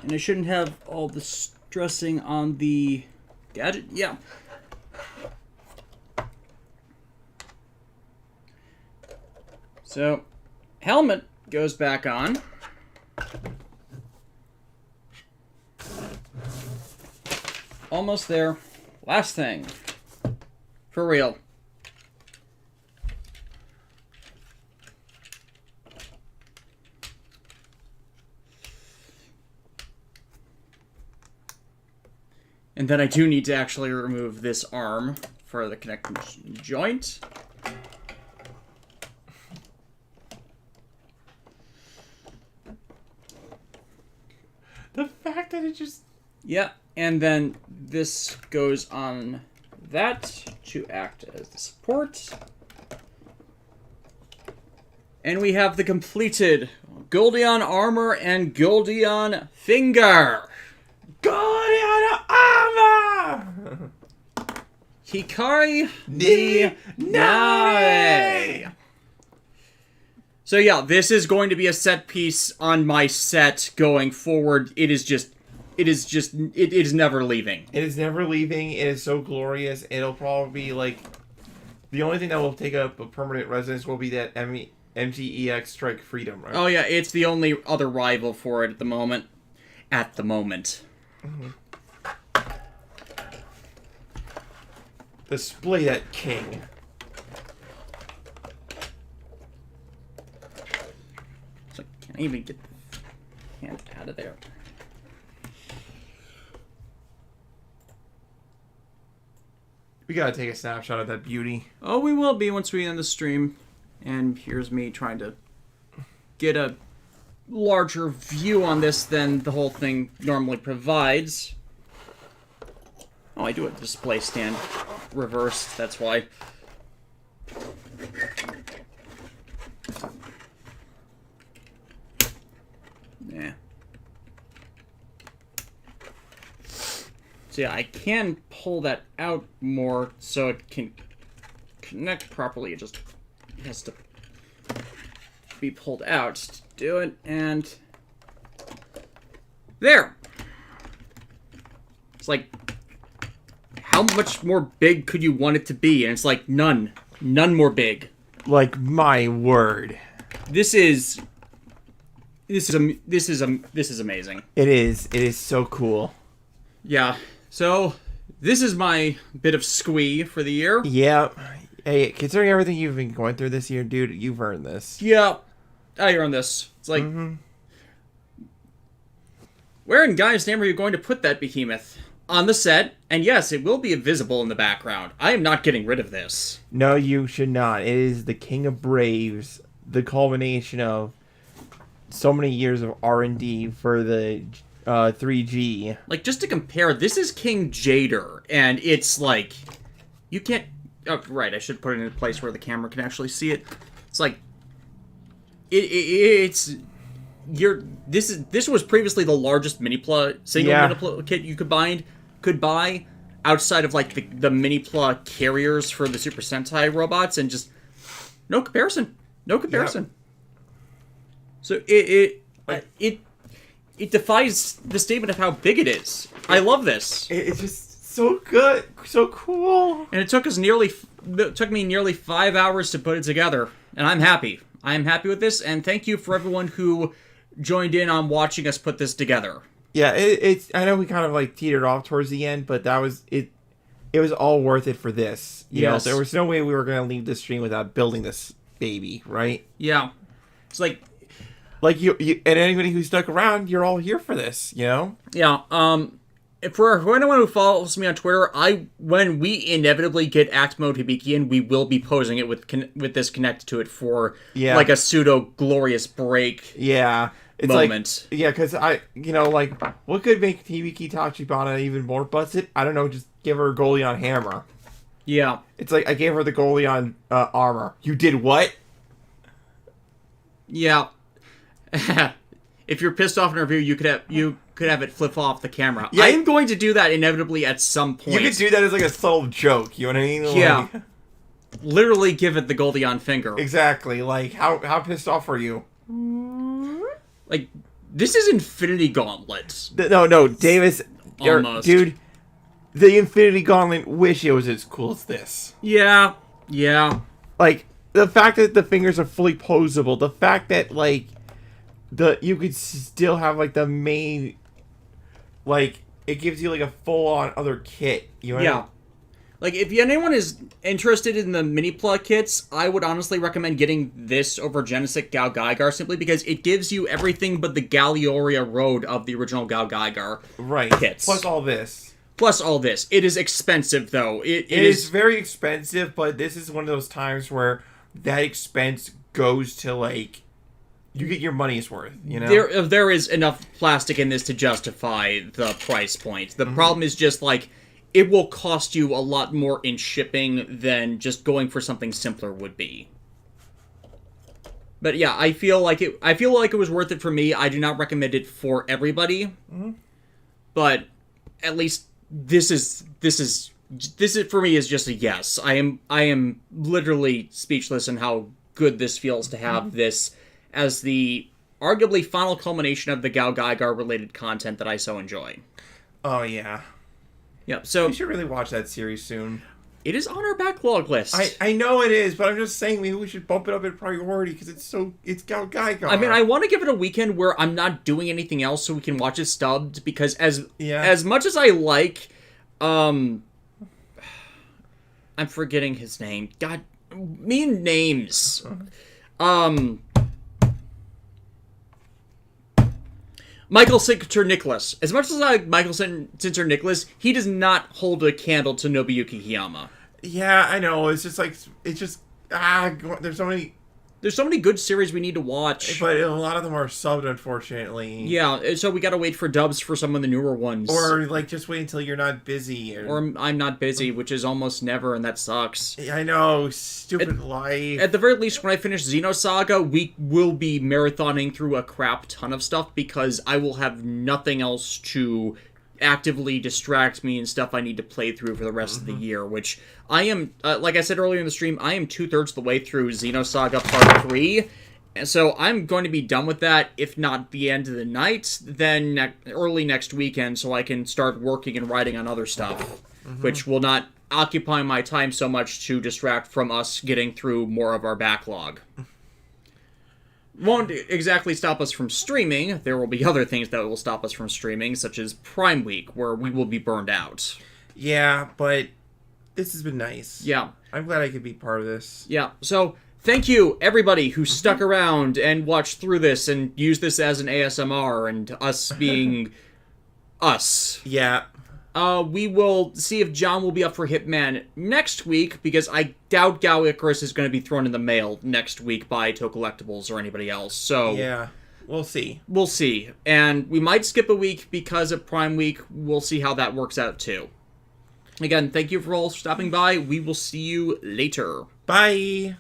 S1: And I shouldn't have all the stressing on the gadget. Yeah. So, helmet goes back on. Almost there. Last thing. For real. And then I do need to actually remove this arm for the connecting joint.
S2: The fact that it just...
S1: Yeah, and then this goes on that to act as the support. And we have the completed Guldion armor and Guldion finger.
S2: Guldion armor!
S1: Hikari ni NARE! So yeah, this is going to be a set piece on my set going forward. It is never leaving.
S2: It is never leaving. It is so glorious. It'll probably be like... The only thing that will take up a permanent residence will be that MGEX Strike Freedom, right?
S1: Oh yeah, it's the only other rival for it at the moment. At the moment.
S2: Mm-hmm. Display that king.
S1: So can't even get the hand out of there.
S2: We gotta take a snapshot of that beauty.
S1: Oh, we will be once we end the stream. And here's me trying to get a larger view on this than the whole thing normally provides. Oh, I do have the display stand reversed, that's why. Yeah. So yeah, I can pull that out more so it can connect properly. It just has to be pulled out to do it, and there. It's like, how much more big could you want it to be? And it's like, none more big.
S2: Like, my word.
S1: This is amazing.
S2: It is so cool.
S1: Yeah. So this is my bit of squee for the year.
S2: Yeah. Hey, considering everything you've been going through this year, dude, you've earned this.
S1: Yeah, I earned this. It's like, where in Gaia's name are you going to put that behemoth? On the set, and yes, it will be visible in the background. I am not getting rid of this.
S2: No, you should not. It is the King of Braves, the culmination of so many years of R&D for the 3G.
S1: Like, just to compare, this is King Jader, and it's like, you can't... Oh, right, I should put it in a place where the camera can actually see it. It's like, it's... This was previously the largest single mini-pla kit you could buy outside of like the mini-pla carriers for the Super Sentai robots, and just no comparison.
S2: Yep.
S1: So it defies the statement of how big it is. I love this.
S2: It's just so good, so cool.
S1: And it took me nearly 5 hours to put it together, and I'm happy. I am happy with this, and thank you for everyone who joined in on watching us put this together.
S2: Yeah, it's. I know we kind of like teetered off towards the end, but that was it. It was all worth it for this. You know, there was no way we were gonna leave the stream without building this baby, right?
S1: Yeah, it's like
S2: you and anybody who stuck around, you're all here for this. You know?
S1: Yeah. For anyone who follows me on Twitter, when we inevitably get Act Mode Hibiki in, we will be posing it with this connected to it for like a pseudo glorious break.
S2: Yeah. It's
S1: moment.
S2: Like, yeah, because like, what could make Hibiki Tachibana even more busted? I don't know, just give her a Goleon hammer.
S1: Yeah.
S2: It's like, I gave her the Goleon armor. You did what?
S1: Yeah. If you're pissed off in a review, you could have it flip off the camera.
S2: Yeah.
S1: I am going to do that inevitably at some point.
S2: You could do that as like a subtle joke, you know what I mean?
S1: Yeah.
S2: Like,
S1: literally give it the Goleon finger.
S2: Exactly. Like, how pissed off are you?
S1: Like, this is Infinity Gauntlet.
S2: No, Davis.
S1: Almost.
S2: Dude, the Infinity Gauntlet wish it was as cool as this.
S1: Yeah.
S2: Like, the fact that the fingers are fully posable, the fact that, like, you could still have, like, the main, like, it gives you, like, a full-on other kit. You know what I mean?
S1: Like, if anyone is interested in the mini-pla kits, I would honestly recommend getting this over Genesis GAOGAIGAR, simply because it gives you everything but the Galioria Road of the original GAOGAIGAR kits.
S2: Plus all this.
S1: It is expensive, though. It
S2: is very expensive, but this is one of those times where that expense goes to, like, you get your money's worth, you know?
S1: There is enough plastic in this to justify the price point. The problem is just, like, it will cost you a lot more in shipping than just going for something simpler would be. But yeah, I feel like it was worth it for me. I do not recommend it for everybody. But at least this is for me is just a yes. I am literally speechless in how good this feels to have this as the arguably final culmination of the GAOGAIGAR related content that I so enjoy.
S2: Oh yeah.
S1: Yep, so...
S2: We should really watch that series soon.
S1: It is on our backlog list.
S2: I know it is, but I'm just saying maybe we should bump it up in priority because it's GAOGAIGAR.
S1: I mean, I want to give it a weekend where I'm not doing anything else so we can watch it stubbed, because as much as I like, I'm forgetting his name. God, mean names. Michael Sinter Nicholas. As much as I like Michael Sinter Nicholas, he does not hold a candle to Nobuyuki Hiyama.
S2: Yeah, I know. It's just like, there's so many
S1: good series we need to watch.
S2: But a lot of them are subbed, unfortunately.
S1: Yeah, so we gotta wait for dubs for some of the newer ones.
S2: Or, like, just wait until you're not busy.
S1: Or I'm not busy, which is almost never, and that sucks.
S2: I know, stupid life.
S1: At the very least, when I finish Xenosaga, we will be marathoning through a crap ton of stuff, because I will have nothing else to actively distract me and stuff I need to play through for the rest of the year, which I am, like I said earlier in the stream, I am 2/3 the way through Xenosaga Part 3, and so I'm going to be done with that, if not the end of the night, then early next weekend, so I can start working and writing on other stuff, which will not occupy my time so much to distract from us getting through more of our backlog. Won't exactly stop us from streaming. There will be other things that will stop us from streaming, such as Prime Week, where we will be burned out.
S2: Yeah, but This has been nice.
S1: Yeah.
S2: I'm glad I could be part of this.
S1: Yeah. So thank you, everybody who stuck around and watched through this and used this as an ASMR and us being us.
S2: Yeah.
S1: We will see if John will be up for Hitman next week, because I doubt GAOGAIGAR is going to be thrown in the mail next week by Toe Collectibles or anybody else. So
S2: Yeah. We'll see.
S1: We'll see. And we might skip a week because of Prime Week. We'll see how that works out too. Again, thank you for all stopping by. We will see you later.
S2: Bye.